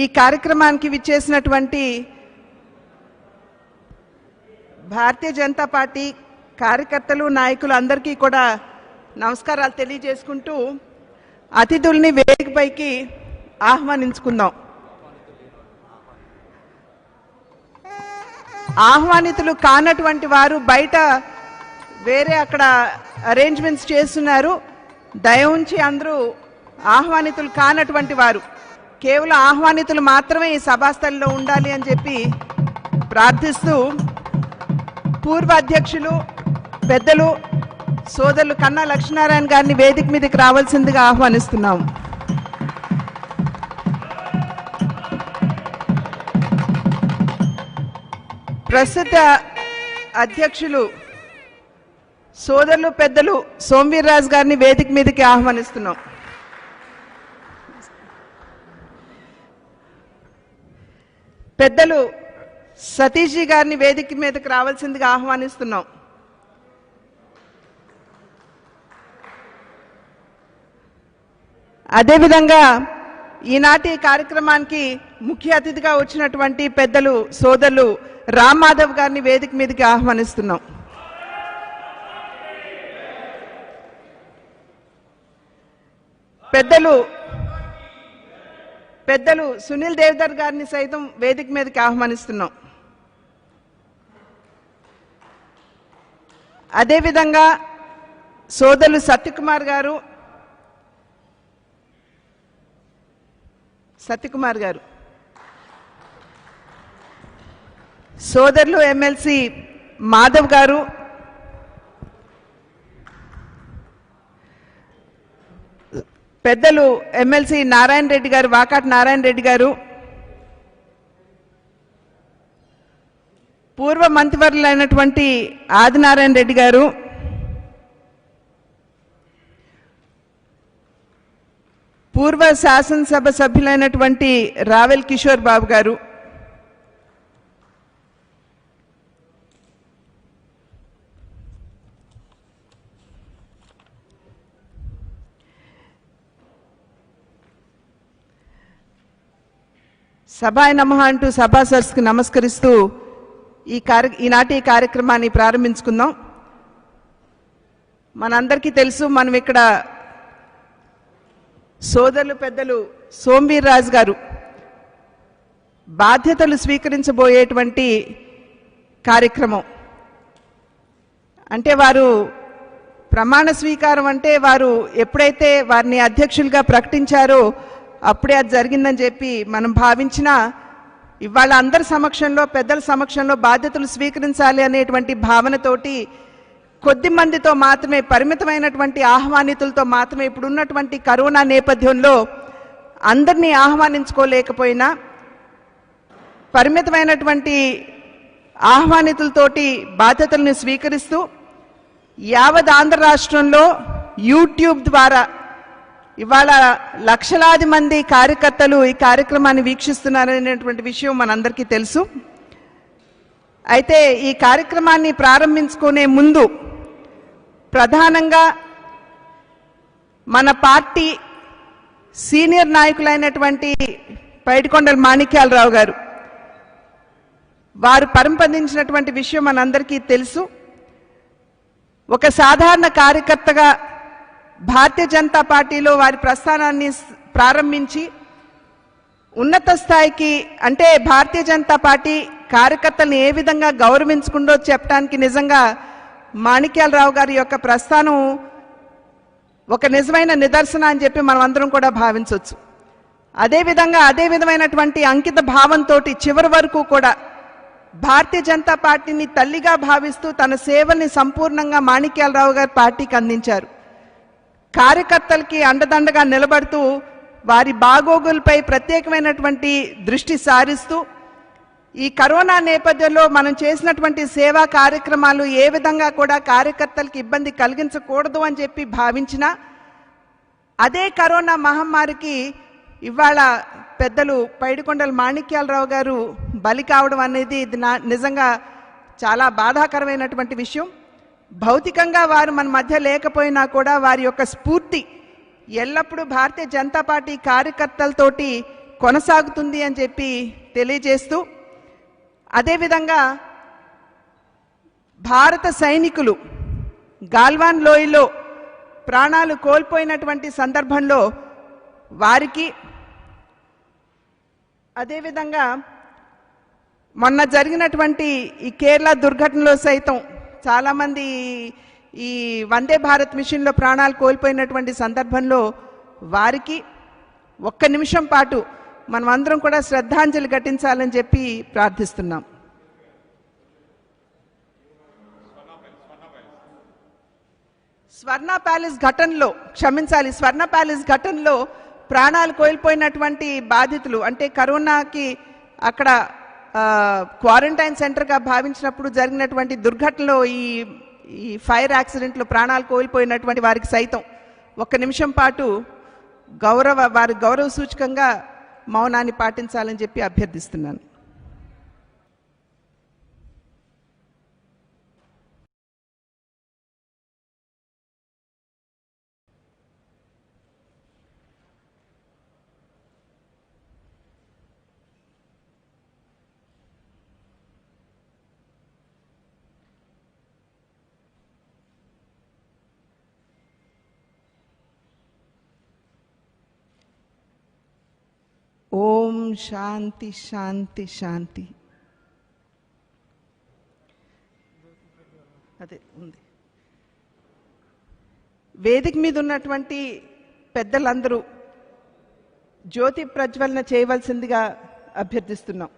ఈ కార్యక్రమానికి విచ్చేసినటువంటి భారతీయ జనతా పార్టీ కార్యకర్తలు నాయకులు అందరికీ కూడా నమస్కారాలు తెలియజేసుకుంటూ అతిథుల్ని వేదికపైకి ఆహ్వానించుకుందాం. ఆహ్వానితులు కానటువంటి వారు బయట వేరే అక్కడ అరేంజ్మెంట్స్ చేస్తున్నారు. దయ ఉంచి అందరూ ఆహ్వానితులు కానటువంటి వారు కేవలం ఆహ్వానితులు మాత్రమే ఈ సభాస్థలిలో ఉండాలి అని చెప్పి ప్రార్థిస్తూ పూర్వ అధ్యక్షులు పెద్దలు సోదరులు కన్నా లక్ష్మీనారాయణ గారిని వేదిక మీదకి రావాల్సిందిగా ఆహ్వానిస్తున్నాం. ప్రస్తుత అధ్యక్షులు సోదరులు పెద్దలు సోమవీర్రాజు గారిని వేదిక మీదకి ఆహ్వానిస్తున్నాం. పెద్దలు సతీష్ జీ గారిని వేదిక మీదకి రావాల్సిందిగా ఆహ్వానిస్తున్నాం. అదేవిధంగా ఈనాటి కార్యక్రమానికి ముఖ్య అతిథిగా వచ్చినటువంటి పెద్దలు సోదరులు రామ్ మాధవ్ గారిని వేదిక మీదకి ఆహ్వానిస్తున్నాం. పెద్దలు సునీల్ దేవదర్ గారిని సైతం వేదిక మీదకి ఆహ్వానిస్తున్నాం. అదేవిధంగా సోదరులు సత్యకుమార్ గారు సోదరులు ఎమ్మెల్సీ మాధవ్ గారు, పెద్దలు ఎమ్మెల్సీ నారాయణ రెడ్డి గారు, వాకాటి నారాయణ రెడ్డి గారు, పూర్వ మంత్రివర్యులైనటువంటి ఆదినారాయణ రెడ్డి గారు, పూర్వ శాసనసభ సభ్యులైనటువంటి రావెల్ కిషోర్ బాబు గారు, సభాయ నమః అంటూ సభా సరస్సుకు నమస్కరిస్తూ ఈనాటి కార్యక్రమాన్ని ప్రారంభించుకుందాం. మనందరికీ తెలుసు, మనం ఇక్కడ సోదరులు పెద్దలు సోమవీర్రాజు గారు బాధ్యతలు స్వీకరించబోయేటువంటి కార్యక్రమం. అంటే వారు ప్రమాణ స్వీకారం అంటే వారు ఎప్పుడైతే వారిని అధ్యక్షులుగా ప్రకటించారో అప్పుడే అది జరిగిందని చెప్పి మనం భావించినా, ఇవాళ అందరి సమక్షంలో పెద్దల సమక్షంలో బాధ్యతలు స్వీకరించాలి అనేటువంటి భావనతోటి కొద్ది మందితో మాత్రమే, పరిమితమైనటువంటి ఆహ్వానితులతో మాత్రమే, ఇప్పుడున్నటువంటి కరోనా నేపథ్యంలో అందరినీ ఆహ్వానించుకోలేకపోయినా పరిమితమైనటువంటి ఆహ్వానితులతోటి బాధ్యతలను స్వీకరిస్తూ యావత్ ఆంధ్ర రాష్ట్రంలో యూట్యూబ్ ద్వారా ఇవాళ లక్షలాది మంది కార్యకర్తలు ఈ కార్యక్రమాన్ని వీక్షిస్తున్నారనేటువంటి విషయం మనందరికీ తెలుసు. అయితే ఈ కార్యక్రమాన్ని ప్రారంభించుకునే ముందు ప్రధానంగా మన పార్టీ సీనియర్ నాయకులైనటువంటి పైడికొండల మాణిక్యాలరావు గారు వారు పరంపదించినటువంటి విషయం మనందరికీ తెలుసు. ఒక సాధారణ కార్యకర్తగా భారతీయ జనతా పార్టీలో వారి ప్రస్థానాన్ని ప్రారంభించి ఉన్నత స్థాయికి, అంటే భారతీయ జనతా పార్టీ కార్యకర్తలను ఏ విధంగా గౌరవించుకుందో చెప్పడానికి నిజంగా మాణిక్యాలరావు గారి యొక్క ప్రస్థానం ఒక నిజమైన నిదర్శన అని చెప్పి మనం అందరం కూడా భావించవచ్చు. అదే విధమైనటువంటి అంకిత భావంతో చివరి వరకు కూడా భారతీయ జనతా పార్టీని తల్లిగా భావిస్తూ తన సేవల్ని సంపూర్ణంగా మాణిక్యాలరావు గారు పార్టీకి అందించారు. కార్యకర్తలకి అండదండగా నిలబడుతూ వారి బాగోగులపై ప్రత్యేకమైనటువంటి దృష్టి సారిస్తూ ఈ కరోనా నేపథ్యంలో మనం చేసినటువంటి సేవా కార్యక్రమాలు ఏ విధంగా కూడా కార్యకర్తలకు ఇబ్బంది కలిగించకూడదు అని చెప్పి భావించిన అదే కరోనా మహమ్మారికి ఇవాళ పెద్దలు పైడికొండల మాణిక్యాలరావు గారు బలి కావడం అనేది ఇది నిజంగా చాలా బాధాకరమైనటువంటి విషయం. భౌతికంగా వారు మన మధ్య లేకపోయినా కూడా వారి యొక్క స్ఫూర్తి ఎల్లప్పుడూ భారతీయ జనతా పార్టీ కార్యకర్తలతోటి కొనసాగుతుంది అని చెప్పి తెలియజేస్తూ, అదేవిధంగా భారత సైనికులు గాల్వాన్ లోయలో ప్రాణాలు కోల్పోయినటువంటి సందర్భంలో వారికి, అదేవిధంగా మొన్న జరిగినటువంటి ఈ కేరళ దుర్ఘటనలో సైతం చాలామంది ఈ వందే భారత్ మిషన్లో ప్రాణాలు కోల్పోయినటువంటి సందర్భంలో వారికి ఒక్క నిమిషం పాటు మనం అందరం కూడా శ్రద్ధాంజలి ఘటించాలని చెప్పి ప్రార్థిస్తున్నాం. స్వర్ణ ప్యాలెస్ ఘటనలో ప్రాణాలు కోల్పోయినటువంటి బాధితులు, అంటే కరోనాకి అక్కడ క్వారంటైన్ సెంటర్గా భావించినప్పుడు జరిగినటువంటి దుర్ఘటనలో ఈ ఫైర్ యాక్సిడెంట్లో ప్రాణాలు కోల్పోయినటువంటి వారికి సైతం ఒక్క నిమిషం పాటు వారి గౌరవ సూచకంగా మౌనాన్ని పాటించాలని చెప్పి అభ్యర్థిస్తున్నాను. ఓం శాంతి శాంతి శాంతి. అదే ఉంది. వేదిక మీద ఉన్నటువంటి పెద్దలందరూ జ్యోతి ప్రజ్వలన చేయవలసిందిగా అభ్యర్థిస్తున్నాం.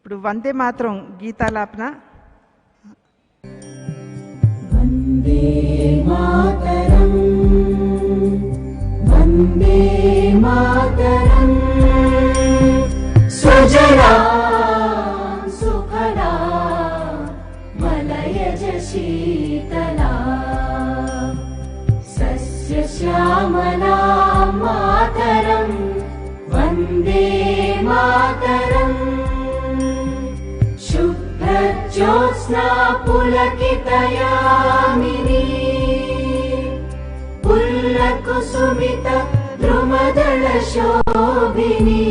ఇప్పుడు వందే మాత్రం గీతాలాపన. వందే మాతరం వందే మాతరం సుజలా సుఫలా మలయజ శీతలా సస్యశ్యామలా మాతరం వందే మాతరం శుభ్రజ్యోత్స్నా పులకితయామినీ పుల్లకుసుమిత ద్రుమదళ శోభినీ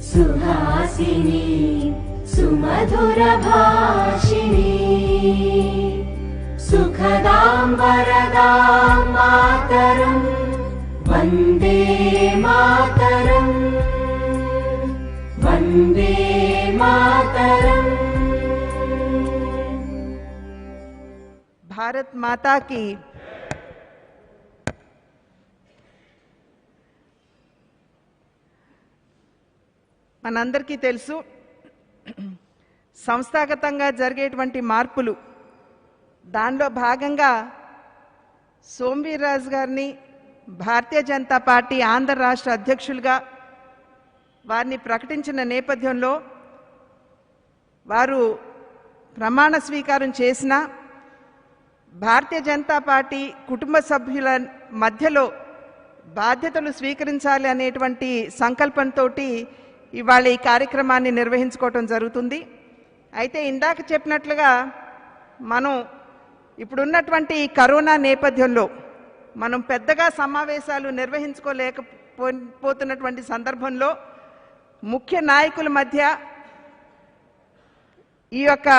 సుహాసినీ సుమధుర భాషిణీ సుఖదాం వరదాం మాతరం వందే మాతరం వందే మాతరం. భారత్ మాతా की మనందరికీ తెలుసు, సంస్థాగతంగా జరిగేటువంటి మార్పులు, దానిలో భాగంగా సోమవీర్రాజు గారిని భారతీయ జనతా పార్టీ ఆంధ్ర రాష్ట్ర అధ్యక్షులుగా వారిని ప్రకటించిన నేపథ్యంలో వారు ప్రమాణ స్వీకారం చేసిన భారతీయ జనతా పార్టీ కుటుంబ సభ్యుల మధ్యలో బాధ్యతలు స్వీకరించాలి అనేటువంటి సంకల్పంతో ఇవాళ ఈ కార్యక్రమాన్ని నిర్వహించుకోవటం జరుగుతుంది. అయితే ఇందాక చెప్పినట్లుగా మనం ఇప్పుడున్నటువంటి కరోనా నేపథ్యంలో మనం పెద్దగా సమావేశాలు నిర్వహించుకోలేకపోతున్నటువంటి సందర్భంలో ముఖ్య నాయకుల మధ్య ఈ యొక్క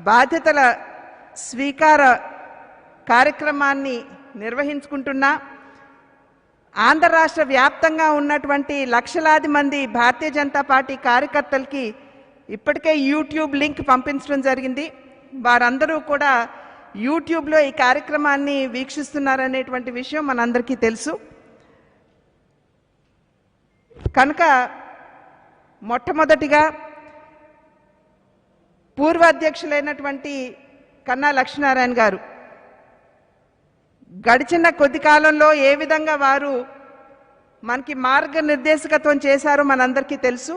బాధ్యతల స్వీకార కార్యక్రమాన్ని నిర్వహించుకుంటున్నా. ఆంధ్ర రాష్ట్ర వ్యాప్తంగా ఉన్నటువంటి లక్షలాది మంది భారతీయ జనతా పార్టీ కార్యకర్తలకి ఇప్పటికే యూట్యూబ్ లింక్ పంపించడం జరిగింది. వారందరూ కూడా యూట్యూబ్లో ఈ కార్యక్రమాన్ని వీక్షిస్తున్నారనేటువంటి విషయం మనందరికీ తెలుసు. కనుక మొట్టమొదటిగా పూర్వ అధ్యక్షులైనటువంటి కన్నా లక్ష్మీనారాయణ గారు గడిచిన కొద్ది కాలంలో ఏ విధంగా వారు మనకి మార్గనిర్దేశకత్వం చేశారో మనందరికీ తెలుసు.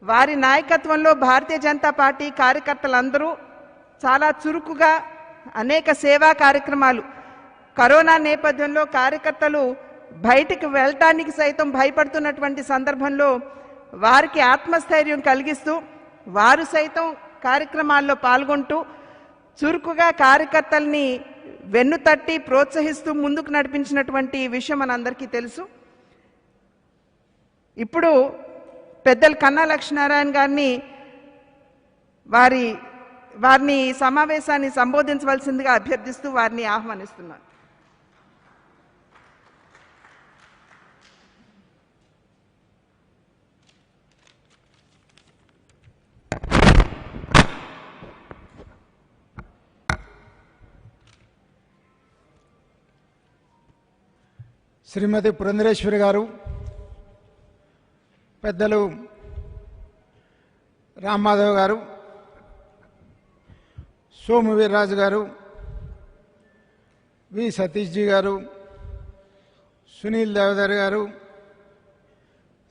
వారి నాయకత్వంలో భారతీయ జనతా పార్టీ కార్యకర్తలందరూ చాలా చురుకుగా అనేక సేవా కార్యక్రమాలు, కరోనా నేపథ్యంలో కార్యకర్తలు బయటికి వెళ్ళటానికి సైతం భయపడుతున్నటువంటి సందర్భంలో వారికి ఆత్మస్థైర్యం కలిగిస్తూ వారు సైతం కార్యక్రమాల్లో పాల్గొంటూ చురుకుగా కార్యకర్తల్ని వెన్నుతట్టి ప్రోత్సహిస్తూ ముందుకు నడిపించినటువంటి విషయం మనందరికీ తెలుసు. ఇప్పుడు పెద్దలు కన్నా లక్ష్మీనారాయణ గారిని వారిని సమావేశాన్ని సంబోధించవలసిందిగా అభ్యర్థిస్తూ వారిని ఆహ్వానిస్తున్నాను. శ్రీమతి పురంధరేశ్వరి గారు, పెద్దలు రామ్మాధవ్ గారు, సోమవీర్రాజు గారు, వి సతీష్జీ గారు, సునీల్ దేవదర్ గారు,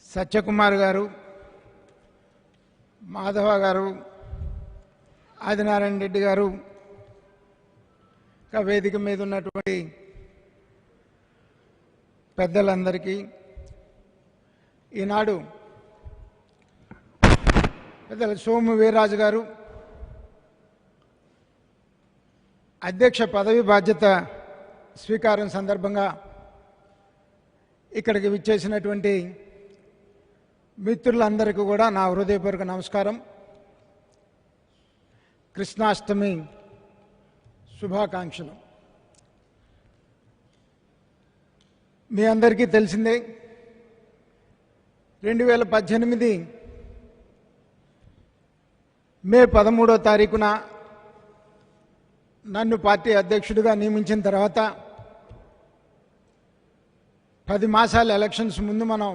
సత్యకుమార్ గారు, మాధవ గారు, ఆదినారాయణ రెడ్డి గారు, ఇంకా వేదిక మీద ఉన్నటువంటి పెద్దలందరికీ, ఈనాడు పెద్దలు సోము వీర్రాజు గారు అధ్యక్ష పదవి బాధ్యత స్వీకారం సందర్భంగా ఇక్కడికి విచ్చేసినటువంటి మిత్రులందరికీ కూడా నా హృదయపూర్వక నమస్కారం. కృష్ణాష్టమి శుభాకాంక్షలు. మీ అందరికీ తెలిసిందే, 2018 మే 13వ తారీఖున నన్ను పార్టీ అధ్యక్షుడిగా నియమించిన తర్వాత 10 మాసాల ఎలక్షన్స్ ముందు మనం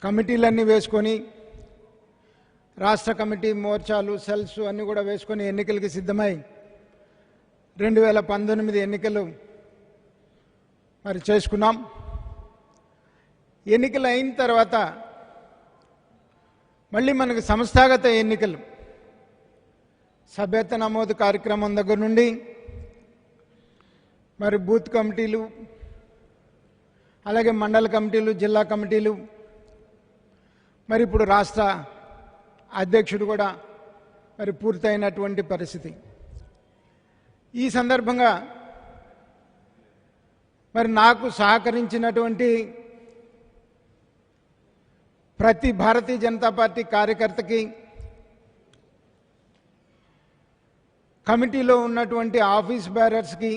కమిటీలన్నీ వేసుకొని రాష్ట్ర కమిటీ మోర్చాలు సెల్స్ అన్నీ కూడా వేసుకొని ఎన్నికలకి సిద్ధమై 2019 ఎన్నికలు మరి చేసుకున్నాం. ఎన్నికలు అయిన తర్వాత మళ్ళీ మనకు సంస్థాగత ఎన్నికలు, సభ్యత్వ నమోదు కార్యక్రమం దగ్గర నుండి మరి బూత్ కమిటీలు, అలాగే మండల కమిటీలు, జిల్లా కమిటీలు, మరి ఇప్పుడు రాష్ట్ర అధ్యక్షుడు కూడా మరి పూర్తయినటువంటి పరిస్థితి. ఈ సందర్భంగా మరి నాకు సహకరించినటువంటి ప్రతి భారతీయ జనతా పార్టీ కార్యకర్తకి, కమిటీలో ఉన్నటువంటి ఆఫీస్ బేరర్స్కి,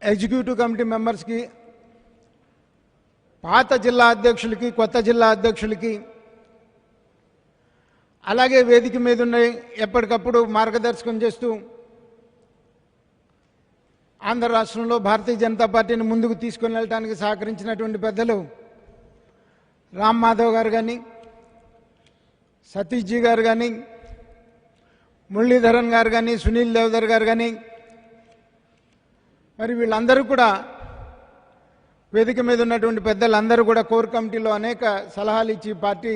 ఎగ్జిక్యూటివ్ కమిటీ మెంబర్స్కి, పాత జిల్లా అధ్యక్షులకి, కొత్త జిల్లా అధ్యక్షులకి, అలాగే వేదిక మీద ఉన్న ఎప్పటికప్పుడు మార్గదర్శకం చేస్తూ ఆంధ్ర రాష్ట్రంలో భారతీయ జనతా పార్టీని ముందుకు తీసుకొని వెళ్ళడానికి సహకరించినటువంటి పెద్దలు రామ్ మాధవ్ గారు కానీ, సతీష్జీ గారు కానీ, మురళీధరన్ గారు కానీ, సునీల్ దేవదర్ గారు కానీ, మరి వీళ్ళందరూ కూడా వేదిక మీద ఉన్నటువంటి పెద్దలందరూ కూడా కోర్ కమిటీలో అనేక సలహాలు ఇచ్చి పార్టీ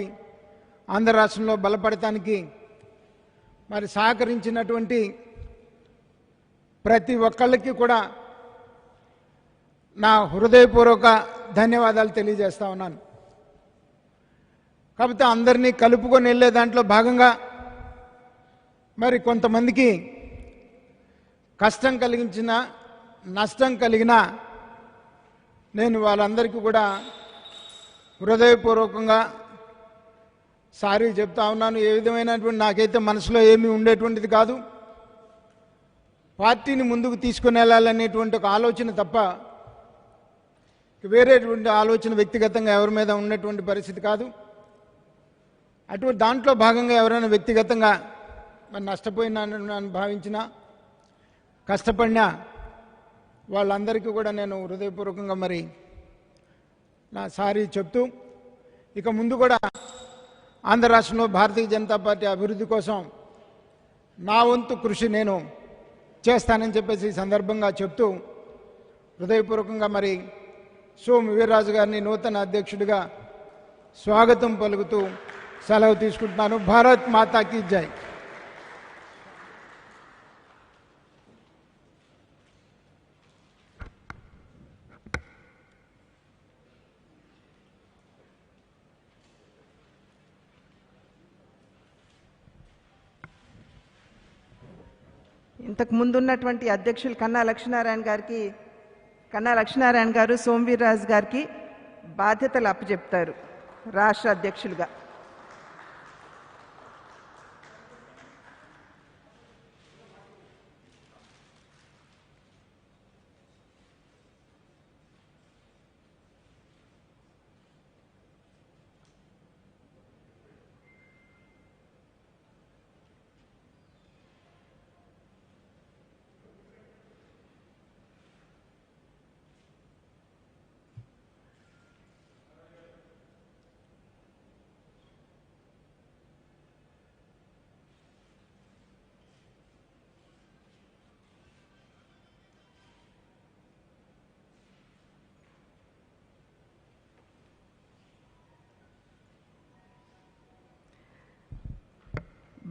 ఆంధ్ర రాష్ట్రంలో బలపడటానికి మరి సహకరించినటువంటి ప్రతి ఒక్కళ్ళకి కూడా నా హృదయపూర్వక ధన్యవాదాలు తెలియజేస్తా ఉన్నాను. కాకపోతే అందరినీ కలుపుకొని వెళ్ళే దాంట్లో భాగంగా మరి కొంతమందికి కష్టం కలిగించిన, నష్టం కలిగిన నేను వాళ్ళందరికీ కూడా హృదయపూర్వకంగా సారీ చెప్తా ఉన్నాను. ఏ విధమైనటువంటి నాకైతే మనసులో ఏమీ ఉండేటువంటిది కాదు. పార్టీని ముందుకు తీసుకుని వెళ్ళాలనేటువంటి ఒక ఆలోచన తప్ప వేరేటువంటి ఆలోచన వ్యక్తిగతంగా ఎవరి మీద ఉన్నటువంటి పరిస్థితి కాదు. అటువంటి దాంట్లో భాగంగా ఎవరైనా వ్యక్తిగతంగా మరి నష్టపోయినానని భావించినా, కష్టపడినా వాళ్ళందరికీ కూడా నేను హృదయపూర్వకంగా మరి నా సారీ చెప్తూ, ఇక ముందు కూడా ఆంధ్ర రాష్ట్రంలో భారతీయ జనతా పార్టీ అభివృద్ధి కోసం నా వంతు కృషి నేను చేస్తానని చెప్పేసి ఈ సందర్భంగా చెప్తూ హృదయపూర్వకంగా మరి సోము వీర్రాజు గారిని నూతన అధ్యక్షుడిగా స్వాగతం పలుకుతూ సెలవు తీసుకుంటున్నాను. భారత్ మాతాకి జై. ఇంతకు ముందున్నటువంటి అధ్యక్షులు కన్నా లక్ష్మీనారాయణ గారు సోమవీర్రాజు గారికి బాధ్యతలు అప్పచెప్తారు రాష్ట్ర అధ్యక్షులుగా.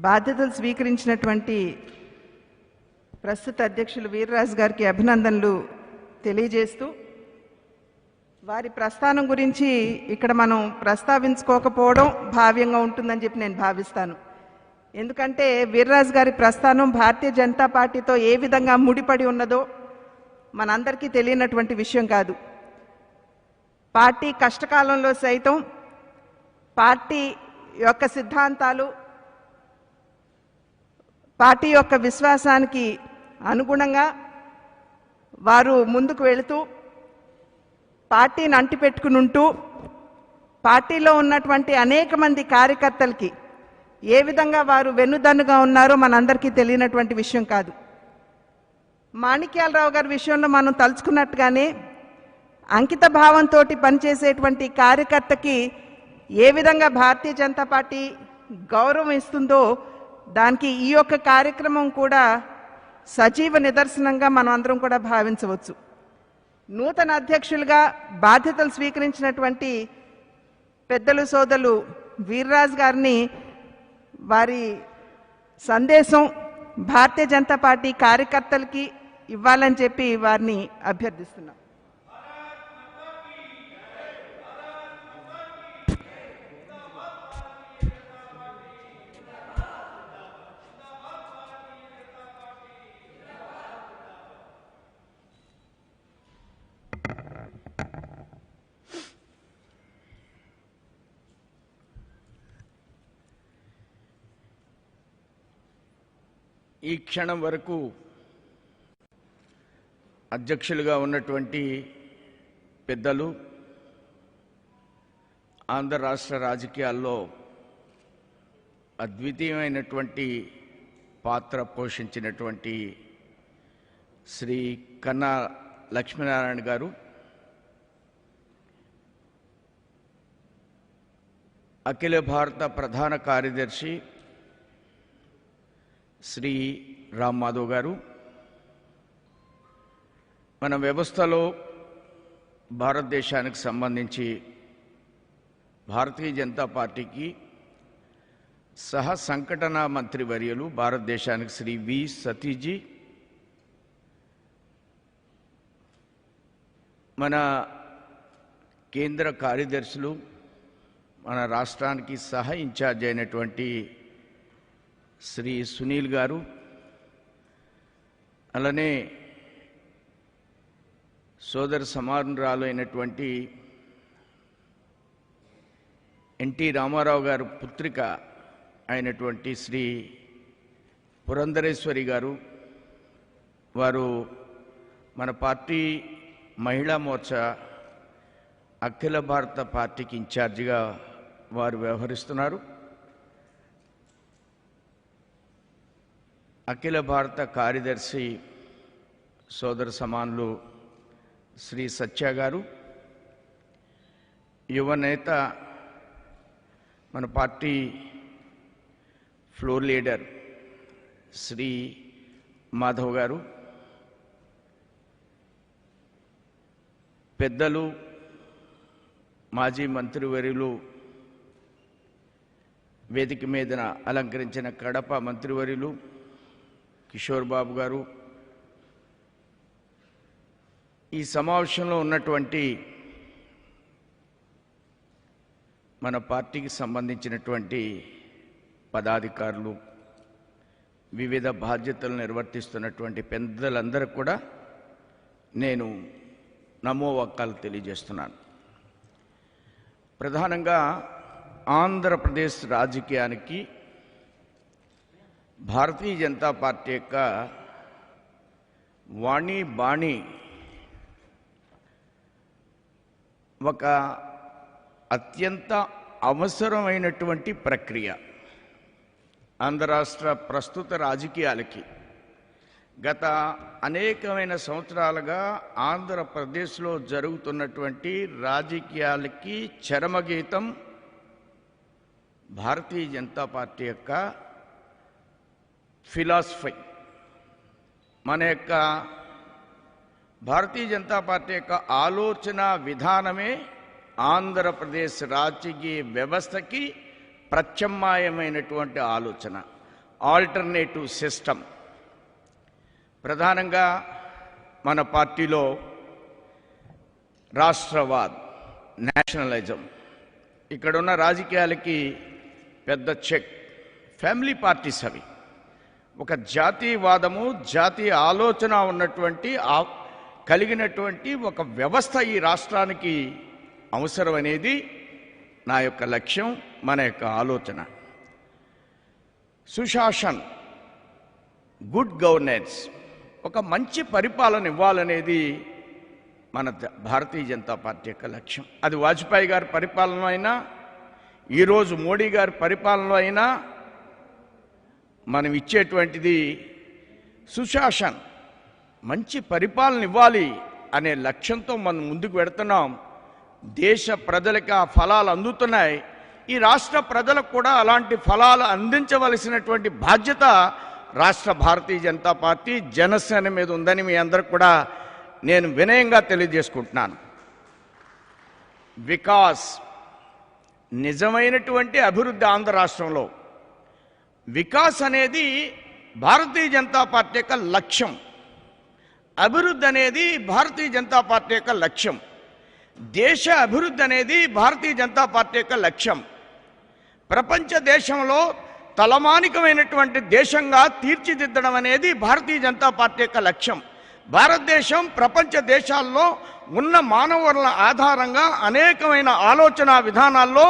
బాధ్యతలు స్వీకరించినటువంటి ప్రస్తుత అధ్యక్షులు వీర్రాజు గారికి అభినందనలు తెలియజేస్తూ, వారి ప్రస్థానం గురించి ఇక్కడ మనం ప్రస్తావించుకోకపోవడం భావ్యంగా ఉంటుందని చెప్పి నేను భావిస్తాను. ఎందుకంటే వీర్రాజు గారి ప్రస్థానం భారతీయ జనతా పార్టీతో ఏ విధంగా ముడిపడి ఉన్నదో మనందరికీ తెలియనటువంటి విషయం కాదు. పార్టీ కష్టకాలంలో సైతం పార్టీ యొక్క సిద్ధాంతాలు, పార్టీ యొక్క విశ్వాసానికి అనుగుణంగా వారు ముందుకు వెళుతూ పార్టీని అంటిపెట్టుకుని ఉంటూ పార్టీలో ఉన్నటువంటి అనేక మంది కార్యకర్తలకి ఏ విధంగా వారు వెన్నుదన్నుగా ఉన్నారో మనందరికీ తెలియనటువంటి విషయం కాదు. మాణిక్యాలరావు గారి విషయంలో మనం తలుచుకున్నట్టుగానే అంకిత భావంతో పనిచేసేటువంటి కార్యకర్తకి ఏ విధంగా భారతీయ జనతా పార్టీ గౌరవం ఇస్తుందో దానికి ఈ యొక్క కార్యక్రమం కూడా సజీవ నిదర్శనంగా మనం అందరం కూడా భావించవచ్చు. నూతన అధ్యక్షులుగా బాధ్యతలు స్వీకరించినటువంటి పెద్దలు సోదరులు వీర్రాజు గారిని వారి సందేశం భారతీయ జనతా పార్టీ కార్యకర్తలకి ఇవ్వాలని చెప్పి వారిని అభ్యర్థిస్తున్నాం. ఈ క్షణం వరకు అధ్యక్షులుగా ఉన్నటువంటి పెద్దలు ఆంధ్ర రాష్ట్ర రాజకీయాల్లో అద్వితీయమైనటువంటి పాత్ర పోషించినటువంటి శ్రీ కన్నా లక్ష్మీనారాయణ గారు, అఖిల భారత ప్రధాన కార్యదర్శి శ్రీ రామ్ మాధవ్ గారు, మన వ్యవస్థలో భారతదేశానికి సంబంధించి భారతీయ జనతా పార్టీకి సహ సంఘటన మంత్రివర్యులు భారతదేశానికి శ్రీ వి సతీజీ, మన కేంద్ర కార్యదర్శులు, మన రాష్ట్రానికి సహ ఇన్ఛార్జ్ అయినటువంటి శ్రీ సునీల్ గారు, అలానే సోదర సమానురాలు అయినటువంటి ఎన్టీ రామారావు గారు పుత్రిక అయినటువంటి శ్రీ పురంధరేశ్వరి గారు, వారు మన పార్టీ మహిళా మోర్చా అఖిల భారత పార్టీకి ఇన్ఛార్జిగా వారు వ్యవహరిస్తున్నారు. అఖిల భారత కార్యదర్శి సోదర సమానులు శ్రీ సత్య గారు, యువనేత మన party floor leader Shri Madhav గారు, పెద్దలు మాజీ మంత్రివర్యులు, వేదిక మీదన అలంకరించిన కడప మంత్రివర్యులు కిషోర్ బాబు గారు, ఈ సమావేశంలో ఉన్నటువంటి మన పార్టీకి సంబంధించినటువంటి పదాధికారులు, వివిధ బాధ్యతలు నిర్వర్తిస్తున్నటువంటి పెద్దలందరూ కూడా నేను నమోవాకాలు తెలియజేస్తున్నాను. ప్రధానంగా ఆంధ్రప్రదేశ్ రాజకీయానికి భారతీయ జనతా పార్టీ యొక్క వాణి బాణి ఒక అత్యంత అవసరమైనటువంటి ప్రక్రియ. ఆంధ్ర రాష్ట్ర ప్రస్తుత రాజకీయాలకి గత అనేకమైన సంవత్సరాలుగా ఆంధ్రప్రదేశ్లో జరుగుతున్నటువంటి రాజకీయాలకి చరమగీతం భారతీయ జనతా పార్టీ యొక్క ఫిలాసఫీ. మన యొక్క భారతీయ జనతా పార్టీ యొక్క ఆలోచన విధానమే ఆంధ్రప్రదేశ్ రాజకీయ వ్యవస్థకి ప్రత్యామ్నాయమైనటువంటి ఆలోచన, ఆల్టర్నేటివ్ సిస్టమ్. ప్రధానంగా మన పార్టీలో రాష్ట్రవాద్, నేషనలిజం, ఇక్కడున్న రాజకీయాలకి పెద్ద చెక్. ఫ్యామిలీ పార్టీస్ అవి. ఒక జాతీయవాదము, జాతీయ ఆలోచన ఉన్నటువంటి కలిగినటువంటి ఒక వ్యవస్థ ఈ రాష్ట్రానికి అవసరం అనేది నా యొక్క లక్ష్యం, మన యొక్క ఆలోచన. సుశాసన్, గుడ్ గవర్నెన్స్, ఒక మంచి పరిపాలన ఇవ్వాలనేది మన భారతీయ జనతా పార్టీ యొక్క లక్ష్యం. అది వాజ్పేయి గారి పరిపాలన అయినా, ఈరోజు మోడీ గారి పరిపాలన అయినా మనం ఇచ్చేటువంటిది సుశాసన్, మంచి పరిపాలన ఇవ్వాలి అనే లక్ష్యంతో మనం ముందుకు వెడుతున్నాం. దేశ ప్రజలకు ఆ ఫలాలు అందుతున్నాయి. ఈ రాష్ట్ర ప్రజలకు కూడా అలాంటి ఫలాలు అందించవలసినటువంటి బాధ్యత రాష్ట్ర భారతీయ జనతా పార్టీ జనసేన మీద ఉందని మీ అందరికి కూడా నేను వినయంగా తెలియజేసుకుంటున్నాను. వికాస్, నిజమైనటువంటి అభివృద్ధి ఆంధ్ర రాష్ట్రంలో వికాస్ అనేది భారతీయ జనతా పార్టీ యొక్క లక్ష్యం. అభివృద్ధి అనేది భారతీయ జనతా పార్టీ యొక్క లక్ష్యం. దేశ అభివృద్ధి అనేది భారతీయ జనతా పార్టీ యొక్క లక్ష్యం. ప్రపంచ దేశంలో తలమానికమైనటువంటి దేశంగా తీర్చిదిద్దడం అనేది భారతీయ జనతా పార్టీ యొక్క లక్ష్యం. భారతదేశం ప్రపంచ దేశాల్లో ఉన్న మానవ వనరుల ఆధారంగా అనేకమైన ఆలోచన విధానాల్లో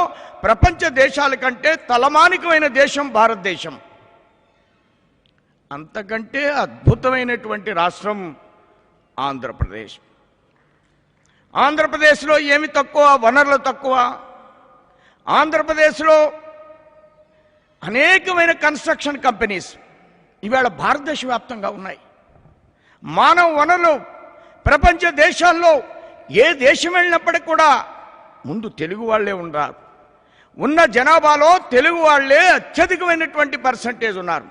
ప్రపంచ దేశాల కంటే తలమానికమైన దేశం భారతదేశం. అంతకంటే అద్భుతమైనటువంటి రాష్ట్రం ఆంధ్రప్రదేశ్. ఆంధ్రప్రదేశ్లో ఏమి తక్కువ? వనరులు తక్కువ. ఆంధ్రప్రదేశ్లో అనేకమైన కన్స్ట్రక్షన్ కంపెనీస్ ఇవాళ భారతదేశ వ్యాప్తంగా ఉన్నాయి. మానవ వనరులు ప్రపంచ దేశాల్లో ఏ దేశం వెళ్ళినప్పటికీ కూడా ముందు తెలుగు వాళ్ళే ఉన్నారు. ఉన్న జనాభాలో తెలుగు వాళ్ళే అత్యధికమైనటువంటి పర్సంటేజ్ ఉన్నారు.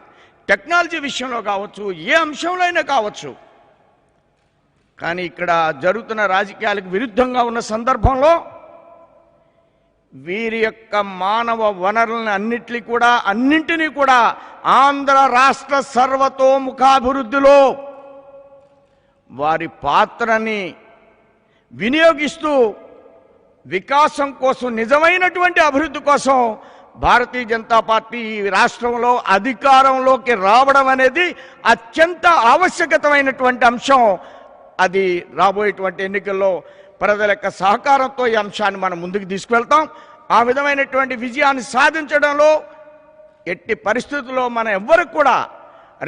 టెక్నాలజీ విషయంలో కావచ్చు, ఏ అంశంలో అయినా కావచ్చు. కానీ ఇక్కడ జరుగుతున్న రాజకీయాలకు విరుద్ధంగా ఉన్న సందర్భంలో వీరి యొక్క మానవ వనరులను అన్నింటినీ కూడా ఆంధ్ర రాష్ట్ర సర్వతోముఖాభివృద్ధిలో వారి పాత్రని వినియోగిస్తూ వికాసం కోసం, నిజమైనటువంటి అభివృద్ధి కోసం భారతీయ జనతా పార్టీ ఈ రాష్ట్రంలో అధికారంలోకి రావడం అనేది అత్యంత ఆవశ్యకతమైనటువంటి అంశం. అది రాబోయేటువంటి ఎన్నికల్లో ప్రజల యొక్క సహకారంతో ఈ అంశాన్ని మనం ముందుకు తీసుకువెళ్తాం. ఆ విధమైనటువంటి విజయాన్ని సాధించడంలో ఎట్టి పరిస్థితుల్లో మనం ఎవ్వరికి కూడా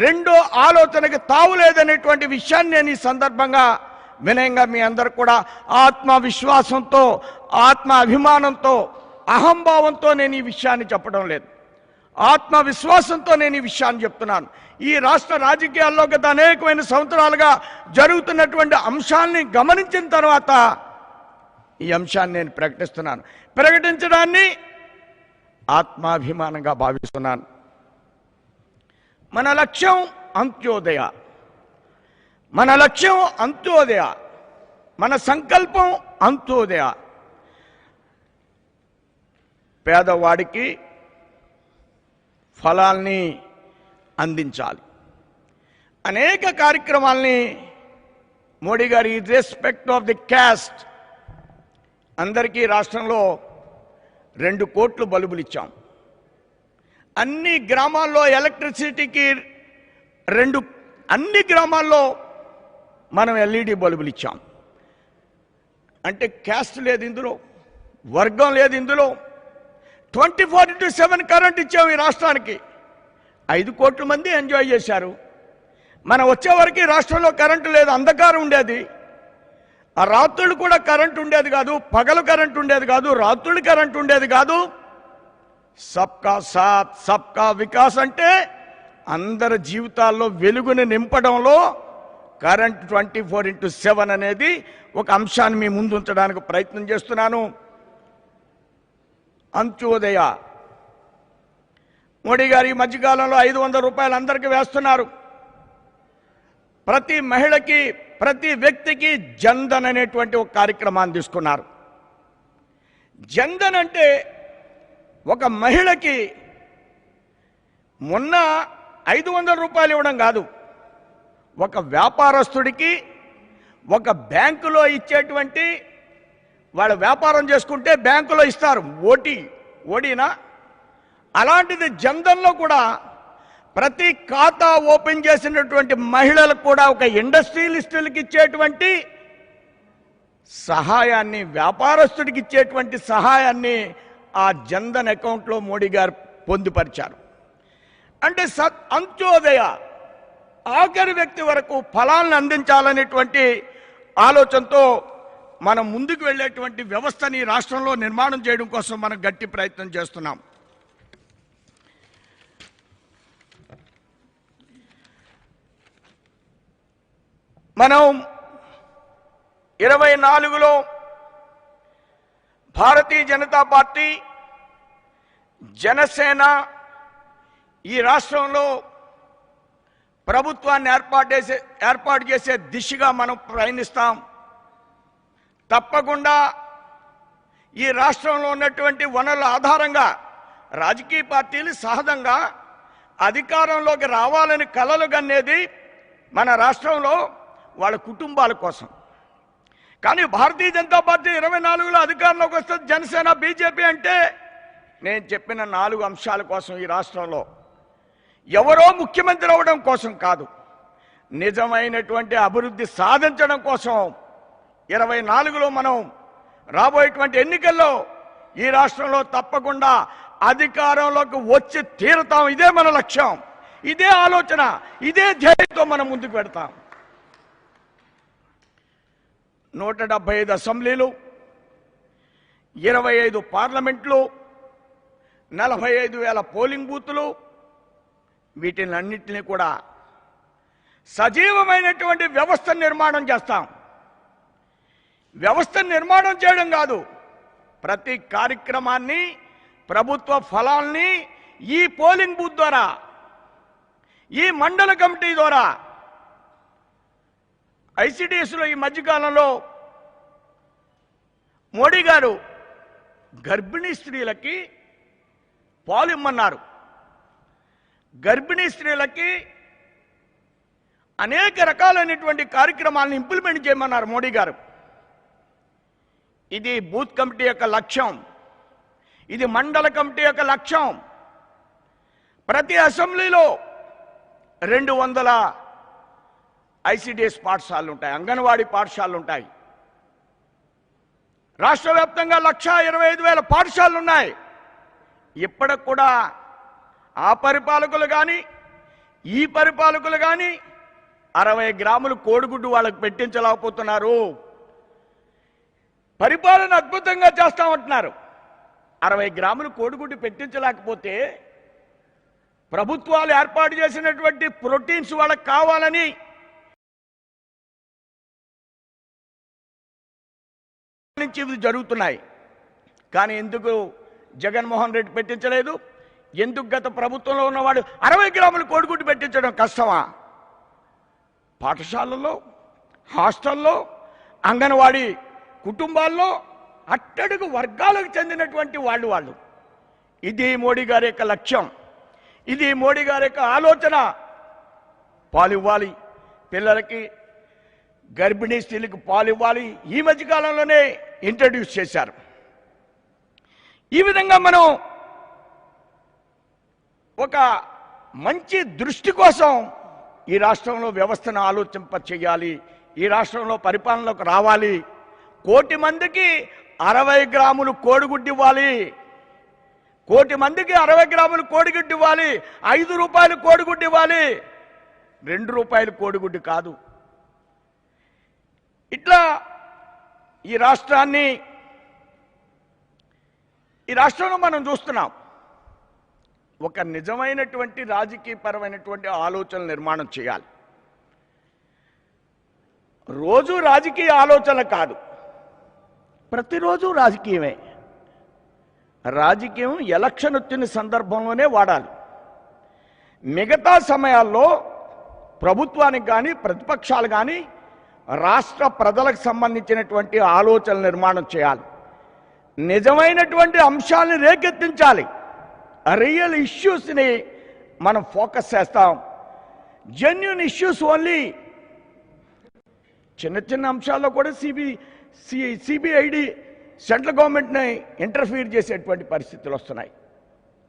రెండో ఆలోచనకి తావులేదనేటువంటి విషయాన్ని నేను ఈ సందర్భంగా వినయంగా మీ అందరికి కూడా ఆత్మవిశ్వాసంతో, ఆత్మ అభిమానంతో, అహంభావంతో నేను ఈ విషయాన్ని చెప్పడం లేదు. ఆత్మవిశ్వాసంతో నేను ఈ విషయాన్ని చెప్తున్నాను. ఈ రాష్ట్ర రాజకీయాల్లో గత అనేకమైన సంవత్సరాలుగా జరుగుతున్నటువంటి అంశాన్ని గమనించిన తర్వాత ఈ అంశాన్ని నేను ప్రకటిస్తున్నాను. ప్రకటించడాన్ని ఆత్మాభిమానంగా భావిస్తున్నాను. మన లక్ష్యం అంత్యోదయ. మన లక్ష్యం అంత్యోదయ. మన సంకల్పం అంత్యోదయ. పేదవాడికి ఫలాల్ని అందించాలి. అనేక కార్యక్రమాల్ని మోడీ గారి రెస్పెక్ట్ ఆఫ్ ది క్యాస్ట్ అందరికీ రాష్ట్రంలో 2 కోట్లు బల్బులు ఇచ్చాం. అన్ని గ్రామాల్లో ఎలక్ట్రిసిటీకి అన్ని గ్రామాల్లో మనం ఎల్ఈడి బల్బులు ఇచ్చాం. అంటే క్యాస్ట్ లేదు ఇందులో, వర్గం లేదు ఇందులో. 24/7 కరెంట్ ఇచ్చాం ఈ రాష్ట్రానికి. 5 కోట్ల మంది ఎంజాయ్ చేశారు. మనం వచ్చేవరకు రాష్ట్రంలో కరెంటు లేదు, అంధకారం ఉండేది. ఆ రాత్రులు కూడా కరెంటు ఉండేది కాదు, పగలు కరెంటు ఉండేది కాదు, రాత్రులు కరెంటు ఉండేది కాదు. సబ్కా సాత్ సబ్కా వికాస్ అంటే అందరి జీవితాల్లో వెలుగుని నింపడంలో కరెంట్ 24/7 అనేది ఒక అంశాన్ని మీ ముందు ఉంచడానికి ప్రయత్నం చేస్తున్నాను. అంత్యోదయ. మోడీ గారు ఈ మధ్యకాలంలో 500 రూపాయలు అందరికీ వేస్తున్నారు. ప్రతి మహిళకి, ప్రతి వ్యక్తికి జన్ధన్ అనేటువంటి ఒక కార్యక్రమాన్ని తీసుకున్నారు. జన్ధన్ అంటే ఒక మహిళకి మొన్న 500 రూపాయలు ఇవ్వడం కాదు, ఒక వ్యాపారస్తుడికి ఒక బ్యాంకులో ఇచ్చేటువంటి, వాళ్ళు వ్యాపారం చేసుకుంటే బ్యాంకులో ఇస్తారు ఓటీనా, అలాంటిది జన్ధన్లో కూడా ప్రతి ఖాతా ఓపెన్ చేసినటువంటి మహిళలకు కూడా ఒక ఇండస్ట్రియలిస్టులకు ఇచ్చేటువంటి సహాయాన్ని, వ్యాపారస్తుడికి ఇచ్చేటువంటి సహాయాన్ని ఆ జన్ధన్ అకౌంట్లో మోడీ గారు పొందుపరిచారు. అంటే అంత్యోదయ, ఆఖరి వ్యక్తి వరకు ఫలాలను అందించాలనేటువంటి ఆలోచనతో మనం ముందుకు వెళ్ళేటువంటి వ్యవస్థని రాష్ట్రంలో నిర్మాణం చేయడం కోసం మనం గట్టి ప్రయత్నం చేస్తున్నాం. మనం 24లో భారతీయ జనతా పార్టీ జనసేన ఈ రాష్ట్రంలో ప్రభుత్వాన్ని ఏర్పాటు చేసే దిశగా మనం ప్రయాణిస్తాం. తప్పకుండా ఈ రాష్ట్రంలో ఉన్నటువంటి వనరుల ఆధారంగా రాజకీయ పార్టీలు సహజంగా అధికారంలోకి రావాలని కలలు కనేది మన రాష్ట్రంలో వాళ్ళ కుటుంబాల కోసం. కానీ భారతీయ జనతా పార్టీ 24లో అధికారంలోకి వస్తుంది. జనసేన బీజేపీ అంటే నేను చెప్పిన 4 అంశాల కోసం ఈ రాష్ట్రంలో ఎవరో ముఖ్యమంత్రి అవ్వడం కోసం కాదు, నిజమైనటువంటి అభివృద్ధి సాధించడం కోసం 24లో మనం రాబోయేటువంటి ఎన్నికల్లో ఈ రాష్ట్రంలో తప్పకుండా అధికారంలోకి వచ్చి తీరుతాం. ఇదే మన లక్ష్యం, ఇదే ఆలోచన, ఇదే ధ్యేయంతో మనం ముందుకు పెడతాం. 175 అసెంబ్లీలు, 25 పార్లమెంట్లు, 45,000 పోలింగ్ బూతులు, వీటినన్నింటినీ కూడా సజీవమైనటువంటి వ్యవస్థ నిర్మాణం చేస్తాం. వ్యవస్థ నిర్మాణం చేయడం కాదు, ప్రతి కార్యక్రమాన్ని, ప్రభుత్వ ఫలాల్ని ఈ పోలింగ్ బూత్ ద్వారా, ఈ మండల కమిటీ ద్వారా, ఐసిడిఎస్లో ఈ మధ్యకాలంలో మోడీ గారు గర్భిణీ స్త్రీలకి పాలు ఇమ్మన్నారు. గర్భిణీ స్త్రీలకి అనేక రకాలైనటువంటి కార్యక్రమాలను ఇంప్లిమెంట్ చేయమన్నారు మోడీ గారు. ఇది బూత్ కమిటీ యొక్క లక్ష్యం, ఇది మండల కమిటీ యొక్క లక్ష్యం. ప్రతి అసెంబ్లీలో 200 ఐసిడిఎస్ పాఠశాలలు ఉంటాయి, అంగన్వాడీ పాఠశాలలు ఉంటాయి. రాష్ట్ర వ్యాప్తంగా 125,000 పాఠశాలలు ఉన్నాయి. ఇప్పటికి కూడా ఆ పరిపాలకులు కానీ ఈ పరిపాలకులు కానీ 60 గ్రాములు కోడిగుడ్డు వాళ్ళకి పెట్టించలేకపోతున్నారు. పరిపాలన అద్భుతంగా చేస్తామంటున్నారు, 60 గ్రాములు కోడిగుడ్డు పెట్టించలేకపోతే ప్రభుత్వాలు ఏర్పాటు చేసినటువంటి ప్రోటీన్స్ వాళ్ళకి కావాలని నుంచి ఇవి జరుగుతున్నాయి. కానీ ఎందుకు జగన్మోహన్ రెడ్డి పెట్టించలేదు? ఎందుకు గత ప్రభుత్వంలో ఉన్నవాడు 60 గ్రాములు కోడిగుడ్డు పెట్టించడం కష్టమా? పాఠశాలల్లో, హాస్టల్లో, అంగన్వాడీ కుటుంబాల్లో అట్టడుగు వర్గాలకు చెందినటువంటి వాళ్ళు. ఇది మోడీ గారి యొక్క లక్ష్యం, ఇది మోడీ గారి యొక్క ఆలోచన. పాలు ఇవ్వాలి పిల్లలకి, గర్భిణీ స్త్రీలకు పాలు ఇవ్వాలి. ఈ మధ్యకాలంలోనే ఇంట్రడ్యూస్ చేశారు. ఈ విధంగా మనం ఒక మంచి దృష్టి కోసం ఈ రాష్ట్రంలో వ్యవస్థను ఆలోచింప చేయాలి, ఈ రాష్ట్రంలో పరిపాలనలోకి రావాలి. 1 కోటి మందికి 60 గ్రాములు కోడిగుడ్డు ఇవ్వాలి, 1 కోటి మందికి 60 గ్రాములు కోడిగుడ్డు ఇవ్వాలి. 5 రూపాయలు కోడిగుడ్డు ఇవ్వాలి, 2 రూపాయలు కోడిగుడ్డు కాదు. ఇట్లా ఈ రాష్ట్రంలో మనం చూస్తున్నాం. ఒక నిజమైనటువంటి రాజకీయపరమైనటువంటి ఆలోచనలు నిర్మాణం చేయాలి. రోజు రాజకీయ ఆలోచనలు కాదు, ప్రతిరోజు రాజకీయమే. రాజకీయం ఎలక్షన్ వచ్చిన సందర్భంలోనే వాడాలి. మిగతా సమయాల్లో ప్రభుత్వానికి కానీ ప్రతిపక్షాలు కానీ రాష్ట్ర ప్రజలకు సంబంధించినటువంటి ఆలోచనలు నిర్మాణం చేయాలి. నిజమైనటువంటి అంశాలను రేకెత్తించాలి. రియల్ ఇష్యూస్ని మనం ఫోకస్ చేస్తాం. Genuine issues only. చిన్న చిన్న అంశాల్లో కూడా సిబిఐడి సెంట్రల్ గవర్నమెంట్ని ఇంటర్ఫీర్ చేసేటువంటి పరిస్థితులు వస్తున్నాయి.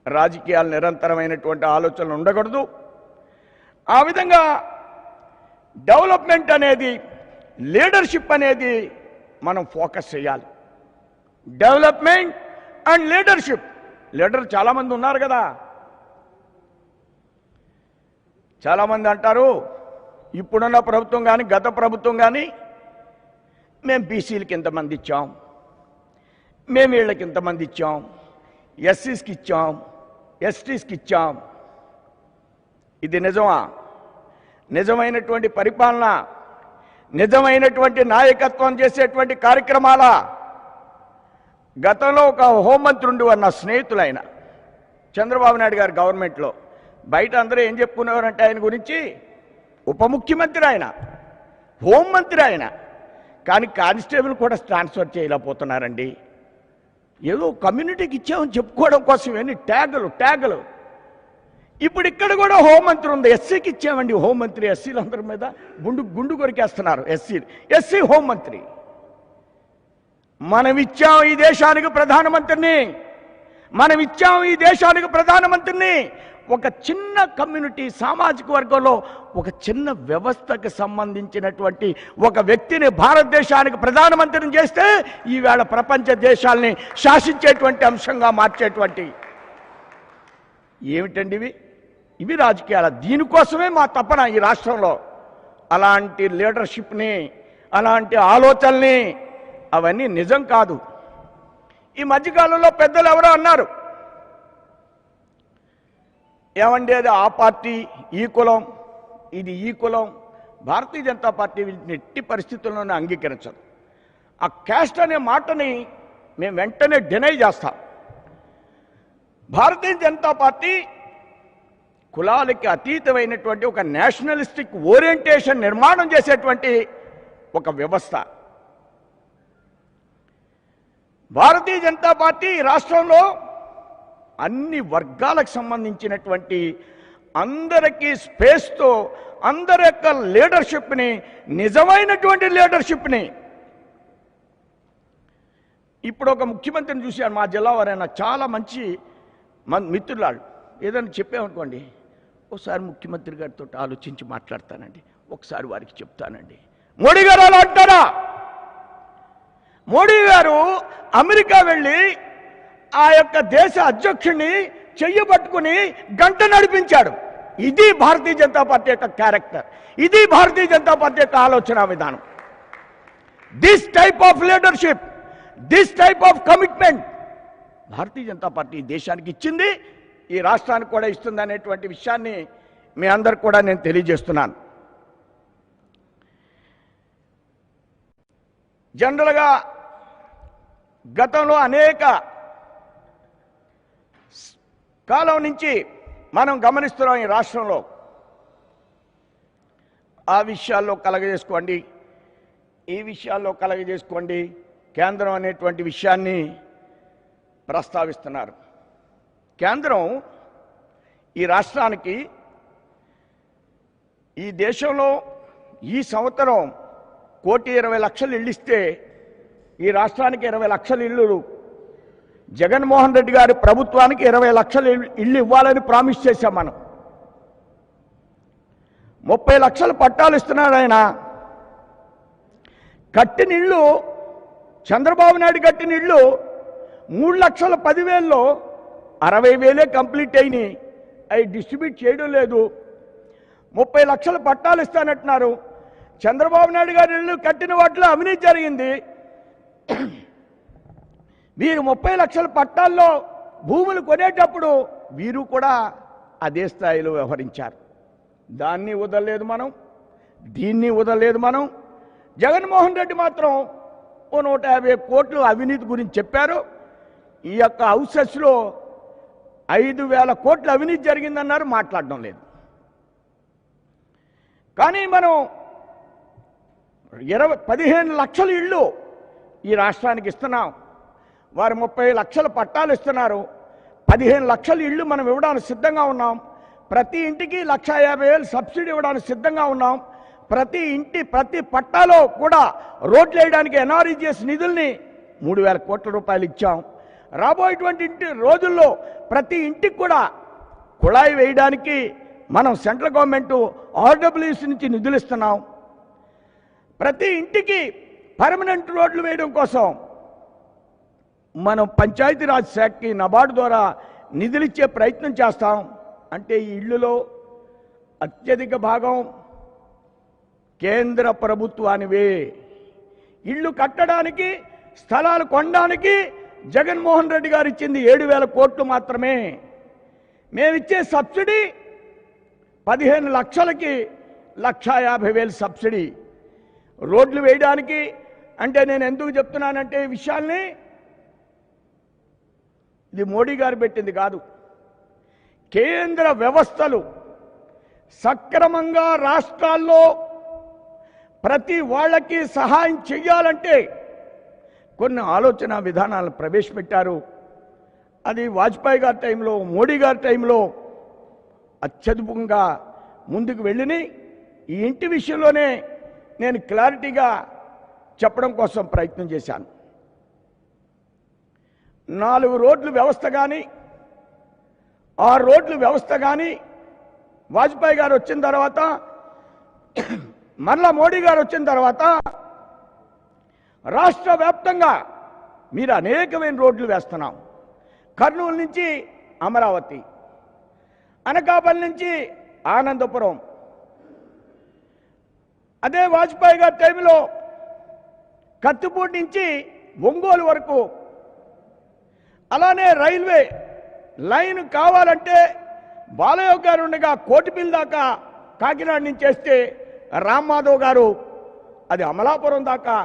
రాజకీయాలు నిరంతరమైనటువంటి ఆలోచనలు ఉండకూడదు. ఆ విధంగా డెవలప్మెంట్ అనేది, లీడర్షిప్ అనేది మనం ఫోకస్ చేయాలి. Development and leadership. లీడర్ చాలామంది ఉన్నారు కదా. చాలామంది అంటారు ఇప్పుడున్న ప్రభుత్వం కానీ గత ప్రభుత్వం కానీ మేము బీసీలకి ఇంతమంది ఇచ్చాం, మేము వీళ్ళకి ఇంతమంది ఇచ్చాం, ఎస్సీస్కి ఇచ్చాం, ఎస్టీస్కి ఇచ్చాం. ఇది నిజమా? నిజమైనటువంటి పరిపాలన, నిజమైనటువంటి నాయకత్వం చేసేటువంటి కార్యక్రమాల? గతంలో ఒక హోంమంత్రి ఉండేవారు, నా స్నేహితులైన చంద్రబాబు నాయుడు గారి గవర్నమెంట్లో. బయట అందరూ ఏం చెప్పుకునేవారంటే ఆయన గురించి ఉప ముఖ్యమంత్రి ఆయన, హోంమంత్రి ఆయన, కానీ కానిస్టేబుల్ కూడా ట్రాన్స్ఫర్ చేయలేకపోతున్నారండి. ఏదో కమ్యూనిటీకి ఇచ్చామని చెప్పుకోవడం కోసం ఎన్ని ట్యాగులు. ఇప్పుడు ఇక్కడ కూడా హోంమంత్రి ఉంది, ఎస్సీకి ఇచ్చామండి హోంమంత్రి. ఎస్సీలందరి మీద గుండు కొరికేస్తున్నారు. ఎస్సీ హోంమంత్రి. మనం ఇచ్చాం ఈ దేశానికి ప్రధానమంత్రిని. ఒక చిన్న కమ్యూనిటీ సామాజిక వర్గంలో ఒక చిన్న వ్యవస్థకు సంబంధించినటువంటి ఒక వ్యక్తిని భారతదేశానికి ప్రధానమంత్రిని చేస్తే ఈవేళ ప్రపంచ దేశాల్ని శాసించేటువంటి అంశంగా మార్చేటువంటి ఏమిటండి ఇవి రాజకీయాలు. దీనికోసమే మా తపన ఈ రాష్ట్రంలో. అలాంటి లీడర్షిప్ని, అలాంటి ఆలోచనల్ని, అవన్నీ నిజం కాదు. ఈ మధ్యకాలంలో పెద్దలు ఎవరో అన్నారు, ఏమండి అది ఆ పార్టీ ఈ కులం, ఇది ఈ కులం. భారతీయ జనతా పార్టీ వీటిని ఎట్టి పరిస్థితుల్లోనే అంగీకరించదు. ఆ క్యాస్ట్ అనే మాటని మేము వెంటనే డినై చేస్తాం. భారతీయ జనతా పార్టీ కులాలకి అతీతమైనటువంటి ఒక నేషనలిస్టిక్ ఓరియంటేషన్ నిర్మాణం చేసేటువంటి ఒక వ్యవస్థ. భారతీయ జనతా పార్టీ రాష్ట్రంలో అన్ని వర్గాలకు సంబంధించినటువంటి అందరికీ స్పేస్తో అందరి యొక్క లీడర్షిప్ని, నిజమైనటువంటి లీడర్షిప్ని. ఇప్పుడు ఒక ముఖ్యమంత్రిని చూశాను మా జిల్లా వారైనా, చాలా మంచి మిత్రులాడు. ఏదైనా చెప్పామనుకోండి, ఒకసారి ముఖ్యమంత్రి గారితో ఆలోచించి మాట్లాడతానండి, ఒకసారి వారికి చెప్తానండి. మోడీ గారు అలా అంటారా? మోడీ గారు అమెరికా వెళ్ళి ఆ యొక్క దేశ అధ్యక్షుడిని చెయ్యబట్టుకుని గంట నడిపించాడు. ఇది భారతీయ జనతా పార్టీ యొక్క క్యారెక్టర్, ఇది భారతీయ జనతా పార్టీ యొక్క ఆలోచన విధానం. This type of leadership, this type of commitment Bharatiya Janata party దేశానికి ఇచ్చింది, ఈ రాష్ట్రానికి కూడా ఇస్తుంది అనేటువంటి విషయాన్ని మీ అందరికి కూడా నేను తెలియజేస్తున్నాను. జనరల్గా గతంలో అనేక కాలం నుంచి మనం గమనిస్తున్నాం ఈ రాష్ట్రంలో. ఆ విషయాల్లో కలగజేసుకోండి, ఈ విషయాల్లో కలగజేసుకోండి, కేంద్రం అనేటువంటి విషయాన్ని ప్రస్తావిస్తున్నారు. కేంద్రం ఈ రాష్ట్రానికి, ఈ దేశంలో ఈ సంవత్సరం 1,20,00,000 ఇళ్ళు ఇస్తే ఈ రాష్ట్రానికి 20 లక్షల ఇళ్ళు, జగన్మోహన్ రెడ్డి గారి ప్రభుత్వానికి 20 లక్షల ఇళ్ళు ఇవ్వాలని ప్రామిస్ చేశాం మనం. 30 లక్షల పట్టాలు ఇస్తున్నాడు ఆయన. కట్టిన ఇళ్ళు, చంద్రబాబు నాయుడు కట్టిన ఇళ్ళు 3,10,000లో 60,000 కంప్లీట్ అయినాయి. అవి డిస్ట్రిబ్యూట్ చేయడం లేదు. 30 లక్షల పట్టాలు ఇస్తానంటున్నారు. చంద్రబాబు నాయుడు గారి ఇళ్ళు కట్టిన వాటిలో అవినీతి జరిగింది. వీరు 30 లక్షల పట్టాల్లో భూములు కొనేటప్పుడు వీరు కూడా అదే స్థాయిలో వ్యవహరించారు. దాన్ని వదలలేదు మనం, దీన్ని వదలలేదు మనం. జగన్మోహన్ రెడ్డి మాత్రం 150 కోట్లు అవినీతి గురించి చెప్పారు. ఈ యొక్క హౌసెస్లో 5,000 కోట్ల అవినీతి జరిగిందన్నారు, మాట్లాడడం లేదు. కానీ మనం 15 లక్షల ఇళ్ళు ఈ రాష్ట్రానికి ఇస్తున్నాం. వారు 30 లక్షల పట్టాలు ఇస్తున్నారు. 15 లక్షల ఇళ్ళు మనం ఇవ్వడానికి సిద్ధంగా ఉన్నాం. ప్రతి ఇంటికి 1,50,000 సబ్సిడీ ఇవ్వడానికి సిద్ధంగా ఉన్నాం. ప్రతి ఇంటి ప్రతి పట్టాలో కూడా రోడ్లు వేయడానికి ఎన్ఆర్ఈజీఎస్ నిధుల్ని 3,000 కోట్ల రూపాయలు ఇచ్చాం. రాబోయేటువంటి రోజుల్లో ప్రతి ఇంటికి కూడా కుళాయి వేయడానికి మనం సెంట్రల్ గవర్నమెంట్ ఆర్డబ్ల్యూసీ నుంచి నిధులు ఇస్తున్నాం. ప్రతి ఇంటికి పర్మనెంట్ రోడ్లు వేయడం కోసం మనం పంచాయతీరాజ్ శాఖకి నబార్డు ద్వారా నిధులు ఇచ్చే ప్రయత్నం చేస్తాం. అంటే ఈ ఇళ్లలో అత్యధిక భాగం కేంద్ర ప్రభుత్వానివే. ఇళ్ళు కట్టడానికి, స్థలాలు కొనడానికి జగన్మోహన్ రెడ్డి గారు ఇచ్చింది 7,000 కోట్లు మాత్రమే. మేమిచ్చే సబ్సిడీ 15 లక్షలకి 1,50,000 సబ్సిడీ. రోడ్లు వేయడానికి అంటే నేను ఎందుకు చెప్తున్నానంటే ఈ విషయాల్ని, ఇది మోడీ గారు పెట్టింది కాదు. కేంద్ర వ్యవస్థలు సక్రమంగా రాష్ట్రాల్లో ప్రతి వాళ్ళకి సహాయం చెయ్యాలంటే కొన్ని ఆలోచన విధానాలను ప్రవేశపెట్టారు. అది వాజ్పేయి గారి టైంలో, మోడీ గారి టైంలో అత్యద్భుతంగా ముందుకు వెళ్ళినాయి. ఈ ఇంటి విషయంలోనే నేను క్లారిటీగా చెప్పడం కోసం ప్రయత్నం చేశాను. 4 రోడ్ల వ్యవస్థ కానీ 6 రోడ్ల వ్యవస్థ కానీ వాజ్పేయి గారు వచ్చిన తర్వాత, మరలా మోడీ గారు వచ్చిన తర్వాత రాష్ట్ర వ్యాప్తంగా మీరు అనేకమైన రోడ్లు వేస్తున్నాం. కర్నూలు నుంచి అమరావతి, అనకాపల్లి నుంచి ఆనందపురం, అదే వాజ్పేయి గారి టైంలో కత్తిపూడి నుంచి ఒంగోలు వరకు, అలానే రైల్వే లైన్ కావాలంటే బాలయ్య గారు ఉండగా కోటిపల్లి దాకా కాకినాడ నుంచి వేస్తే రామ్మాధవ్ గారు అది అమలాపురం దాకా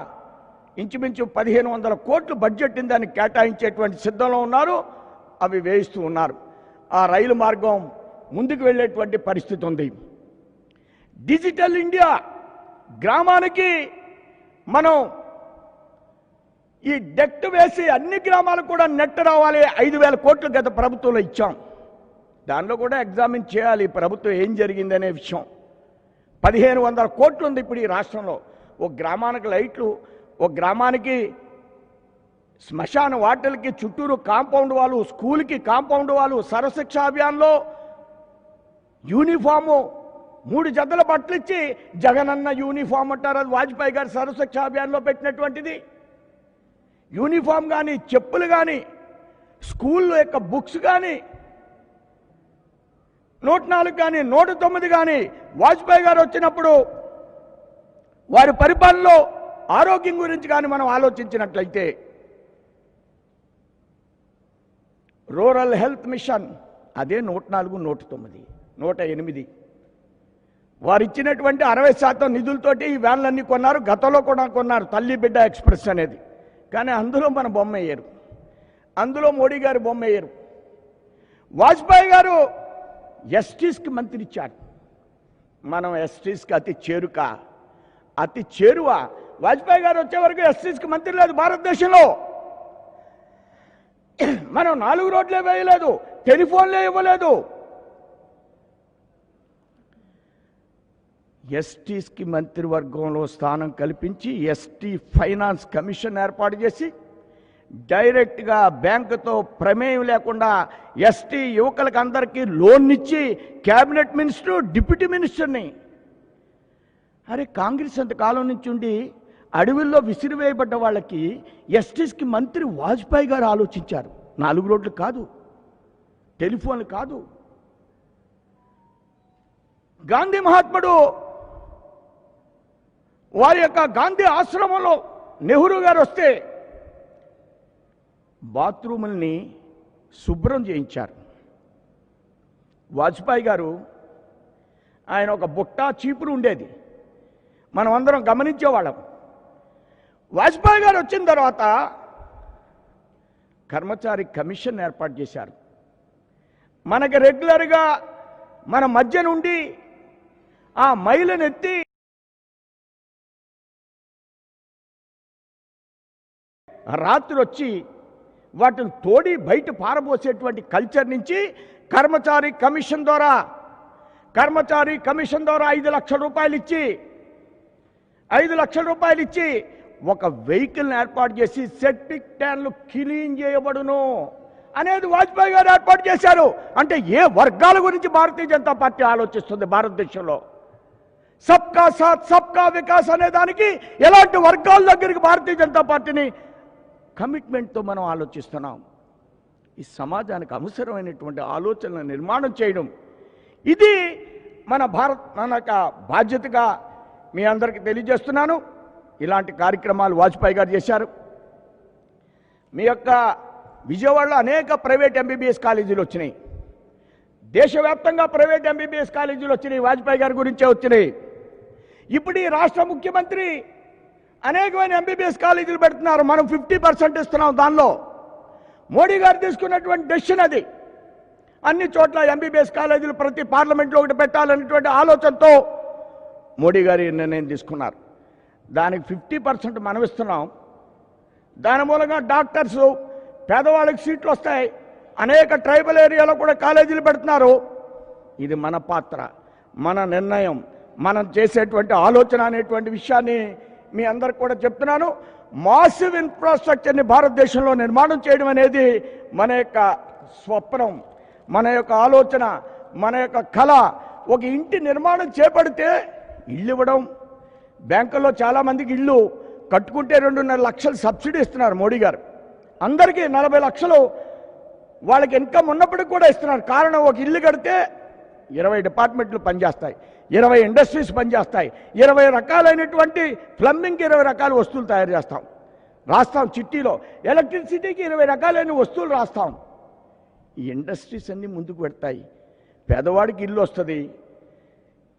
ఇంచుమించు 1500 కోట్లు బడ్జెట్ దాన్ని కేటాయించేటువంటి సిద్ధంలో ఉన్నారు. అవి వేయిస్తూ ఉన్నారు. ఆ రైలు మార్గం ముందుకు వెళ్ళేటువంటి పరిస్థితి ఉంది. డిజిటల్ ఇండియా, గ్రామానికి మనం ఈ డెక్ట్ వేసి అన్ని గ్రామాలకు కూడా నెట్ రావాలి. 5000 కోట్లు గత ప్రభుత్వంలో ఇచ్చాం. దానిలో కూడా ఎగ్జామిన్ చేయాలి ప్రభుత్వం ఏం జరిగిందనే విషయం. 1500 కోట్లు ఉంది ఇప్పుడు ఈ రాష్ట్రంలో. ఒక గ్రామానికి లైట్లు, ఒక గ్రామానికి శ్మశాన వాటర్లకి చుట్టూరు కాంపౌండ్ వాళ్ళు, స్కూల్కి కాంపౌండ్ వాళ్ళు, సర్వశిక్ష అభియాన్లో యూనిఫాము 3 జతల బట్టలు ఇచ్చి జగనన్న యూనిఫామ్ అంటారు. అది వాజ్పేయి గారు సర్వశిక్ష అభియాన్లో పెట్టినటువంటిది. యూనిఫామ్ కానీ, చెప్పులు కానీ, స్కూల్లో యొక్క బుక్స్ కానీ 104 కానీ 109 కానీ వాజ్పేయి గారు వచ్చినప్పుడు వారి పరిపాలనలో ఆరోగ్యం గురించి కానీ మనం ఆలోచించినట్లయితే రూరల్ హెల్త్ మిషన్ అదే 104, 109, 108 వారు ఇచ్చినటువంటి 60% నిధులతోటి ఈ వ్యాన్లన్నీ కొన్నారు. గతంలో కూడా కొన్నారు తల్లి బిడ్డ ఎక్స్ప్రెస్ అనేది. కానీ అందులో మన బొమ్మ వేయరు, అందులో మోడీ గారు బొమ్మ వేయరు. వాజ్పేయి గారు ఎస్టీస్కి మంత్రి ఇచ్చారు. మనం ఎస్టీస్కి అతి చేరువ. వాజ్పేయి గారు వచ్చే వరకు ఎస్టీస్కి మంత్రి లేదు భారతదేశంలో. మనం 4 రోడ్లే వేయలేదు, టెలిఫోన్లే ఇవ్వలేదు. ఎస్టీస్కి మంత్రివర్గంలో స్థానం కల్పించి ఎస్టీ ఫైనాన్స్ కమిషన్ ఏర్పాటు చేసి డైరెక్ట్గా బ్యాంకుతో ప్రమేయం లేకుండా ఎస్టీ యువకులకు అందరికీ లోన్ ఇచ్చి క్యాబినెట్ మినిస్టర్, డిప్యూటీ మినిస్టర్ని. అరే కాంగ్రెస్ అంతకాలం నుంచి ఉండి అడవుల్లో విసిరివేయబడ్డ వాళ్ళకి ఎస్టీస్కి మంత్రి వాజ్పేయి గారు ఆలోచించారు. 4 రోడ్లు కాదు, టెలిఫోన్లు కాదు. గాంధీ మహాత్ముడు వారి యొక్క గాంధీ ఆశ్రమంలో నెహ్రూ గారు వస్తే బాత్రూముల్ని శుభ్రం చేయించారు. వాజ్పేయి గారు ఆయన ఒక బుట్ట చీపురు ఉండేది, మనం అందరం గమనించేవాళ్ళం. వాజ్పేయి గారు వచ్చిన తర్వాత కర్మచారి కమిషన్ ఏర్పాటు చేశారు. మనకి రెగ్యులర్గా మన మధ్య నుండి ఆ మైలను ఎత్తి రాత్రి వచ్చి వాటిని తోడి బయట పారబోసేటువంటి కల్చర్ నుంచి కర్మచారి కమిషన్ ద్వారా 5 లక్షల రూపాయలు ఇచ్చి 5 లక్షల రూపాయలు ఇచ్చి ఒక వెహికల్ని ఏర్పాటు చేసి సెప్టిక్ ట్యాంక్లు క్లీన్ చేయబడును అనేది వాజ్పేయి గారు ఏర్పాటు చేశారు. అంటే ఏ వర్గాల గురించి భారతీయ జనతా పార్టీ ఆలోచిస్తుంది భారతదేశంలో? సబ్కా సాత్ సబ్కా వికాస్ అనే దానికి ఎలాంటి వర్గాల దగ్గరికి భారతీయ జనతా పార్టీని కమిట్మెంట్తో మనం ఆలోచిస్తున్నాం. ఈ సమాజానికి అవసరమైనటువంటి ఆలోచనలను నిర్మాణం చేయడం, ఇది మన బాధ్యతగా మీ అందరికీ తెలియజేస్తున్నాను. ఇలాంటి కార్యక్రమాలు వాజ్పేయి గారు చేశారు. మీ యొక్క విజయవాడలో అనేక ప్రైవేట్ ఎంబీబీఎస్ కాలేజీలు వచ్చినాయి. దేశవ్యాప్తంగా ప్రైవేట్ ఎంబీబీఎస్ కాలేజీలు వచ్చినాయి, వాజ్పేయి గారి గురించే వచ్చినాయి. ఇప్పుడు ఈ రాష్ట్ర ముఖ్యమంత్రి అనేకమైన ఎంబీబీఎస్ కాలేజీలు పెడుతున్నారు. మనం 50% ఇస్తున్నాం. దానిలో మోడీ గారు తీసుకున్నటువంటి డెసిషన్ అది. అన్ని చోట్ల ఎంబీబీఎస్ కాలేజీలు ప్రతి పార్లమెంట్లో ఒకటి పెట్టాలనేటువంటి ఆలోచనతో మోడీ గారు ఈ నిర్ణయం తీసుకున్నారు. దానికి 50% మనం ఇస్తున్నాం. దాని మూలంగా డాక్టర్స్ పేదవాళ్ళకి సీట్లు వస్తాయి. అనేక ట్రైబల్ ఏరియాలో కూడా కాలేజీలు పెడుతున్నారు. ఇది మన పాత్ర, మన నిర్ణయం, మనం చేసేటువంటి ఆలోచన అనేటువంటి విషయాన్ని మీ అందరికి కూడా చెప్తున్నాను. మాసివ్ ఇన్ఫ్రాస్ట్రక్చర్ని భారతదేశంలో నిర్మాణం చేయడం అనేది మన యొక్క స్వప్నం, మన యొక్క ఆలోచన, మన యొక్క కళ. ఒక ఇంటి నిర్మాణం చేపడితే ఇల్లు ఇవ్వడం, బ్యాంకుల్లో చాలామందికి ఇల్లు కట్టుకుంటే 2.5 లక్షలు సబ్సిడీ ఇస్తున్నారు మోడీ గారు. అందరికీ 40 లక్షలు వాళ్ళకి ఇన్కమ్ ఉన్నప్పటికీ కూడా ఇస్తున్నారు. కారణం, ఒక ఇల్లు కడితే 20 డిపార్ట్మెంట్లు పనిచేస్తాయి, 20 ఇండస్ట్రీస్ పనిచేస్తాయి, 20 రకాలైనటువంటి ప్లంబింగ్కి 20 రకాల వస్తువులు తయారు చేస్తాం, రాస్తాం చిట్టీలో. ఎలక్ట్రిసిటీకి 20 రకాలైన వస్తువులు రాస్తాం. ఈ ఇండస్ట్రీస్ అన్నీ ముందుకు పెడతాయి, పేదవాడికి ఇల్లు వస్తుంది.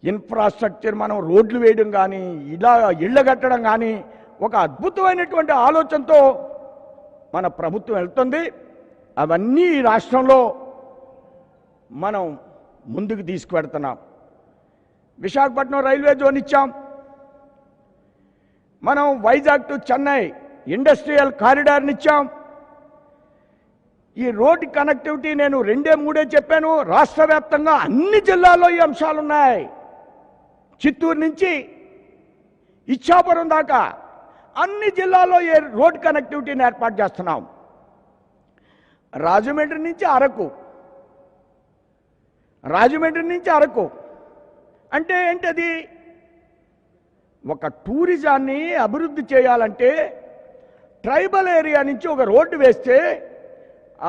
ఇన్ఫ్రాస్ట్రక్చర్, మనం రోడ్లు వేయడం కానీ, ఇలా ఇళ్ళ కట్టడం కానీ, ఒక అద్భుతమైనటువంటి ఆలోచనతో మన ప్రభుత్వం వెళ్తుంది. అవన్నీ ఈ రాష్ట్రంలో మనం ముందుకు తీసుకువెడుతున్నాం. విశాఖపట్నం రైల్వే జోన్ ఇచ్చాం. మనం వైజాగ్ టు చెన్నై ఇండస్ట్రియల్ కారిడార్ని ఇచ్చాం. ఈ రోడ్ కనెక్టివిటీ నేను 2-3 చెప్పాను. రాష్ట్ర వ్యాప్తంగా అన్ని జిల్లాల్లో ఈ అంశాలు ఉన్నాయి. చిత్తూరు నుంచి ఇచ్చాపురం దాకా అన్ని జిల్లాల్లో ఈ రోడ్ కనెక్టివిటీని ఏర్పాటు చేస్తున్నాం. రాజమండ్రి నుంచి అరకు అంటే ఏంటది? ఒక టూరిజాన్ని అభివృద్ధి చేయాలంటే ట్రైబల్ ఏరియా నుంచి ఒక రోడ్డు వేస్తే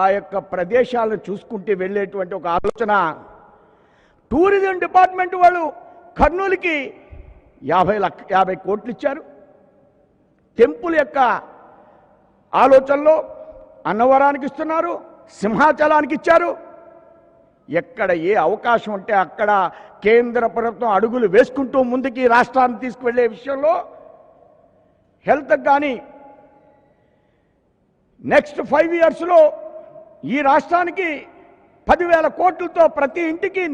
ఆ యొక్క ప్రదేశాలను చూసుకుంటే వెళ్ళేటువంటి ఒక ఆలోచన. టూరిజం డిపార్ట్మెంట్ వాళ్ళు కర్నూలుకి 50 కోట్లు ఇచ్చారు. టెంపుల్ యొక్క ఆలోచనలో అన్నవరానికి ఇస్తున్నారు, సింహాచలానికి ఇచ్చారు. ఎక్కడ ఏ అవకాశం ఉంటే అక్కడ కేంద్ర ప్రభుత్వం అడుగులు వేసుకుంటూ ముందుకి రాష్ట్రాన్ని తీసుకువెళ్ళే విషయంలో హెల్త్కి కానీ నెక్స్ట్ 5 ఇయర్స్లో ఈ రాష్ట్రానికి 10,000 కోట్లతో ప్రతి ఇంటికి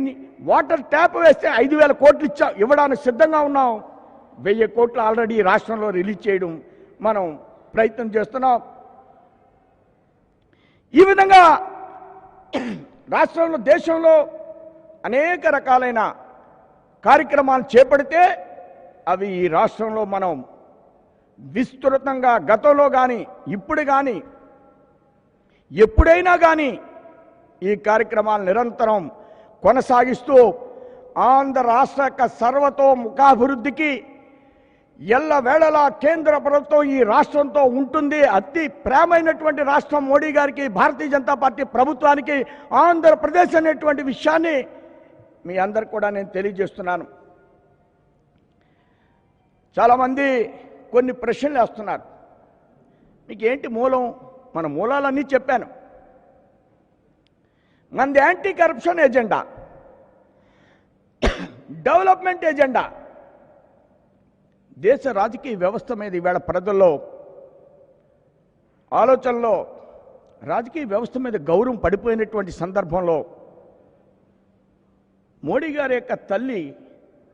వాటర్ ట్యాప్ వేస్తే 5,000 కోట్లు ఇవ్వడానికి సిద్ధంగా ఉన్నాం. 1000 కోట్లు ఆల్రెడీ రాష్ట్రంలో రిలీజ్ చేయడం మనం ప్రయత్నం చేస్తున్నాం. ఈ విధంగా రాష్ట్రంలో, దేశంలో అనేక రకాలైన కార్యక్రమాలు చేపడితే అవి ఈ రాష్ట్రంలో మనం విస్తృతంగా గతంలో కానీ ఇప్పుడు కానీ ఎప్పుడైనా కానీ ఈ కార్యక్రమాలు నిరంతరం కొనసాగిస్తూ ఆంధ్ర రాష్ట్ర యొక్క సర్వతోముఖాభివృద్ధికి ఎల్లవేళలా కేంద్ర ప్రభుత్వం ఈ రాష్ట్రంతో ఉంటుంది. అతి ప్రేమైనటువంటి రాష్ట్రం మోడీ గారికి, భారతీయ జనతా పార్టీ ప్రభుత్వానికి ఆంధ్రప్రదేశ్ అనేటువంటి విషయాన్ని మీ అందరికి కూడా నేను తెలియజేస్తున్నాను. చాలామంది కొన్ని ప్రశ్నలు వేస్తున్నారు. మీకు ఏంటి మూలం? మన మూలాలన్నీ చెప్పాను. మనది anti corruption agenda, development agenda. దేశ రాజకీయ వ్యవస్థ మీద ఈవేళ ప్రజల్లో ఆలోచనలో రాజకీయ వ్యవస్థ మీద గౌరవం పడిపోయినటువంటి సందర్భంలో మోడీ గారి యొక్క తల్లి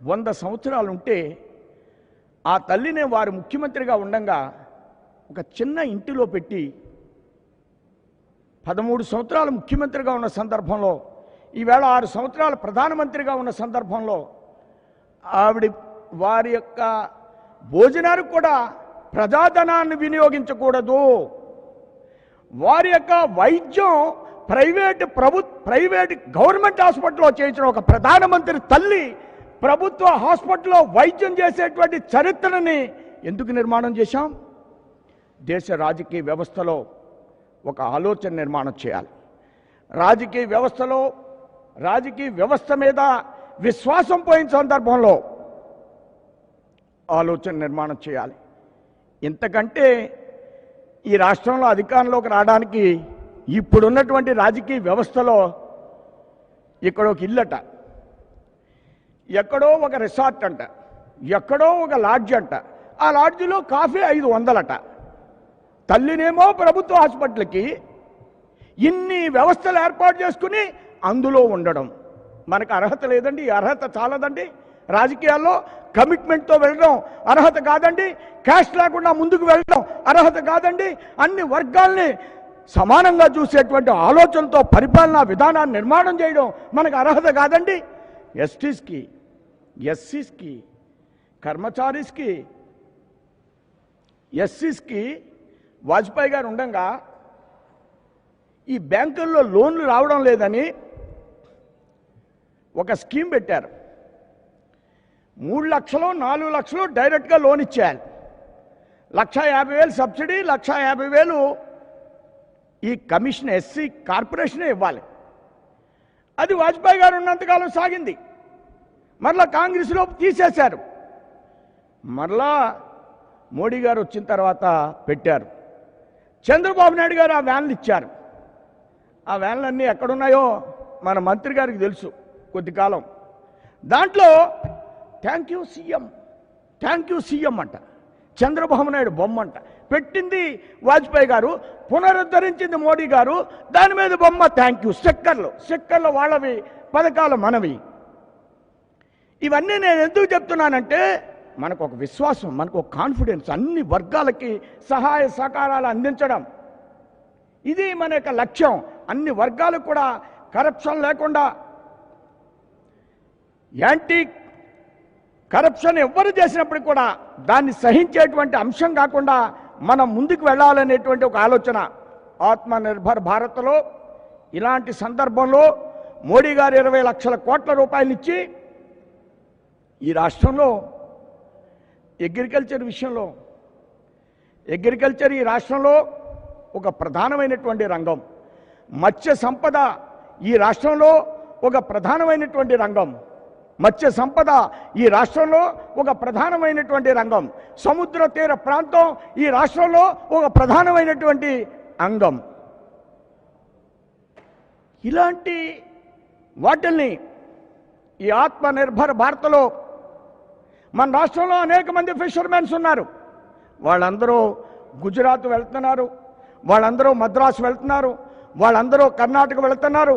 100 సంవత్సరాలు ఉంటే ఆ తల్లినే వారు ముఖ్యమంత్రిగా ఉండగా ఒక చిన్న ఇంటిలో పెట్టి 13 సంవత్సరాలు ముఖ్యమంత్రిగా ఉన్న సందర్భంలో, ఈవేళ 6 సంవత్సరాలు ప్రధానమంత్రిగా ఉన్న సందర్భంలో వారి యొక్క భోజనానికి కూడా ప్రజాధనాన్ని వినియోగించకూడదు. వారి యొక్క వైద్యం ప్రైవేట్ గవర్నమెంట్ హాస్పిటల్లో చేయించిన ఒక ప్రధానమంత్రి తల్లి ప్రభుత్వ హాస్పిటల్లో వైద్యం చేసేటువంటి చరిత్రని ఎందుకు నిర్మాణం చేశాం? దేశ రాజకీయ వ్యవస్థలో ఒక ఆలోచన నిర్మాణం చేయాలి. రాజకీయ వ్యవస్థ మీద విశ్వాసం పోయిన సందర్భంలో ఆలోచన నిర్మాణం చేయాలి. ఇంతకంటే ఈ రాష్ట్రంలో అధికారంలోకి రావడానికి ఇప్పుడున్నటువంటి రాజకీయ వ్యవస్థలో ఇక్కడ ఒక ఇల్లట, ఎక్కడో ఒక రిసార్ట్ అంట, ఎక్కడో ఒక లాడ్జ్ అంట, ఆ లాడ్జిలో కాఫీ 500 తల్లినేమో ప్రభుత్వ హాస్పిటల్కి ఇన్ని వ్యవస్థలు ఏర్పాటు చేసుకుని అందులో ఉండడం. మనకు అర్హత లేదండి, ఈ అర్హత చాలదండి. రాజకీయాల్లో కమిట్మెంట్తో వెళ్ళడం అర్హత కాదండి. క్యాష్ లేకుండా ముందుకు వెళ్ళడం అర్హత కాదండి. అన్ని వర్గాల్ని సమానంగా చూసేటువంటి ఆలోచనతో పరిపాలనా విధానాన్ని నిర్మాణం చేయడం మనకు అర్హత కాదండి. ఎస్టీస్కి, ఎస్సీస్కి, కర్మచారీస్కి, ఎస్సీస్కి వాజ్పేయి గారు ఉండగా ఈ బ్యాంకుల్లో లోన్లు రావడం లేదని ఒక స్కీమ్ పెట్టారు. 3 లక్షలు 4 లక్షలు డైరెక్ట్గా లోన్ ఇచ్చేయాలి. 1,50,000 సబ్సిడీ, 1,50,000 ఈ కమిషన్ ఎస్సీ కార్పొరేషనే ఇవ్వాలి. అది వాజ్పేయి గారు ఉన్నంతకాలం సాగింది. మరలా కాంగ్రెస్లో తీసేశారు. మరలా మోడీ గారు వచ్చిన తర్వాత పెట్టారు. చంద్రబాబు నాయుడు గారు ఆ వ్యాన్లు ఇచ్చారు. ఆ వ్యాన్లన్నీ ఎక్కడున్నాయో మన మంత్రి గారికి తెలుసు. కొద్ది కాలం దాంట్లో thank you CM, thank you CM అంట, చంద్రబాబు నాయుడు బొమ్మ అంట. పెట్టింది వాజ్పేయి గారు, పునరుద్ధరించింది మోడీ గారు, దాని మీద బొమ్మ థ్యాంక్ యూ. స్టిక్కర్లు వాళ్ళవి, పథకాలు మనవి. ఇవన్నీ నేను ఎందుకు చెప్తున్నానంటే మనకు ఒక విశ్వాసం, మనకు ఒక కాన్ఫిడెన్స్, అన్ని వర్గాలకి సహాయ సహకారాలు అందించడం, ఇది మన యొక్క లక్ష్యం. అన్ని వర్గాలకు కూడా కరప్షన్ లేకుండా, యాంటీ కరప్షన్ ఎవ్వరు చేసినప్పటికీ కూడా దాన్ని సహించేటువంటి అంశం కాకుండా మనం ముందుకు వెళ్ళాలనేటువంటి ఒక ఆలోచన. ఆత్మనిర్భర్ భారత్లో ఇలాంటి సందర్భంలో మోడీ గారు 20 లక్షల కోట్ల రూపాయలు ఇచ్చి ఈ రాష్ట్రంలో అగ్రికల్చర్ విషయంలో, అగ్రికల్చర్ ఈ రాష్ట్రంలో ఒక ప్రధానమైనటువంటి రంగం. మత్స్య సంపద ఈ రాష్ట్రంలో ఒక ప్రధానమైనటువంటి రంగం. మత్స్య సంపద ఈ రాష్ట్రంలో ఒక ప్రధానమైనటువంటి రంగం. సముద్ర తీర ప్రాంతం ఈ రాష్ట్రంలో ఒక ప్రధానమైనటువంటి అంగం. ఇలాంటి వాటిల్ని ఈ ఆత్మనిర్భర్ భారత్లో మన రాష్ట్రంలో అనేక మంది ఫిషర్మెన్స్ ఉన్నారు. వాళ్ళందరూ గుజరాత్ వెళ్తున్నారు, వాళ్ళందరూ మద్రాసు వెళ్తున్నారు, వాళ్ళందరూ కర్ణాటక వెళ్తున్నారు.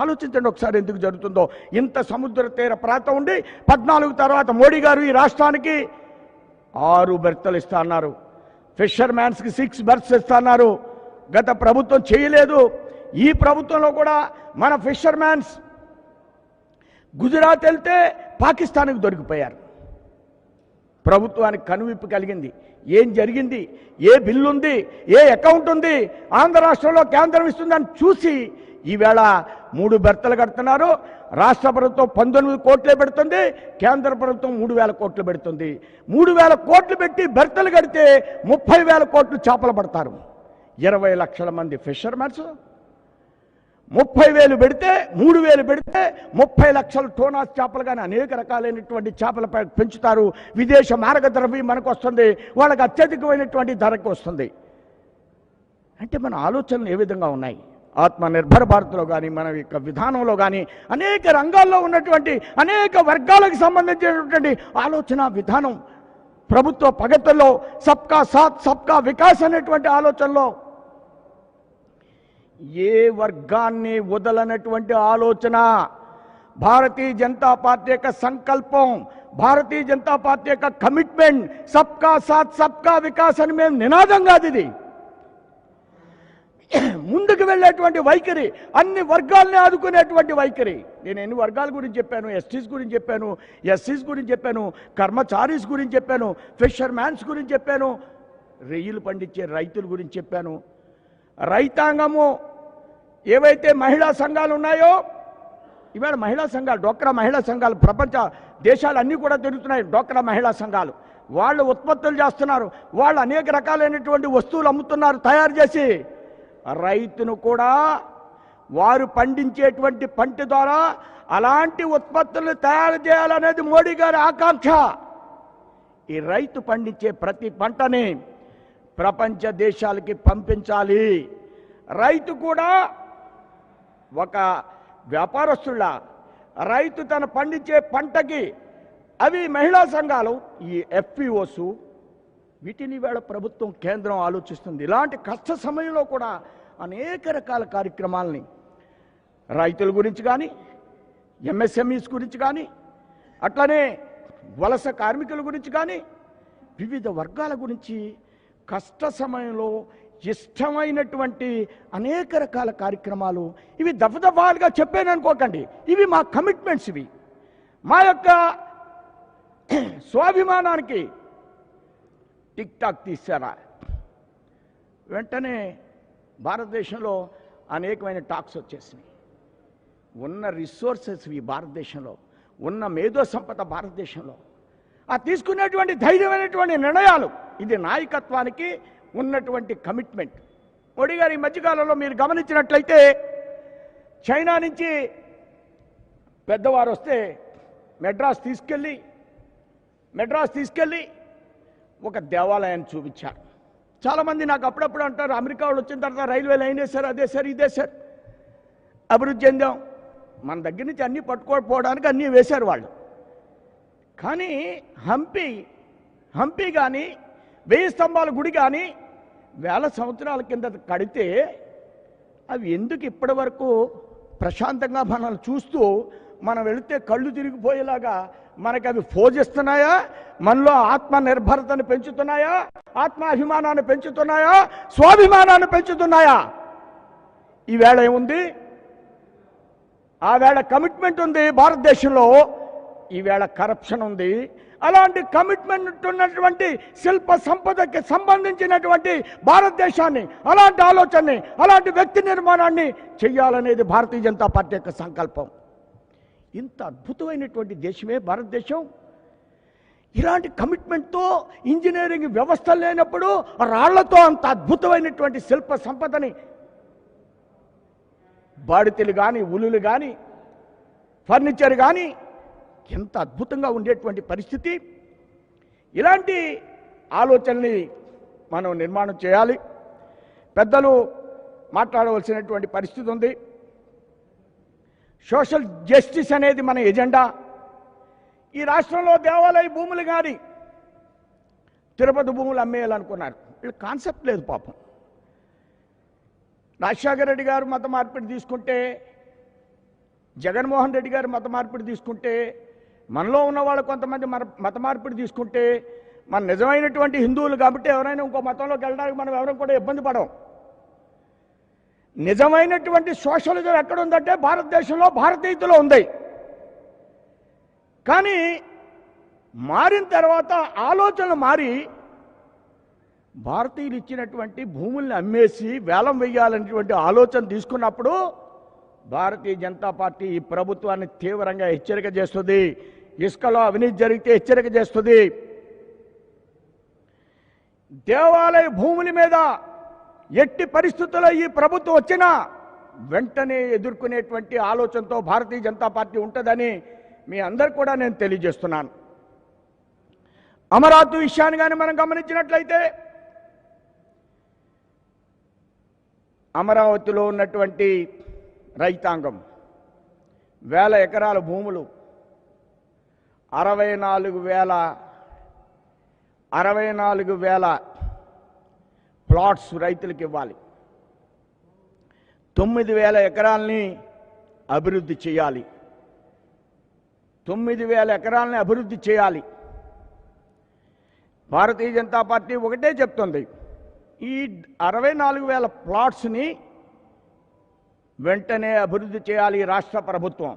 ఆలోచించండి ఒకసారి ఎందుకు జరుగుతుందో. ఇంత సముద్ర తీర ప్రాంతం ఉండి 14 తర్వాత మోడీ గారు ఈ రాష్ట్రానికి 6 బెర్తలు ఇస్తా అన్నారు. ఫిషర్మ్యాన్స్కి 6 బెర్త్స్ ఇస్తా అన్నారు. గత ప్రభుత్వం చేయలేదు. ఈ ప్రభుత్వంలో కూడా మన ఫిషర్మ్యాన్స్ గుజరాత్ వెళ్తే పాకిస్తాన్కి దొరికిపోయారు. ప్రభుత్వానికి కనువిప్పు కలిగింది. ఏం జరిగింది, ఏ బిల్లు ఉంది, ఏ అకౌంట్ ఉంది, ఆంధ్ర రాష్ట్రంలో కేంద్రం ఇస్తుందని చూసి ఈవేళ 3 బెర్తలు కడుతున్నారు. రాష్ట్ర ప్రభుత్వం 19 కోట్లే పెడుతుంది, కేంద్ర ప్రభుత్వం 3,000 కోట్లు పెడుతుంది. 3,000 కోట్లు పెట్టి బెర్తలు కడితే 30,000 కోట్లు చేపలు పడతారు. 20 లక్షల మంది ఫిషర్మెన్స్ 30,000 పెడితే 3,000 పెడితే 30 లక్షల టోనాస్ చేపలు కానీ అనేక రకాలైనటువంటి చేపలు పెంచుతారు. విదేశ మార్గద్రవ్యం మనకు వస్తుంది, వాళ్ళకి అత్యధికమైనటువంటి ధరకు వస్తుంది. అంటే మన ఆలోచనలు ఏ విధంగా ఉన్నాయి? ఆత్మనిర్భర్ భారత్లో కానీ మన యొక్క విధానంలో కానీ అనేక రంగాల్లో ఉన్నటువంటి అనేక వర్గాలకు సంబంధించినటువంటి ఆలోచన విధానం, ప్రభుత్వ ప్రగతిలో సబ్కా సాత్ సబ్కా వికాస్ అనేటువంటి ఆలోచనలో ఏ వర్గాన్ని వదలనటువంటి ఆలోచన. భారతీయ జనతా పార్టీ యొక్క సంకల్పం, భారతీయ జనతా పార్టీ యొక్క కమిట్మెంట్ సబ్కా సాత్ సబ్కా వికాస్ అని మేము నినాదంగా ఇది ముందుకు వెళ్ళేటువంటి వైఖరి, అన్ని వర్గాల్ని ఆదుకునేటువంటి వైఖరి. నేను ఎన్ని వర్గాల గురించి చెప్పాను, ఎస్టీస్ గురించి చెప్పాను, ఎస్సీస్ గురించి చెప్పాను, కర్మచారీస్ గురించి చెప్పాను, ఫిషర్మ్యాన్స్ గురించి చెప్పాను, రొయ్యలు పండించే రైతుల గురించి చెప్పాను. రైతాంగము ఏవైతే మహిళా సంఘాలు ఉన్నాయో, ఇవాళ మహిళా సంఘాలు, డోక్రా మహిళా సంఘాలు ప్రపంచ దేశాలన్నీ కూడా తిరుగుతున్నాయి. డోక్రా మహిళా సంఘాలు వాళ్ళు ఉత్పత్తులు చేస్తున్నారు, వాళ్ళు అనేక రకాలైనటువంటి వస్తువులు అమ్ముతున్నారు తయారు చేసి. రైతును కూడా వారు పండించేటువంటి పంట ద్వారా అలాంటి ఉత్పత్తులను తయారు చేయాలనేది మోడీ గారి ఆకాంక్ష. ఈ రైతు పండించే ప్రతి పంటని ప్రపంచ దేశాలకి పంపించాలి. రైతు కూడా ఒక వ్యాపారస్తుల, రైతు తన పండించే పంటకి అవి మహిళా సంఘాలు, ఈ ఎఫ్పిఓస్, వీటిని వేళ ప్రభుత్వం కేంద్రం ఆలోచిస్తుంది. ఇలాంటి కష్ట సమయంలో కూడా అనేక రకాల కార్యక్రమాలని రైతుల గురించి కానీ, ఎంఎస్ఎంఈస్ గురించి కానీ, అట్లనే వలస కార్మికుల గురించి కానీ, వివిధ వర్గాల గురించి కష్ట సమయంలో ఇష్టమైనటువంటి అనేక రకాల కార్యక్రమాలు. ఇవి దఫదఫాలుగా చెప్పాను అనుకోకండి, ఇవి మా కమిట్మెంట్స్, ఇవి మా యొక్క స్వాభిమానానికి టిక్ టాక్ తీశారా. వెంటనే భారతదేశంలో అనేకమైన టాక్స్ వచ్చేసినాయి. ఉన్న రిసోర్సెస్ ఈ భారతదేశంలో, ఉన్న మేధో సంపద భారతదేశంలో, ఆ తీసుకునేటువంటి ధైర్యమైనటువంటి నిర్ణయాలు, ఇది నాయకత్వానికి ఉన్నటువంటి కమిట్మెంట్. మోడీ గారు ఈ మధ్యకాలంలో మీరు గమనించినట్లయితే చైనా నుంచి పెద్దవారు వస్తే మెడ్రాస్ తీసుకెళ్ళి ఒక దేవాలయాన్ని చూపించారు. చాలామంది నాకు అప్పుడప్పుడు అంటారు, అమెరికా వాళ్ళు వచ్చిన తర్వాత రైల్వే లైన్ వేశారు, అదే సార్ ఇదే సార్, అభివృద్ధి చెందాం. మన దగ్గర నుంచి అన్నీ పట్టుకోకపోవడానికి అన్నీ వేశారు వాళ్ళు. కానీ హంపి కానీ 1000 స్తంభాల గుడి కానీ 1000 సంవత్సరాల కింద కడితే అవి ఎందుకు ఇప్పటి వరకు ప్రశాంతంగా మనల్ని చూస్తూ మనం వెళితే కళ్ళు తిరిగిపోయేలాగా మనకి అవి ఫోజిస్తున్నాయా? మనలో ఆత్మనిర్భరతను పెంచుతున్నాయా? ఆత్మాభిమానాన్ని పెంచుతున్నాయా? స్వాభిమానాన్ని పెంచుతున్నాయా? ఈవేళ ఏముంది? ఆ వేళ కమిట్మెంట్ ఉంది భారతదేశంలో, ఈవేళ కరప్షన్ ఉంది. అలాంటి కమిట్మెంట్ ఉన్నటువంటి శిల్ప సంపదకి సంబంధించినటువంటి భారతదేశాన్ని, అలాంటి ఆలోచనని, అలాంటి వ్యక్తి నిర్మాణాన్ని చెయ్యాలనేది భారతీయ జనతా పార్టీ యొక్క సంకల్పం. ఇంత అద్భుతమైనటువంటి దేశమే భారతదేశం. ఇలాంటి కమిట్మెంట్తో ఇంజనీరింగ్ వ్యవస్థ లేనప్పుడు రాళ్లతో అంత అద్భుతమైనటువంటి శిల్ప సంపదని, బాడితెలు కానీ, ఉలులు కానీ, ఫర్నిచర్ కానీ ఎంత అద్భుతంగా ఉండేటువంటి పరిస్థితి. ఇలాంటి ఆలోచనని మనం నిర్మాణం చేయాలి. పెద్దలు మాట్లాడవలసినటువంటి పరిస్థితి ఉంది. సోషల్ జస్టిస్ అనేది మన ఎజెండా. ఈ రాష్ట్రంలో దేవాలయ భూములు కానీ తిరుపతి భూములు అమ్మేయాలనుకున్నారు. వీళ్ళు కాన్సెప్ట్ లేదు పాపం. రాజశేఖర రెడ్డి గారు మత మార్పిడి తీసుకుంటే, జగన్మోహన్ రెడ్డి గారు మత మార్పిడి తీసుకుంటే, మనలో ఉన్న వాళ్ళు కొంతమంది మత మార్పిడి తీసుకుంటే, మన నిజమైనటువంటి హిందువులు కాబట్టి ఎవరైనా ఇంకో మతంలోకి వెళ్ళడానికి మనం ఎవరైనా కూడా ఇబ్బంది పడం. నిజమైనటువంటి సోషలిజం ఎక్కడుందంటే భారతదేశంలో, భారతీయతలో ఉంది. కానీ మారిన తర్వాత ఆలోచనలు మారి భారతీయులు ఇచ్చినటువంటి భూముల్ని అమ్మేసి వేలం వేయాలనేటువంటి ఆలోచన తీసుకున్నప్పుడు భారతీయ జనతా పార్టీ ఈ ప్రభుత్వాన్ని తీవ్రంగా హెచ్చరిక చేస్తుంది. ఇసుకలో అవినీతి జరిగితే హెచ్చరిక చేస్తుంది. దేవాలయ భూముల మీద ఎట్టి పరిస్థితుల్లో ఈ ప్రభుత్వం వచ్చినా వెంటనే ఎదుర్కొనేటువంటి ఆలోచనతో భారతీయ జనతా పార్టీ ఉంటుందని మీ అందరు కూడా నేను తెలియజేస్తున్నాను. అమరావతి విషయాన్ని కానీ మనం గమనించినట్లయితే, అమరావతిలో ఉన్నటువంటి రైతాంగం 1000 ఎకరాల భూములు 64,000 ప్లాట్స్ రైతులకు ఇవ్వాలి. 9,000 ఎకరాలని అభివృద్ధి చేయాలి. 9,000 ఎకరాలని అభివృద్ధి చేయాలి. భారతీయ జనతా పార్టీ ఒకటే చెప్తుంది, ఈ 64,000 ప్లాట్స్ని వెంటనే అభివృద్ధి చేయాలి రాష్ట్ర ప్రభుత్వం.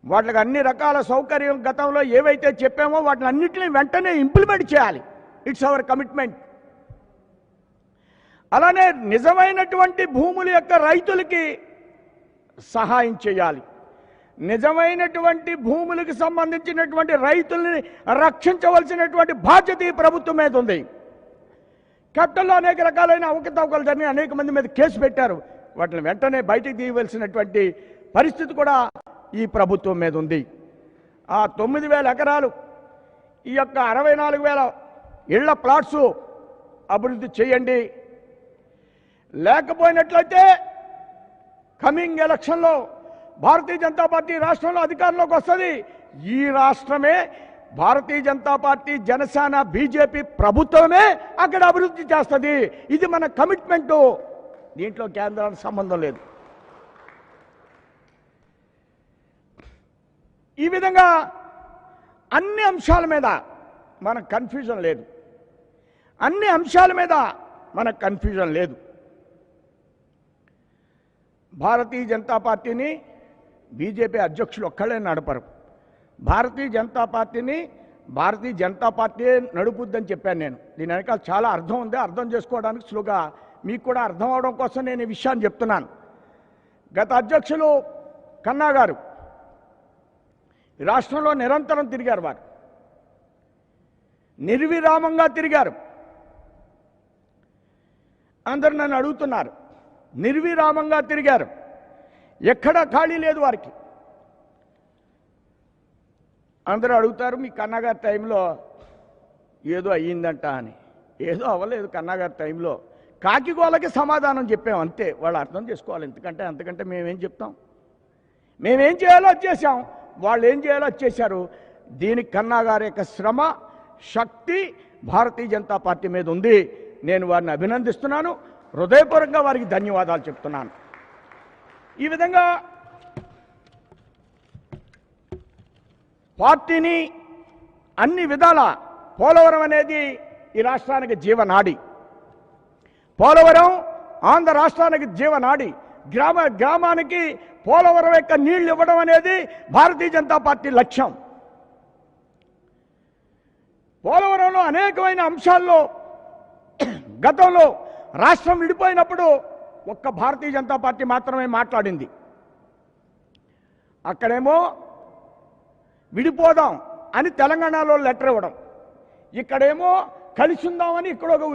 వాటికి అన్ని రకాల సౌకర్యం గతంలో ఏవైతే చెప్పామో వాటిని అన్నింటినీ వెంటనే ఇంప్లిమెంట్ చేయాలి. It's our commitment. అలానే నిజమైనటువంటి భూముల యొక్క రైతులకి సహాయం చేయాలి. నిజమైనటువంటి భూములకు సంబంధించినటువంటి రైతుల్ని రక్షించవలసినటువంటి బాధ్యత ఈ ప్రభుత్వం మీద ఉంది. క్యాపిటల్లో అనేక రకాలైన అవకతవకలు జరిగి అనేక మంది మీద కేసు పెట్టారు. వాటిని వెంటనే బయటికి తీయవలసినటువంటి పరిస్థితి కూడా ఈ ప్రభుత్వం మీద ఉంది. ఆ 9,000 ఎకరాలు, ఈ యొక్క 64,000 ఇళ్ల ప్లాట్స్ అభివృద్ధి చేయండి. లేకపోయినట్లయితే కమింగ్ ఎలక్షన్లో భారతీయ జనతా పార్టీ రాష్ట్రంలో అధికారంలోకి వస్తుంది. ఈ రాష్ట్రమే భారతీయ జనతా పార్టీ, జనసేన, బీజేపీ ప్రభుత్వమే అక్కడ అభివృద్ధి చేస్తుంది. ఇది మన కమిట్మెంటు. దీంట్లో కేంద్రానికి సంబంధం లేదు. ఈ విధంగా అన్ని అంశాల మీద మనకు కన్ఫ్యూజన్ లేదు, అన్ని అంశాల మీద మనకు కన్ఫ్యూజన్ లేదు. భారతీయ జనతా పార్టీని బీజేపీ అధ్యక్షులు ఒక్కళ్ళే నడపరు. భారతీయ జనతా పార్టీని భారతీయ జనతా పార్టీ నడుపుద్దని చెప్పాను నేను. దీని వెనకాల చాలా అర్థం ఉంది. అర్థం చేసుకోవడానికి సులువుగా మీకు కూడా అర్థం అవడం కోసం నేను ఈ విషయాన్ని చెప్తున్నాను. గత అధ్యక్షులు కన్నా గారు ఈ రాష్ట్రంలో నిరంతరం తిరిగారు. వారు నిర్విరామంగా తిరిగారు. అందరు నన్ను అడుగుతున్నారు, నిర్విరామంగా తిరిగారు, ఎక్కడా ఖాళీ లేదు వారికి. అందరూ అడుగుతారు, మీ కన్నగారి టైంలో ఏదో అయ్యిందంట అని. ఏదో అవ్వలేదు కన్నగారి టైంలో. కాకిగోలకి సమాధానం చెప్పాం అంతే. వాళ్ళు అర్థం చేసుకోవాలి. ఎందుకంటే అంతకంటే మేమేం చెప్తాం? మేమేం చేయాలో అది చేశాం, వాళ్ళు ఏం చేయాలో అది చేశారు. దీనికి కన్నా గారి యొక్క శ్రమ శక్తి భారతీయ జనతా పార్టీ మీద ఉంది. నేను వారిని అభినందిస్తున్నాను, హృదయపూర్వకంగా వారికి ధన్యవాదాలు చెప్తున్నాను. ఈ విధంగా పార్టీని అన్ని విధాల పోలవరం అనేది ఈ రాష్ట్రానికి జీవనాడి. పోలవరం ఆంధ్ర రాష్ట్రానికి జీవనాడి. గ్రామానికి పోలవరం యొక్క నీళ్లు ఇవ్వడం అనేది భారతీయ జనతా పార్టీ లక్ష్యం. పోలవరంలో అనేకమైన అంశాల్లో గతంలో రాష్ట్రం విడిపోయినప్పుడు ఒక్క భారతీయ జనతా పార్టీ మాత్రమే మాట్లాడింది. అక్కడేమో విడిపోదాం అని తెలంగాణలో లెటర్ ఇవ్వడం, ఇక్కడేమో కలిసి ఉందామని ఇక్కడ ఒక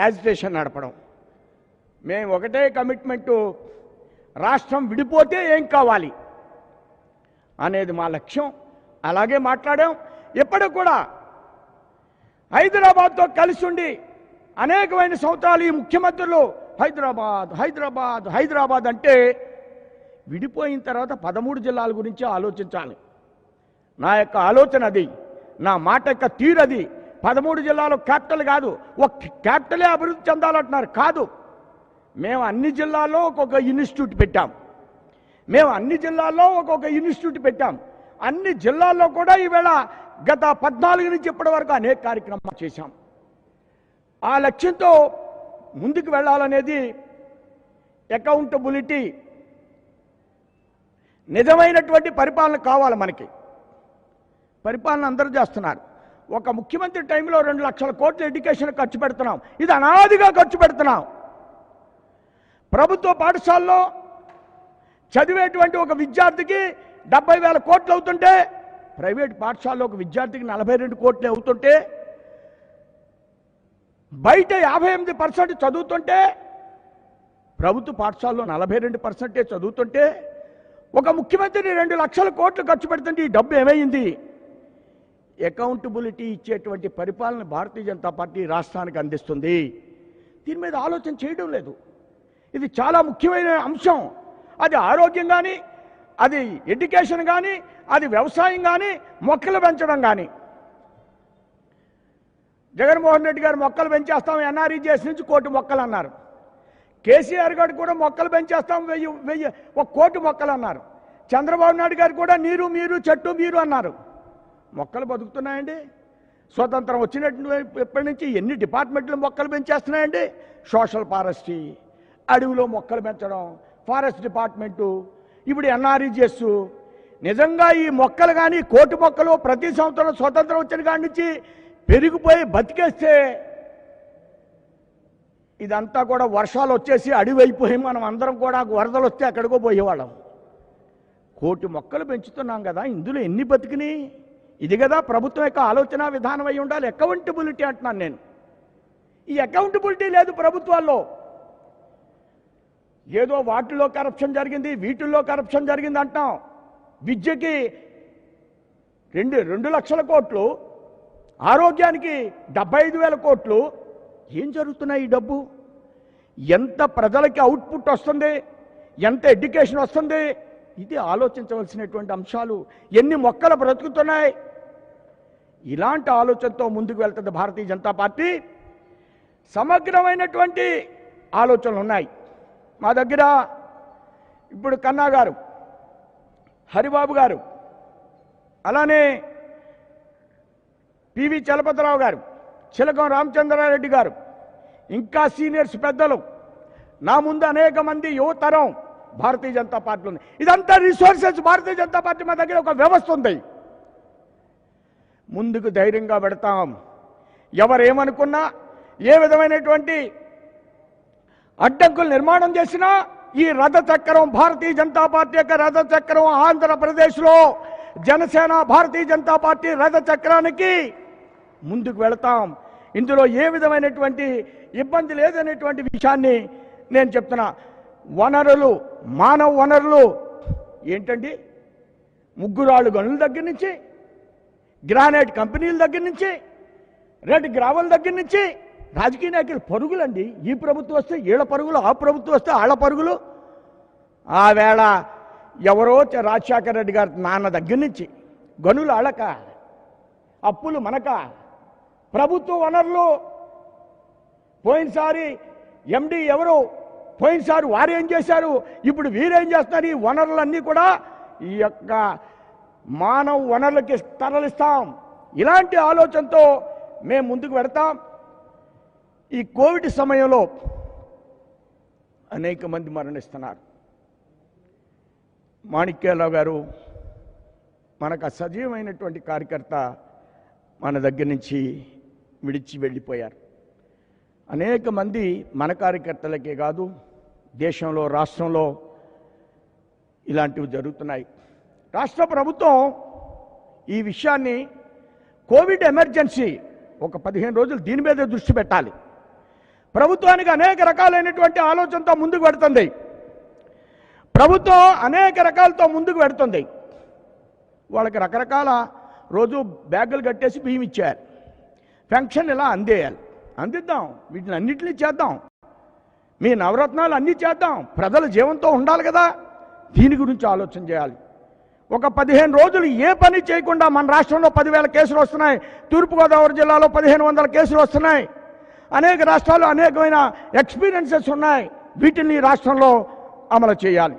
యాజిటేషన్ నడపడం. మేము ఒకటే కమిట్మెంటు, రాష్ట్రం విడిపోతే ఏం కావాలి అనేది మా లక్ష్యం. అలాగే మాట్లాడాం. ఎప్పటికి కూడా హైదరాబాద్తో కలిసి ఉండి అనేకమైన సంవత్సరాలు ఈ ముఖ్యమంత్రులు హైదరాబాద్ హైదరాబాద్ హైదరాబాద్ అంటే విడిపోయిన తర్వాత 13 జిల్లాల గురించి ఆలోచించాలి. నా యొక్క ఆలోచన అది, నా మాట యొక్క తీరు అది. 13 జిల్లాలు క్యాపిటల్ కాదు, ఒక క్యాపిటలే అభివృద్ధి చెందాలంటున్నారు. కాదు, మేము అన్ని జిల్లాల్లో ఒక్కొక్క ఇన్స్టిట్యూట్ పెట్టాం. మేము అన్ని జిల్లాల్లో ఒక్కొక్క ఇన్స్టిట్యూట్ పెట్టాం. అన్ని జిల్లాల్లో కూడా ఈవేళ గత 14 నుంచి ఇప్పటి వరకు అనేక కార్యక్రమాలు చేశాం. ఆ లక్ష్యంతో ముందుకు వెళ్ళాలనేది అకౌంటబిలిటీ, నిజమైనటువంటి పరిపాలన కావాలి మనకి. పరిపాలన అందరూ చేస్తున్నారు. ఒక ముఖ్యమంత్రి టైంలో 2 లక్షల కోట్ల ఎడ్యుకేషన్ ఖర్చు పెడుతున్నాం. ఇది అనాదిగా ఖర్చు పెడుతున్నాం. ప్రభుత్వ పాఠశాలలో చదివేటువంటి ఒక విద్యార్థికి 70,000 కోట్లు అవుతుంటే, ప్రైవేట్ పాఠశాలలో ఒక విద్యార్థికి 42 కోట్లు అవుతుంటే, బయట 58% చదువుతుంటే, ప్రభుత్వ పాఠశాలలో 42% చదువుతుంటే, ఒక ముఖ్యమంత్రి 2 లక్షల కోట్లు ఖర్చు పెడుతుంటే ఈ డబ్బు ఏమైంది? అకౌంటబిలిటీ ఇచ్చేటువంటి పరిపాలన భారతీయ జనతా పార్టీ రాష్ట్రానికి అందిస్తుంది. దీని మీద ఆలోచన చేయడం లేదు. ఇది చాలా ముఖ్యమైన అంశం. అది ఆరోగ్యం కానీ, అది ఎడ్యుకేషన్ కానీ, అది వ్యవసాయం కానీ, మొక్కలు పెంచడం కానీ. జగన్మోహన్ రెడ్డి గారు మొక్కలు పెంచేస్తాం ఎన్ఆర్ఈజీఎస్ నుంచి 1 కోటి మొక్కలు అన్నారు. కేసీఆర్ గారు కూడా మొక్కలు పెంచేస్తాం 1 కోటి మొక్కలు అన్నారు. చంద్రబాబు నాయుడు గారు కూడా నీరు మీరు చెట్టు మీరు అన్నారు. మొక్కలు బతుకుతున్నాయండి? స్వతంత్రం వచ్చినప్పటి నుంచి ఎన్ని డిపార్ట్మెంట్లు మొక్కలు పెంచేస్తున్నాయండి? సోషల్ ఫారెస్ట్రీ, అడవిలో మొక్కలు పెంచడం, ఫారెస్ట్ డిపార్ట్మెంటు, ఇప్పుడు ఎన్ఆర్ఈజీఎస్. నిజంగా ఈ మొక్కలు కానీ 1 కోటి మొక్కలు ప్రతి సంవత్సరం స్వతంత్రం వచ్చిన కాడి నుంచి పెరిగిపోయి బతికేస్తే ఇదంతా కూడా వర్షాలు వచ్చేసి అడవి అయిపోయి మనం అందరం కూడా వరదలు వస్తే ఎక్కడికో పోయేవాళ్ళం. 1 కోటి మొక్కలు పెంచుతున్నాం కదా, ఇందులో ఎన్ని బతికినాయి? ఇది కదా ప్రభుత్వం యొక్క ఆలోచన విధానం అయి ఉండాలి. అకౌంటబిలిటీ అంటున్నాను నేను. ఈ అకౌంటబిలిటీ లేదు ప్రభుత్వాల్లో. ఏదో వాటిల్లో కరప్షన్ జరిగింది, వీటిల్లో కరప్షన్ జరిగింది అంటాం. విద్యకి 2 లక్షల కోట్లు, ఆరోగ్యానికి 75,000 కోట్లు. ఏం జరుగుతున్నాయి? ఈ డబ్బు ఎంత ప్రజలకి అవుట్పుట్ వస్తుంది, ఎంత ఎడ్యుకేషన్ వస్తుంది, ఇది ఆలోచించవలసినటువంటి అంశాలు. ఎన్ని మొక్కలు బ్రతుకుతున్నాయి? ఇలాంటి ఆలోచనతో ముందుకు వెళ్తుంది భారతీయ జనతా పార్టీ. సమగ్రమైనటువంటి ఆలోచనలు ఉన్నాయి మా దగ్గర. ఇప్పుడు కన్నా గారు, హరిబాబు గారు అలానే పివి చలపతిరావు గారు, చిలకం రామచంద్రారెడ్డి గారు, ఇంకా సీనియర్స్ పెద్దలు, నా ముందు అనేక మంది యువతరం భారతీయ జనతా పార్టీ ఉంది. ఇదంతా రిసోర్సెస్ భారతీయ జనతా పార్టీ మా దగ్గర ఒక వ్యవస్థ ఉంది. ముందుకు ధైర్యంగా పెడతాం. ఎవరేమనుకున్నా, ఏ విధమైనటువంటి అడ్డంకులు నిర్మాణం చేసినా ఈ రథ చక్రం, భారతీయ జనతా పార్టీ యొక్క రథ చక్రం ఆంధ్రప్రదేశ్లో జనసేన భారతీయ జనతా పార్టీ రథ చక్రానికి ముందుకు వెళతాం. ఇందులో ఏ విధమైనటువంటి ఇబ్బంది లేదనేటువంటి విషయాన్ని నేను చెప్తున్నా. వనరులు, మానవ వనరులు ఏంటండి? ముగ్గురాళ్ళు గనుల దగ్గర నుంచి, గ్రానైట్ కంపెనీల దగ్గర నుంచి, రెడ్ గ్రావెల్ దగ్గర నుంచి రాజకీయ నాయకులు పరుగులండి. ఈ ప్రభుత్వం వస్తే వీళ్ళ పరుగులు, ఆ ప్రభుత్వం వస్తే వాళ్ళ పరుగులు. ఆ వేళ ఎవరో రాజశేఖర రెడ్డి గారి నాన్న దగ్గర నుంచి గనులు అళక, అప్పులు మనక, ప్రభుత్వ వనరులు పోయినసారి ఎండి ఎవరు, పోయినసారి వారేం చేశారు, ఇప్పుడు వీరేం చేస్తున్నారు. ఈ వనరులన్నీ కూడా ఈ యొక్క మానవ వనరులకి తరలిస్తాం. ఇలాంటి ఆలోచనతో మేము ముందుకు పెడతాం. ఈ కోవిడ్ సమయంలో అనేక మంది మరణిస్తున్నారు. మాణిక్యాలరావు గారు మనకు సజీవమైనటువంటి కార్యకర్త మన దగ్గర నుంచి విడిచి వెళ్ళిపోయారు. అనేక మంది మన కార్యకర్తలకే కాదు, దేశంలో, రాష్ట్రంలో ఇలాంటివి జరుగుతున్నాయి. రాష్ట్ర ప్రభుత్వం ఈ విషయాన్ని కోవిడ్ ఎమర్జెన్సీ ఒక 15 రోజులు దీని మీద దృష్టి పెట్టాలి. ప్రభుత్వానికి అనేక రకాలైనటువంటి ఆలోచనతో ముందుకు పెడుతుంది. ప్రభుత్వం అనేక రకాలతో ముందుకు పెడుతుంది. వాళ్ళకి రకరకాల రోజు బ్యాగులు కట్టేసి బియ్యం ఇచ్చారు. పెన్షన్ ఇలా అందిద్దాం, వీటిని అన్నింటినీ చేద్దాం, మీ నవరత్నాలు అన్నీ చేద్దాం, ప్రజల జీవంతో ఉండాలి కదా. దీని గురించి ఆలోచన చేయాలి. ఒక 15 రోజులు ఏ పని చేయకుండా మన రాష్ట్రంలో 10,000 కేసులు వస్తున్నాయి. తూర్పుగోదావరి జిల్లాలో 1,500 కేసులు వస్తున్నాయి. అనేక రాష్ట్రాల్లో అనేకమైన ఎక్స్పీరియన్సెస్ ఉన్నాయి. వీటిని రాష్ట్రంలో అమలు చేయాలి.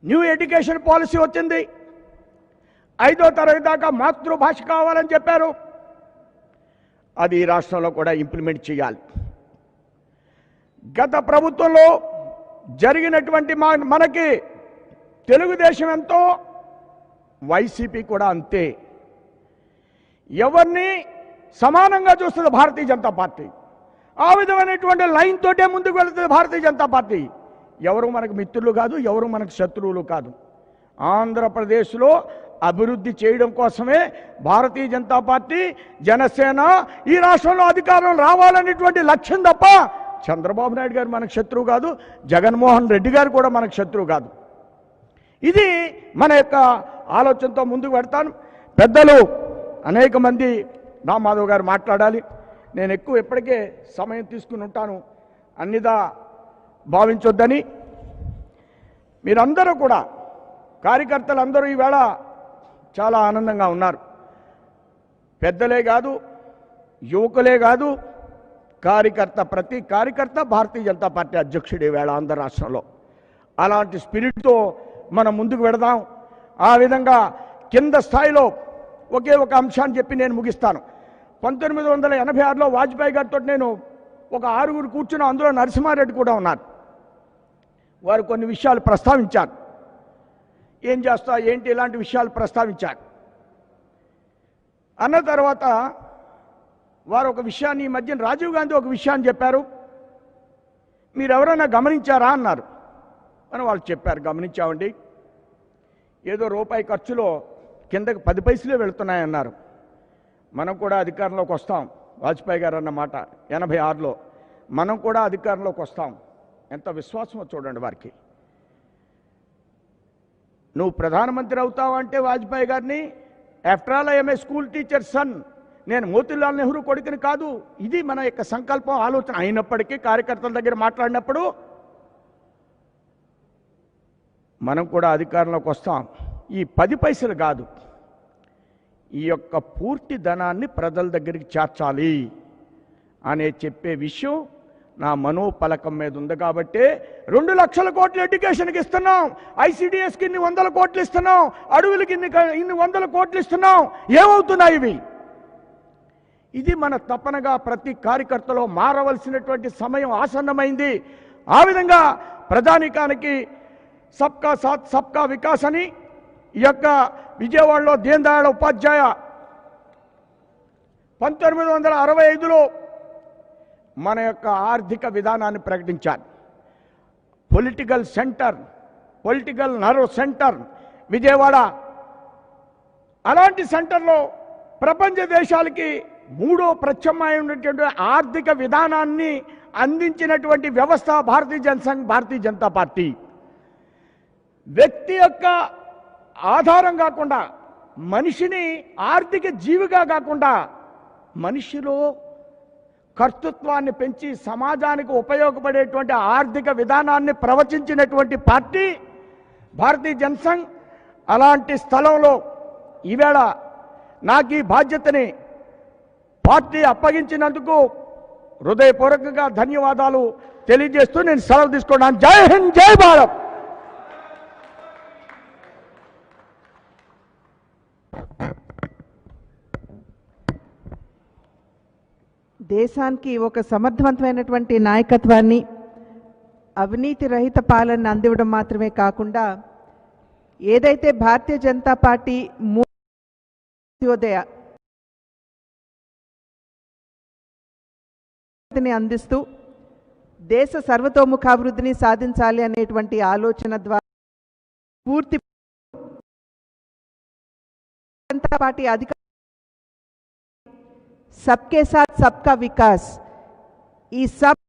న్యూ ఎడ్యుకేషన్ పాలసీ వచ్చింది. 5వ తరగతి దాకా మాతృభాష కావాలని చెప్పారు. అది రాష్ట్రంలో కూడా ఇంప్లిమెంట్ చేయాలి. గత ప్రభుత్వంలో జరిగినటువంటి మనకి తెలుగుదేశం ఎంతో, వైసీపీ కూడా అంతే. ఎవరిని సమానంగా చూస్తుంది భారతీయ జనతా పార్టీ. ఆ విధమైనటువంటి లైన్ తోటే ముందుకు వెళుతుంది భారతీయ జనతా పార్టీ. ఎవరు మనకు మిత్రులు కాదు, ఎవరు మనకు శత్రువులు కాదు. ఆంధ్రప్రదేశ్లో అభివృద్ధి చేయడం కోసమే భారతీయ జనతా పార్టీ, జనసేన ఈ రాష్ట్రంలో అధికారం రావాలనేటువంటి లక్ష్యం తప్ప చంద్రబాబు నాయుడు గారు మనకు శత్రువు కాదు, జగన్మోహన్ రెడ్డి గారు కూడా మనకు శత్రువు కాదు. ఇది మన యొక్క ఆలోచనతో ముందుకు పెడతాను. పెద్దలు అనేక మంది, రామాధవ్ గారు మాట్లాడాలి. నేను ఎక్కువ ఇప్పటికే సమయం తీసుకుని ఉంటాను, అన్నిదా భావించొద్దని. మీరందరూ కూడా, కార్యకర్తలందరూ ఈవేళ చాలా ఆనందంగా ఉన్నారు. పెద్దలే కాదు, యువకులే కాదు, కార్యకర్త, ప్రతి కార్యకర్త భారతీయ జనతా పార్టీ అధ్యక్షుడు ఈవేళ ఆంధ్ర రాష్ట్రంలో. అలాంటి స్పిరిట్తో మనం ముందుకు వెడదాం. ఆ విధంగా కింద స్థాయిలో ఒకే ఒక అంశాన్ని చెప్పి నేను ముగిస్తాను. 1986లో వాజ్పేయి గారితో నేను ఒక 6గురు కూర్చున్నాం. అందులో నరసింహారెడ్డి కూడా ఉన్నారు. వారు కొన్ని విషయాలు ప్రస్తావించారు. ఏం చేస్తా ఏంటి ఇలాంటి విషయాలు ప్రస్తావించారు. అన్న తర్వాత వారు ఒక విషయాన్ని, ఈ మధ్యన రాజీవ్ గాంధీ ఒక విషయాన్ని చెప్పారు. మీరు ఎవరైనా గమనించారా అన్నారు. అని వాళ్ళు చెప్పారు, గమనించామండి. ఏదో రూపాయి ఖర్చులో కిందకి 10 పైసలే వెళుతున్నాయన్నారు. మనం కూడా అధికారంలోకి వస్తాం. వాజ్పేయి గారు అన్నమాట 86లో మనం కూడా అధికారంలోకి వస్తాం. ఎంత విశ్వాసమో చూడండి వారికి. నువ్వు ప్రధానమంత్రి అవుతావంటే వాజ్పేయి గారిని, after all I'm a school teacher son, నేను మోతీలాల్ నెహ్రూ కొడుకుని కాదు. ఇది మన యొక్క సంకల్పం, ఆలోచన. అయినప్పటికీ కార్యకర్తల దగ్గర మాట్లాడినప్పుడు మనం కూడా అధికారంలోకి వస్తాం. ఈ 10 పైసలు కాదు, ఈ యొక్క పూర్తి ధనాన్ని ప్రజల దగ్గరికి చేర్చాలి అనే చెప్పే విషయం నా మనోపలకం మీద ఉంది కాబట్టి 2 లక్షల కోట్లు ఎడ్యుకేషన్కి ఇస్తున్నాం, ఐసిడిఎస్కి ఇన్ని 100 కోట్లు ఇస్తున్నాం, అడవులకి ఇన్ని 100 కోట్లు ఇస్తున్నాం. ఏమవుతున్నాయి ఇవి? ఇది మన తపనగా ప్రతి కార్యకర్తలో మారవలసినటువంటి సమయం ఆసన్నమైంది. ఆ విధంగా ప్రధానికానికి సబ్కా సాత్ సబ్కా వికాస్ అని ఈ యొక్క విజయవాడలో దీన్ దయాళ్ ఉపాధ్యాయ 1965లో మన యొక్క ఆర్థిక విధానాన్ని ప్రకటించారు. Political centre, political nerve centre Vijayawada. అలాంటి సెంటర్లో ప్రపంచ దేశాలకి 3వ ప్రత్యామ్నాయమైనటువంటి ఆర్థిక విధానాన్ని అందించినటువంటి వ్యవస్థ భారతీయ జనసంఘ్, భారతీయ జనతా పార్టీ. వ్యక్తి యొక్క ఆధారం కాకుండా, మనిషిని ఆర్థిక జీవిగా కాకుండా మనిషిలో కర్తృత్వాన్ని పెంచి సమాజానికి ఉపయోగపడేటువంటి ఆర్థిక విధానాన్ని ప్రవచించినటువంటి పార్టీ భారతీయ జనసంఘ్. అలాంటి స్థలంలో ఈవేళ నాకు ఈ బాధ్యతని పార్టీ అప్పగించినందుకు హృదయపూర్వకంగా ధన్యవాదాలు తెలియజేస్తూ నేను సెలవు తీసుకున్నాను. జై హింద్, జై భారత్. దేశానికి ఒక సమర్థవంతమైనటువంటి నాయకత్వాన్ని, అవినీతి రహిత పాలన అందివ్వడం మాత్రమే కాకుండా ఏదైతే భారతీయ జనతా పార్టీ అందిస్తూ దేశ సర్వతోముఖాభివృద్ధిని సాధించాలి అనేటువంటి ఆలోచన ద్వారా పూర్తి జనతా పార్టీ అధికార सबके साथ सबका विकास, ఈ సబ్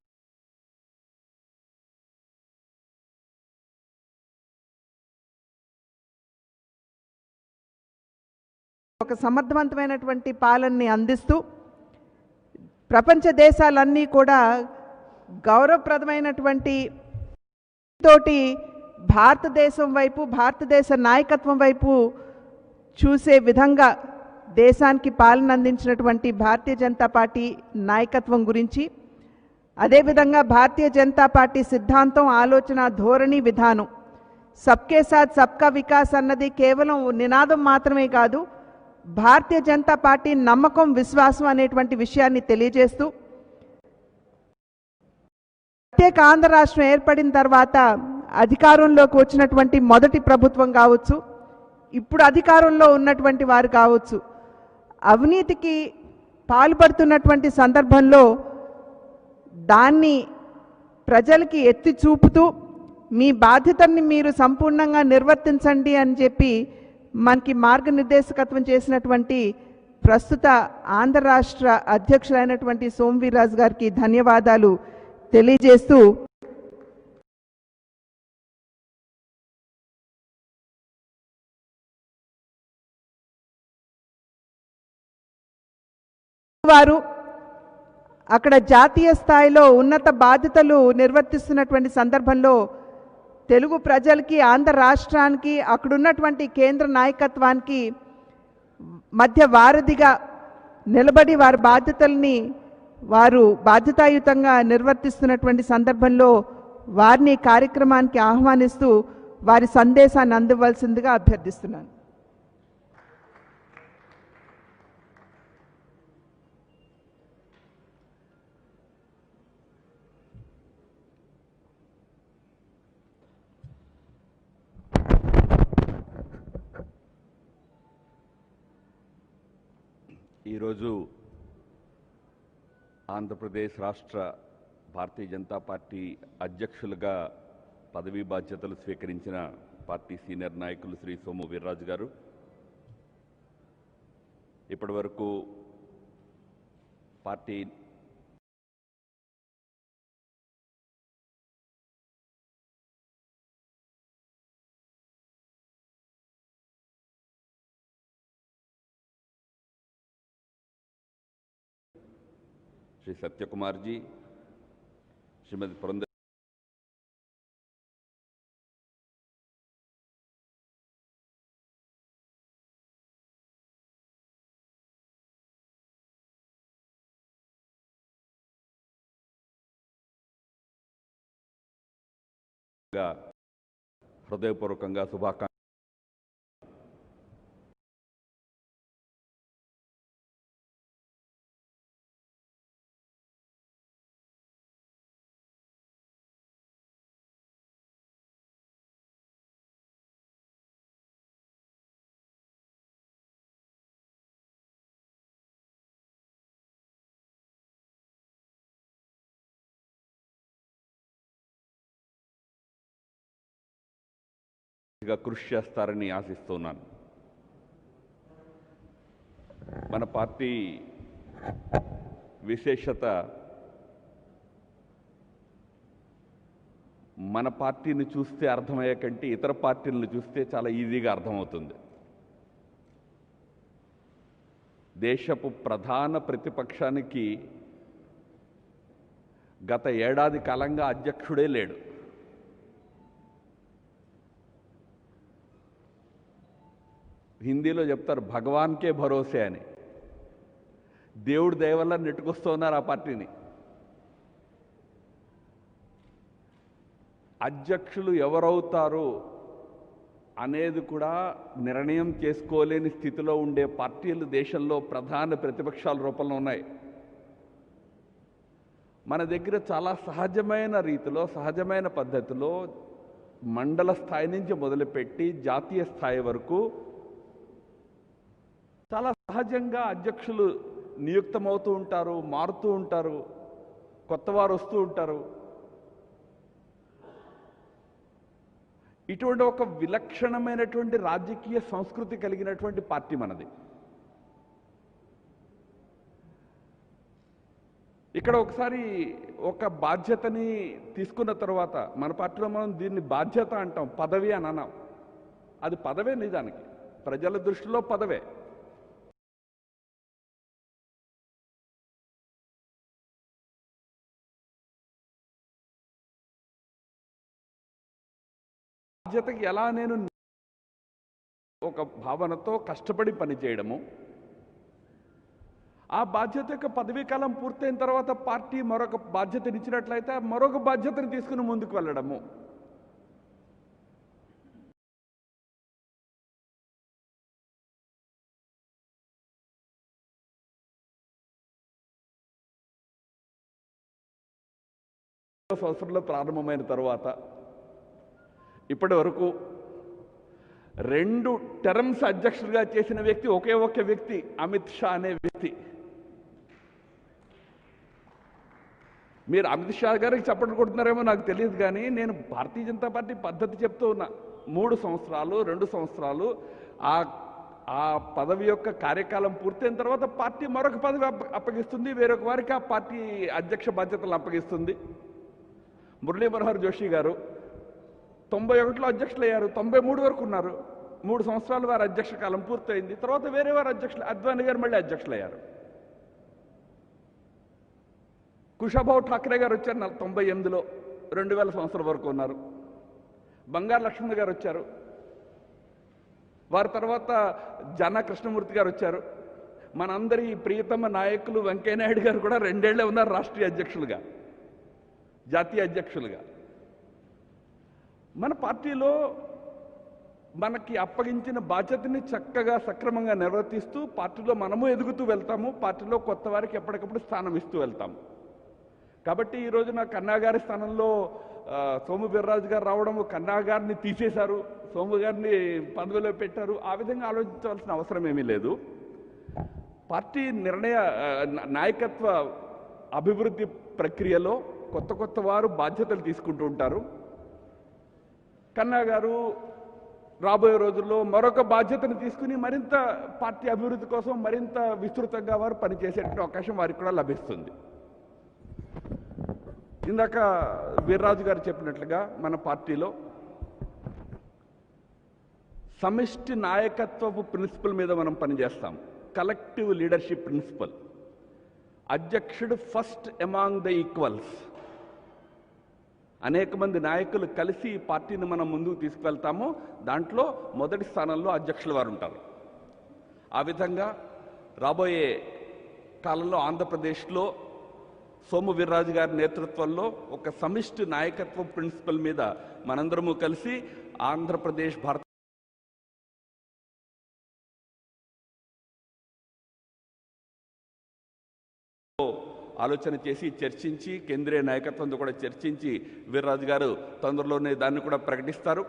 ఒక సమర్థవంతమైనటువంటి పాలనని అందిస్తూ ప్రపంచ దేశాలన్నీ కూడా గౌరవప్రదమైనటువంటి తోటి భారతదేశం వైపు, భారతదేశ నాయకత్వం వైపు చూసే విధంగా దేశానికి పాలన అందించినటువంటి భారతీయ జనతా పార్టీ నాయకత్వం గురించి, అదేవిధంగా భారతీయ జనతా పార్టీ సిద్ధాంతం, ఆలోచన, ధోరణి, విధానం సబ్కే సాత్ సబ్కా వికాస్ అన్నది కేవలం నినాదం మాత్రమే కాదు, భారతీయ జనతా పార్టీ నమ్మకం, విశ్వాసం అనేటువంటి విషయాన్ని తెలియజేస్తూ ప్రత్యేక ఆంధ్ర రాష్ట్రం ఏర్పడిన తర్వాత అధికారంలోకి వచ్చినటువంటి మొదటి ప్రభుత్వం కావచ్చు, ఇప్పుడు అధికారంలో ఉన్నటువంటి వారు కావచ్చు, అవినీతికి పాల్పడుతున్నటువంటి సందర్భంలో దాన్ని ప్రజలకి ఎత్తి చూపుతూ మీ బాధ్యతని మీరు సంపూర్ణంగా నిర్వర్తించండి అని చెప్పి మనకి మార్గనిర్దేశకత్వం చేసినటువంటి ప్రస్తుత ఆంధ్ర రాష్ట్ర అధ్యక్షులైనటువంటి సోము వీర్రాజు గారికి ధన్యవాదాలు తెలియజేస్తూ వారు అక్కడ జాతీయ స్థాయిలో ఉన్నత బాధ్యతలు నిర్వర్తిస్తున్నటువంటి సందర్భంలో తెలుగు ప్రజలకి, ఆంధ్ర రాష్ట్రానికి, అక్కడున్నటువంటి కేంద్ర నాయకత్వానికి మధ్య వారధిగా నిలబడి వారి బాధ్యతల్ని వారు బాధ్యతాయుతంగా నిర్వర్తిస్తున్నటువంటి సందర్భంలో వారిని కార్యక్రమానికి ఆహ్వానిస్తూ వారి సందేశాన్ని అందివ్వాల్సిందిగా అభ్యర్థిస్తున్నాను. ఈరోజు ఆంధ్రప్రదేశ్ రాష్ట్ర భారతీయ జనతా పార్టీ అధ్యక్షులుగా పదవీ బాధ్యతలు స్వీకరించిన పార్టీ సీనియర్ నాయకులు శ్రీ సోము వీర్రాజు గారు ఇప్పటివరకు పార్టీ श्री सत्यकुमार जी, श्रीमती पुरंदर హృదయపూర్వకంగా శుభాకాంక్షలు. కృషి చేస్తారని ఆశిస్తున్నాను. మన పార్టీ విశేషత మన పార్టీని చూస్తే అర్థమయ్యే కంటే ఇతర పార్టీలను చూస్తే చాలా ఈజీగా అర్థమవుతుంది. దేశపు ప్రధాన ప్రతిపక్షానికి గత ఏడాది కాలంగా అధ్యక్షుడే లేడు. హిందీలో చెప్తారు భగవాన్కే భరోసే అని. దేవుడి దయ వల్ల నెట్టుకొస్తున్నారు ఆ పార్టీని. అధ్యక్షులు ఎవరవుతారు అనేది కూడా నిర్ణయం చేసుకోలేని స్థితిలో ఉండే పార్టీలు దేశంలో ప్రధాన ప్రతిపక్షాల రూపంలో ఉన్నాయి. మన దగ్గర చాలా సహజమైన రీతిలో, సహజమైన పద్ధతిలో మండల స్థాయి నుంచి మొదలుపెట్టి జాతీయ స్థాయి వరకు చాలా సహజంగా అధ్యక్షులు నియుక్తమవుతూ ఉంటారు, మారుతూ ఉంటారు, కొత్తవారు వస్తూ ఉంటారు. ఇటువంటి ఒక విలక్షణమైనటువంటి రాజకీయ సంస్కృతి కలిగినటువంటి పార్టీ మనది. ఇక్కడ ఒకసారి ఒక బాధ్యతని తీసుకున్న తర్వాత మన పార్టీలో మనం దీన్ని బాధ్యత అంటాం, పదవి అని అన్నాం. అది పదవే నిజానికి, ప్రజల దృష్టిలో పదవే. బాధ్యతకి ఎలా నేను ఒక భావనతో కష్టపడి పనిచేయడము, ఆ బాధ్యత యొక్క పదవీ కాలం పూర్తయిన తర్వాత పార్టీ మరొక బాధ్యతని ఇచ్చినట్లయితే మరొక బాధ్యతను తీసుకుని ముందుకు వెళ్ళడము. సంవత్సరంలో ప్రారంభమైన తర్వాత ఇప్పటి వరకు 2 టర్మ్స్ అధ్యక్షుడిగా చేసిన వ్యక్తి ఒకే ఒక్క వ్యక్తి, అమిత్ షా అనే వ్యక్తి. మీరు అమిత్ షా గారికి చప్పట్లు కొడుతున్నారేమో నాకు తెలియదు, కానీ నేను భారతీయ జనతా పార్టీ పద్ధతి చెప్తూ ఉన్నా. 3 సంవత్సరాలు 2 సంవత్సరాలు ఆ పదవి యొక్క కార్యకాలం పూర్తయిన తర్వాత పార్టీ మరొక పదవి అప్పగిస్తుంది, వేరొక వారికి ఆ పార్టీ అధ్యక్ష బాధ్యతలు అప్పగిస్తుంది. మురళీ మనోహర్ జోషి గారు 91లో అధ్యక్షులు అయ్యారు, 93 వరకు ఉన్నారు. 3 సంవత్సరాలు వారి అధ్యక్ష కాలం పూర్తయింది. తర్వాత వేరే వారు అధ్యక్షులు, అద్వానీ గారు మళ్ళీ అధ్యక్షులు అయ్యారు. కుషాభావ్ ఠాక్రే గారు వచ్చారు 98లో, 2000 సంవత్సరం వరకు ఉన్నారు. బంగారు లక్ష్మణ్ గారు వచ్చారు. వారి తర్వాత జన కృష్ణమూర్తి గారు వచ్చారు. మనందరి ప్రియతమ నాయకులు వెంకయ్యనాయుడు గారు కూడా 2 ఏళ్లే ఉన్నారు రాష్ట్రీయ అధ్యక్షులుగా, జాతీయ అధ్యక్షులుగా. మన పార్టీలో మనకి అప్పగించిన బాధ్యతని చక్కగా సక్రమంగా నిర్వర్తిస్తూ పార్టీలో మనము ఎదుగుతూ వెళ్తాము. పార్టీలో కొత్త వారికి ఎప్పటికప్పుడు స్థానం ఇస్తూ వెళ్తాము. కాబట్టి ఈ రోజున కన్నా గారి స్థానంలో సోము వీర్రాజు గారు రావడము, కన్నా గారిని తీసేశారు, సోము గారిని పదవిలో పెట్టారు. ఆ విధంగా ఆలోచించవలసిన అవసరం ఏమీ లేదు. పార్టీ నాయకత్వ అభివృద్ధి ప్రక్రియలో కొత్త వారు బాధ్యతలు తీసుకుంటూ ఉంటారు. కన్నా గారు రాబోయే రోజుల్లో మరొక బాధ్యతను తీసుకుని మరింత పార్టీ అభివృద్ధి కోసం మరింత విస్తృతంగా వారు పనిచేసేటువంటి అవకాశం వారికి కూడా లభిస్తుంది. ఇందాక వీర్రాజు గారు చెప్పినట్లుగా మన పార్టీలో సమిష్టి నాయకత్వపు ప్రిన్సిపల్ మీద మనం పనిచేస్తాం. Collective leadership principle. అధ్యక్షుడు ఫస్ట్ అమాంగ్ ద ఈక్వల్స్. అనేక మంది నాయకులు కలిసి ఈ పార్టీని మనం ముందుకు తీసుకువెళ్తాము. దాంట్లో మొదటి స్థానంలో అధ్యక్షుల వారు ఉంటారు. ఆ విధంగా రాబోయే కాలంలో ఆంధ్రప్రదేశ్లో సోము వీర్రాజు గారి నేతృత్వంలో ఒక సమిష్టి నాయకత్వ ప్రిన్సిపల్ మీద మనందరము కలిసి ఆంధ్రప్రదేశ్ భారత ఆలోచన చేసి చర్చించి కేంద్రీయ నాయకత్వంతో కూడా చర్చించి వీర్రాజు గారు తొందరలోనే దాన్ని కూడా ప్రకటిస్తారు.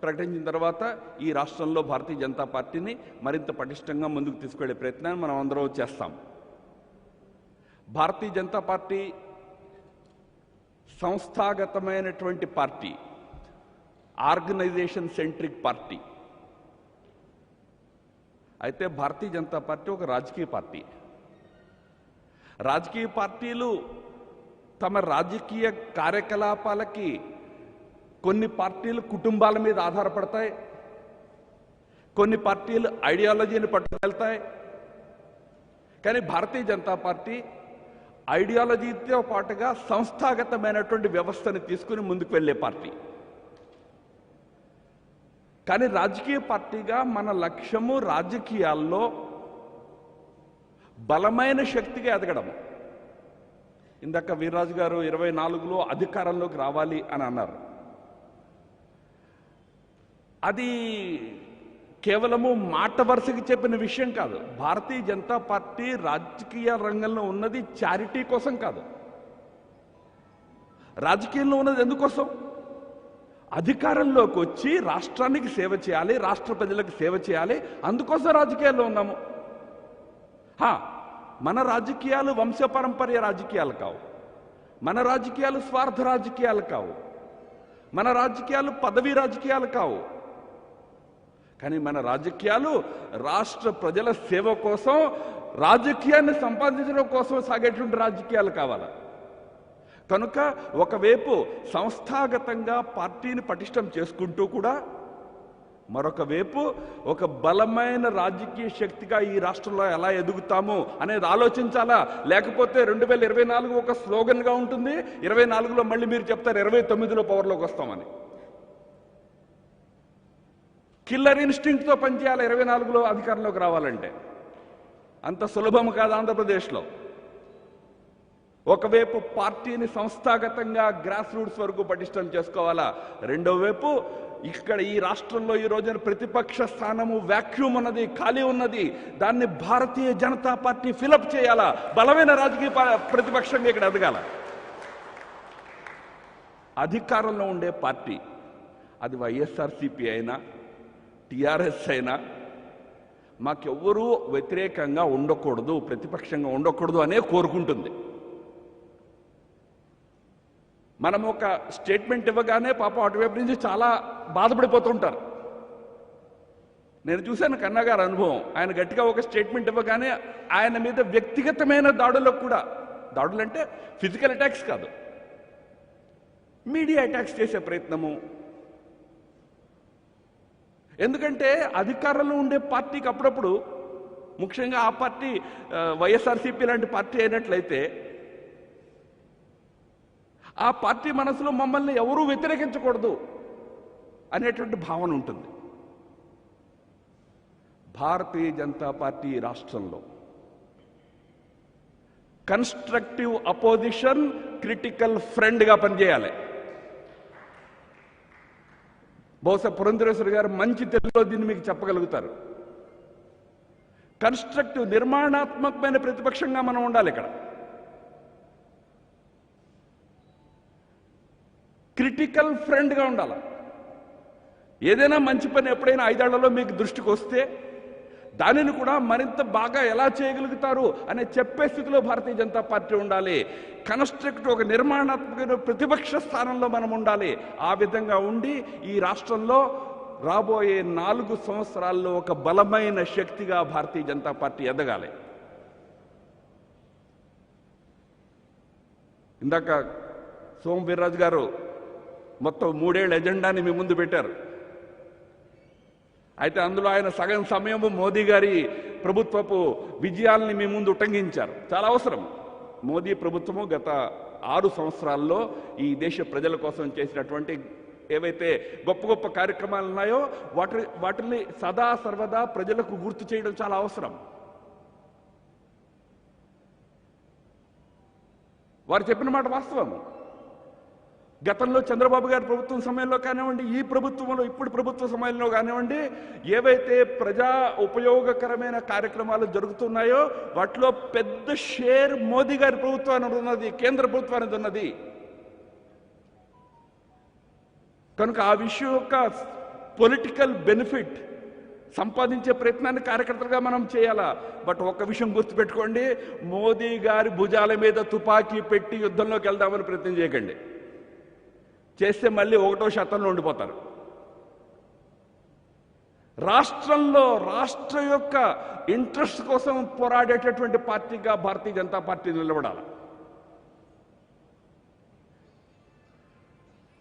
ప్రకటించిన తర్వాత ఈ రాష్ట్రంలో భారతీయ జనతా పార్టీని మరింత పటిష్టంగా ముందుకు తీసుకెళ్లే ప్రయత్నాన్ని మనం అందరం చేస్తాం. భారతీయ జనతా పార్టీ సంస్థాగతమైనటువంటి పార్టీ, ఆర్గనైజేషన్ సెంట్రిక్ పార్టీ. అయితే భారతీయ జనతా పార్టీ ఒక రాజకీయ పార్టీ. రాజకీయ పార్టీలు తమ రాజకీయ కార్యకలాపాలకి కొన్ని పార్టీలు కుటుంబాల మీద ఆధారపడతాయి, కొన్ని పార్టీలు ఐడియాలజీని పట్టుకెళ్తాయి. కానీ భారతీయ జనతా పార్టీ ఐడియాలజీతో పాటుగా సంస్థాగతమైనటువంటి వ్యవస్థని తీసుకుని ముందుకు వెళ్ళే పార్టీ. కానీ రాజకీయ పార్టీగా మన లక్ష్యము రాజకీయాల్లో బలమైన శక్తిగా ఎదగడం. ఇందాక వీర్రాజు గారు 24లో అధికారంలోకి రావాలి అని అన్నారు. అది కేవలము మాట వరుసకి చెప్పిన విషయం కాదు. భారతీయ జనతా పార్టీ రాజకీయ రంగంలో ఉన్నది చారిటీ కోసం కాదు. రాజకీయంలో ఉన్నది ఎందుకోసం? అధికారంలోకి వచ్చి రాష్ట్రానికి సేవ చేయాలి, రాష్ట్ర ప్రజలకు సేవ చేయాలి. అందుకోసం రాజకీయాల్లో ఉన్నాము. మన రాజకీయాలు వంశపారంపర్య రాజకీయాలు కావు, మన రాజకీయాలు స్వార్థ రాజకీయాలు కావు, మన రాజకీయాలు పదవీ రాజకీయాలు కావు. కానీ మన రాజకీయాలు రాష్ట్ర ప్రజల సేవ కోసం, రాజకీయాన్ని సంపాదించడం కోసం సాగేటువంటి రాజకీయాలు కావాలి. కనుక ఒకవైపు సంస్థాగతంగా పార్టీని పటిష్టం చేసుకుంటూ కూడా మరొక వైపు ఒక బలమైన రాజకీయ శక్తిగా ఈ రాష్ట్రంలో ఎలా ఎదుగుతాము అనేది ఆలోచించాలా. లేకపోతే 2024 ఒక స్లోగన్గా ఉంటుంది, 24లో మళ్ళీ మీరు చెప్తారు 29లో పవర్లోకి వస్తామని. కిల్లర్ ఇన్స్టింక్ట్తో పనిచేయాలి 24లో అధికారంలోకి రావాలంటే. అంత సులభం కాదు ఆంధ్రప్రదేశ్లో. ఒకవైపు పార్టీని సంస్థాగతంగా గ్రాస్ రూట్స్ వరకు పటిష్టం చేసుకోవాలా, రెండో వైపు ఇక్కడ ఈ రాష్ట్రంలో ఈ రోజున ప్రతిపక్ష స్థానము వ్యాక్యూమ్ ఉన్నది, ఖాళీ ఉన్నది. దాన్ని భారతీయ జనతా పార్టీ ఫిలప్ చేయాలా, బలమైన రాజకీయ ప్రతిపక్షంగా ఇక్కడ ఎదగాల. అధికారంలో ఉండే పార్టీ అది వైఎస్ఆర్సీపీ అయినా టీఆర్ఎస్ అయినా మాకెవ్వరూ వ్యతిరేకంగా ఉండకూడదు, ప్రతిపక్షంగా ఉండకూడదు అనే కోరుకుంటుంది. మనం ఒక స్టేట్మెంట్ ఇవ్వగానే పాపం అటువైపు నుంచి చాలా బాధపడిపోతుంటారు. నేను చూశాను కన్నా గారి అనుభవం. ఆయన గట్టిగా ఒక స్టేట్మెంట్ ఇవ్వగానే ఆయన మీద వ్యక్తిగతమైన దాడులకు కూడా, దాడులు అంటే ఫిజికల్ అటాక్స్ కాదు, మీడియా అటాక్స్ చేసే ప్రయత్నము. ఎందుకంటే అధికారంలో ఉండే పార్టీకి అప్పుడప్పుడు, ముఖ్యంగా ఆ పార్టీ వైఎస్ఆర్సీపీ లాంటి పార్టీ అయినట్లయితే, ఆ పార్టీ మనసులో మమ్మల్ని ఎవరూ వ్యతిరేకించకూడదు అనేటువంటి భావన ఉంటుంది. భారతీయ జనతా పార్టీ రాష్ట్రంలో కన్స్ట్రక్టివ్ అపోజిషన్, క్రిటికల్ ఫ్రెండ్గా పనిచేయాలి. బహుశా పురంధరేశ్వరి గారు మంచి తెలుగులో దీన్ని మీకు చెప్పగలుగుతారు. కన్స్ట్రక్టివ్, నిర్మాణాత్మకమైన ప్రతిపక్షంగా మనం ఉండాలి ఇక్కడ. క్రిటికల్ ఫ్రెండ్గా ఉండాలి. ఏదైనా మంచి పని ఎప్పుడైనా 5 ఏళ్లలో మీకు దృష్టికి వస్తే దానిని కూడా మరింత బాగా ఎలా చేయగలుగుతారు అనే చెప్పే స్థితిలో భారతీయ జనతా పార్టీ ఉండాలి. కన్స్ట్రక్టివ్, ఒక నిర్మాణాత్మక ప్రతిపక్ష స్థానంలో మనం ఉండాలి. ఆ విధంగా ఉండి ఈ రాష్ట్రంలో రాబోయే 4 సంవత్సరాల్లో ఒక బలమైన శక్తిగా భారతీయ జనతా పార్టీ ఎదగాలి. ఇందాక సోము వీర్రాజు గారు మొత్తం 3 ఏళ్ల ఎజెండాని మీ ముందు పెట్టారు. అయితే అందులో ఆయన సగం సమయము మోదీ గారి ప్రభుత్వపు విజయాల్ని మీ ముందు ఉటంకించారు. చాలా అవసరం. మోదీ ప్రభుత్వము గత 6 సంవత్సరాల్లో ఈ దేశ ప్రజల కోసం చేసినటువంటి ఏవైతే గొప్ప గొప్ప కార్యక్రమాలు ఉన్నాయో వాటిని సదా సర్వదా ప్రజలకు గుర్తు చేయడం చాలా అవసరం. వారు చెప్పిన మాట వాస్తవము. గతంలో చంద్రబాబు గారి ప్రభుత్వం సమయంలో కానివ్వండి, ఈ ప్రభుత్వంలో ఇప్పుడు ప్రభుత్వ సమయంలో కానివ్వండి, ఏవైతే ప్రజా ఉపయోగకరమైన కార్యక్రమాలు జరుగుతున్నాయో వాటిలో పెద్ద షేర్ మోదీ గారి ప్రభుత్వానికి ఉన్నది, కేంద్ర ప్రభుత్వానికి ఉన్నది. కనుక ఆ విషయం యొక్క పొలిటికల్ బెనిఫిట్ సంపాదించే ప్రయత్నాన్ని కార్యకర్తలుగా మనం చేయాలా. బట్ ఒక్క విషయం గుర్తుపెట్టుకోండి, మోదీ గారి భుజాల మీద తుపాకీ పెట్టి యుద్ధంలోకి వెళ్దామని ప్రయత్నం చేయకండి. చేస్తే మళ్ళీ 1వ శతంలో ఉండిపోతారు. రాష్ట్రంలో రాష్ట్ర యొక్క ఇంట్రెస్ట్ కోసం పోరాడేటటువంటి పార్టీగా భారతీయ జనతా పార్టీ నిలబడాలి.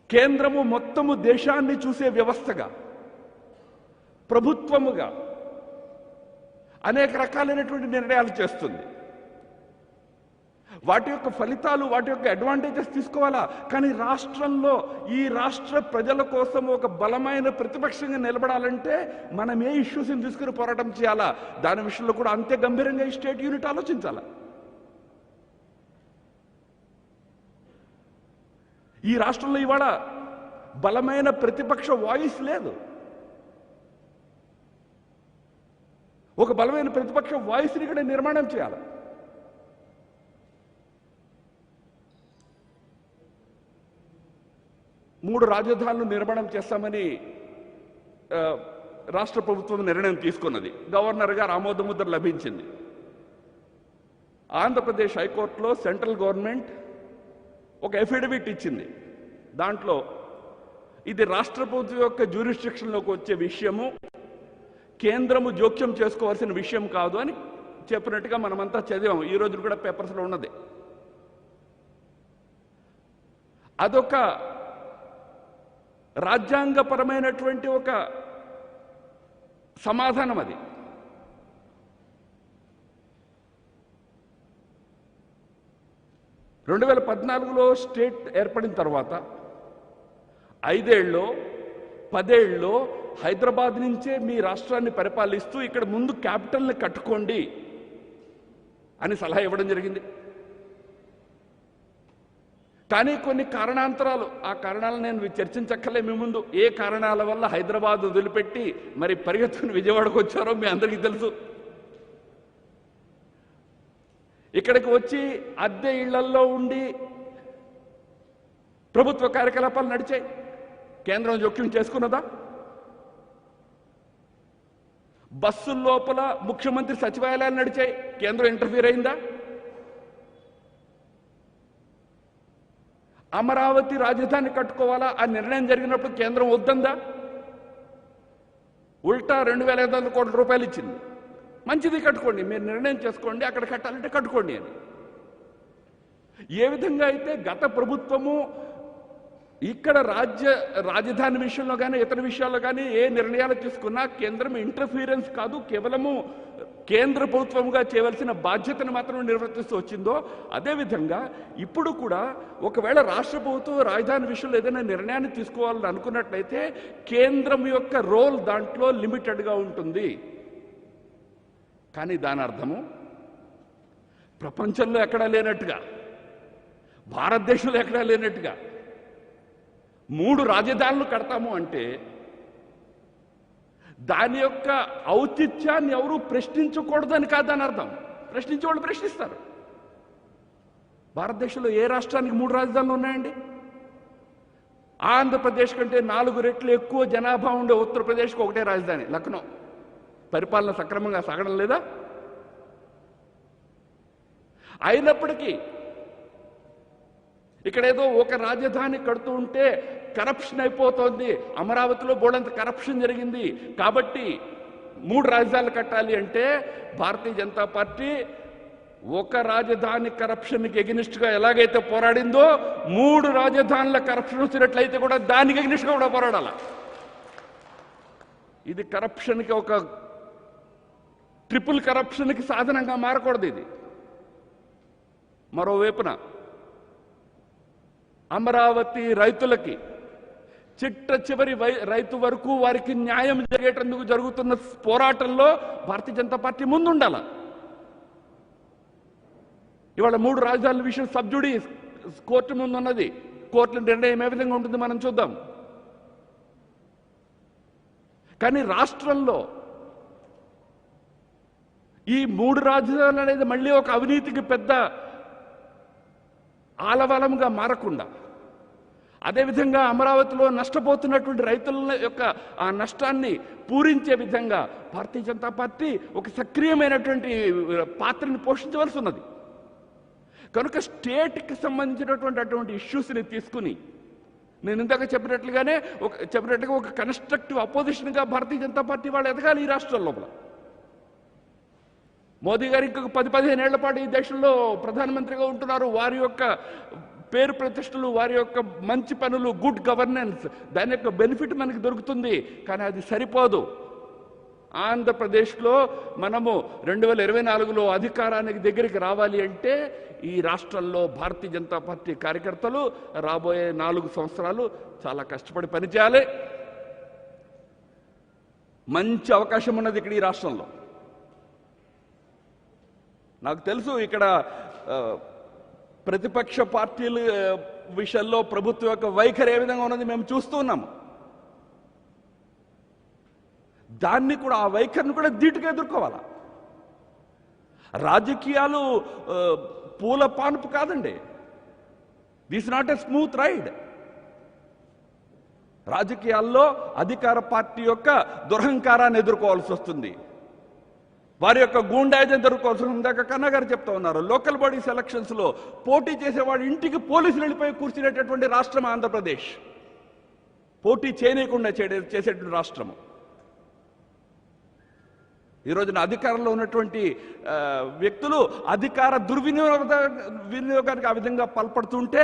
కేంద్రము మొత్తము దేశాన్ని చూసే వ్యవస్థగా, ప్రభుత్వముగా అనేక రకాలైనటువంటి నిర్ణయాలు చేస్తుంది. వాటి యొక్క ఫలితాలు, వాటి యొక్క అడ్వాంటేజెస్ తీసుకోవాలా. కానీ రాష్ట్రంలో ఈ రాష్ట్ర ప్రజల కోసం ఒక బలమైన ప్రతిపక్షంగా నిలబడాలంటే మనం ఏ ఇష్యూస్ని తీసుకుని పోరాటం చేయాలా, దాని విషయంలో కూడా అంతే గంభీరంగా ఈ స్టేట్ యూనిట్ ఆలోచించాలా. ఈ రాష్ట్రంలో ఇవాళ బలమైన ప్రతిపక్ష వాయిస్ లేదు. ఒక బలమైన ప్రతిపక్ష వాయిస్ని ఇక్కడ నిర్మాణం చేయాలి. మూడు రాజధానులు నిర్మాణం చేస్తామని రాష్ట్ర ప్రభుత్వం నిర్ణయం తీసుకున్నది. గవర్నర్ గారు ఆమోదముద్ర లభించింది. ఆంధ్రప్రదేశ్ హైకోర్టులో సెంట్రల్ గవర్నమెంట్ ఒక అఫిడవిట్ ఇచ్చింది. దాంట్లో ఇది రాష్ట్ర ప్రభుత్వం యొక్క జ్యూరిస్డిక్షన్లోకి వచ్చే విషయము, కేంద్రము జోక్యం చేసుకోవాల్సిన విషయం కాదు అని చెప్పినట్టుగా మనమంతా చదివాము. ఈ రోజు కూడా పేపర్స్లో ఉన్నది. అదొక రాజ్యాంగపరమైనటువంటి ఒక సమాధానం. అది రెండు 2014లో స్టేట్ ఏర్పడిన తర్వాత 5 ఏళ్ళలో 10 ఏళ్ళలో హైదరాబాద్ నుంచే మీ రాష్ట్రాన్ని పరిపాలిస్తూ ఇక్కడ ముందు క్యాపిటల్ని కట్టుకోండి అని సలహా ఇవ్వడం జరిగింది. కానీ కొన్ని కారణాంతరాలు, ఆ కారణాలు నేను చర్చించక్కర్లే మీ ముందు. ఏ కారణాల వల్ల హైదరాబాద్ వదిలిపెట్టి మరి పరిగెత్తుకుని విజయవాడకు వచ్చారో మీ అందరికీ తెలుసు. ఇక్కడికి వచ్చి అద్దె ఇళ్లల్లో ఉండి ప్రభుత్వ కార్యకలాపాలు నడిచాయి. కేంద్రం జోక్యం చేసుకున్నదా? బస్సుల లోపల ముఖ్యమంత్రి సచివాలయాలు నడిచాయి. కేంద్రం ఇంటర్ఫీర్ అయిందా? అమరావతి రాజధాని కట్టుకోవాలా ఆ నిర్ణయం జరిగినప్పుడు కేంద్రం వద్దందా? ఉల్టా 2,500 కోట్ల రూపాయలు ఇచ్చింది. మంచిది, కట్టుకోండి, మీరు నిర్ణయం చేసుకోండి, అక్కడ కట్టాలంటే కట్టుకోండి అని. ఏ విధంగా అయితే గత ప్రభుత్వము ఇక్కడ రాజధాని విషయంలో కానీ ఇతర విషయాల్లో కానీ ఏ నిర్ణయాలు తీసుకున్నా కేంద్రం ఇంటర్ఫీరెన్స్ కాదు, కేవలము కేంద్ర ప్రభుత్వంగా చేయవలసిన బాధ్యతను మాత్రం నిర్వర్తిస్తూ వచ్చిందో అదేవిధంగా ఇప్పుడు కూడా ఒకవేళ రాష్ట్ర ప్రభుత్వం రాజధాని విషయంలో ఏదైనా నిర్ణయాన్ని తీసుకోవాలని అనుకున్నట్లయితే కేంద్రం యొక్క రోల్ దాంట్లో లిమిటెడ్గా ఉంటుంది. కానీ దాని అర్థము ప్రపంచంలో ఎక్కడా లేనట్టుగా, భారతదేశంలో ఎక్కడా లేనట్టుగా 3 రాజధానులు కడతాము అంటే దాని యొక్క ఔచిత్యాన్ని ఎవరు ప్రశ్నించకూడదని కాదని అర్థం. ప్రశ్నించే వాళ్ళు ప్రశ్నిస్తారు. భారతదేశంలో ఏ రాష్ట్రానికి 3 రాజధానులు ఉన్నాయండి? ఆంధ్రప్రదేశ్ కంటే 4 రెట్లు ఎక్కువ జనాభా ఉండే ఉత్తరప్రదేశ్కి ఒకటే రాజధాని, లక్నో. పరిపాలన సక్రమంగా సాగడం లేదా? అయినప్పటికీ ఇక్కడేదో ఒక రాజధాని కడుతూ ఉంటే కరప్షన్ అయిపోతోంది, అమరావతిలో బోడంత కరప్షన్ జరిగింది కాబట్టి 3 రాజధానులు కట్టాలి అంటే భారతీయ జనతా పార్టీ ఒక రాజధాని కరప్షన్కి ఎగనిస్ట్గా ఎలాగైతే పోరాడిందో 3 రాజధానుల కరప్షన్ వచ్చినట్లయితే కూడా దానికి ఎగనిస్ట్గా కూడా పోరాడాలి. ఇది కరప్షన్కి ఒక ట్రిపుల్ కరప్షన్కి సాధనంగా మారకూడదు. ఇది మరోవైపున అమరావతి రైతులకి చిట్ట చివరి రైతు వరకు వారికి న్యాయం జరిగేటందుకు జరుగుతున్న పోరాటంలో భారతీయ జనతా పార్టీ ముందుండాల. ఇవాళ 3 రాజధానుల విషయం సబ్జుడీస్ కోర్టు ముందు ఉన్నది. కోర్టు నిర్ణయం ఏ విధంగా ఉంటుంది మనం చూద్దాం. కానీ రాష్ట్రంలో ఈ 3 రాజధానులు అనేది మళ్ళీ ఒక అవినీతికి పెద్ద ఆలవలంగా మారకుండా, అదేవిధంగా అమరావతిలో నష్టపోతున్నటువంటి రైతుల యొక్క ఆ నష్టాన్ని పూరించే విధంగా భారతీయ జనతా పార్టీ ఒక సక్రియమైనటువంటి పాత్రని పోషించవలసి ఉన్నది. కనుక స్టేట్కి సంబంధించినటువంటి అటువంటి ఇష్యూస్ని తీసుకుని నేను ఇందాక చెప్పినట్లుగా ఒక కన్స్ట్రక్టివ్ అపోజిషన్గా భారతీయ జనతా పార్టీ వాళ్ళు ఎదగాలి ఈ రాష్ట్రం లోపల. మోదీ గారు ఇంకొక 10-15 ఏళ్ల పాటు ఈ దేశంలో ప్రధానమంత్రిగా ఉంటున్నారు. వారి యొక్క పేరు ప్రతిష్టలు, వారి యొక్క మంచి పనులు, గుడ్ గవర్నెన్స్, దాని యొక్క బెనిఫిట్ మనకి దొరుకుతుంది. కానీ అది సరిపోదు. ఆంధ్రప్రదేశ్లో మనము 2024లో అధికారానికి దగ్గరికి రావాలి అంటే ఈ రాష్ట్రంలో భారతీయ జనతా పార్టీ కార్యకర్తలు రాబోయే 4 సంవత్సరాలు చాలా కష్టపడి పనిచేయాలి. మంచి అవకాశం ఉన్నది ఇక్కడ ఈ రాష్ట్రంలో. నాకు తెలుసు ఇక్కడ ప్రతిపక్ష పార్టీల విషయంలో ప్రభుత్వం యొక్క వైఖరి ఏ విధంగా ఉన్నది మేము చూస్తూ ఉన్నాము. దాన్ని కూడా, ఆ వైఖరిని కూడా ధీటుగా ఎదుర్కోవాలా. రాజకీయాలు పూల పానుపు కాదండి. This not a smooth ride. రాజకీయాల్లో అధికార పార్టీ యొక్క దురహంకారాన్ని ఎదుర్కోవాల్సి వస్తుంది, వారి యొక్క గూండాయిజం ఎదుర్కోవాల్సి ఉంది. ఇందాక కన్నా గారు చెప్తా ఉన్నారు, లోకల్ బాడీస్ ఎలక్షన్స్లో పోటీ చేసేవాడు ఇంటికి పోలీసులు వెళ్ళిపోయి కూర్చునేటటువంటి రాష్ట్రం ఆంధ్రప్రదేశ్. పోటీ చేయనీయకుండా చేసేటువంటి రాష్ట్రము. ఈ రోజున అధికారంలో ఉన్నటువంటి వ్యక్తులు అధికార వినియోగానికి ఆ విధంగా పాల్పడుతుంటే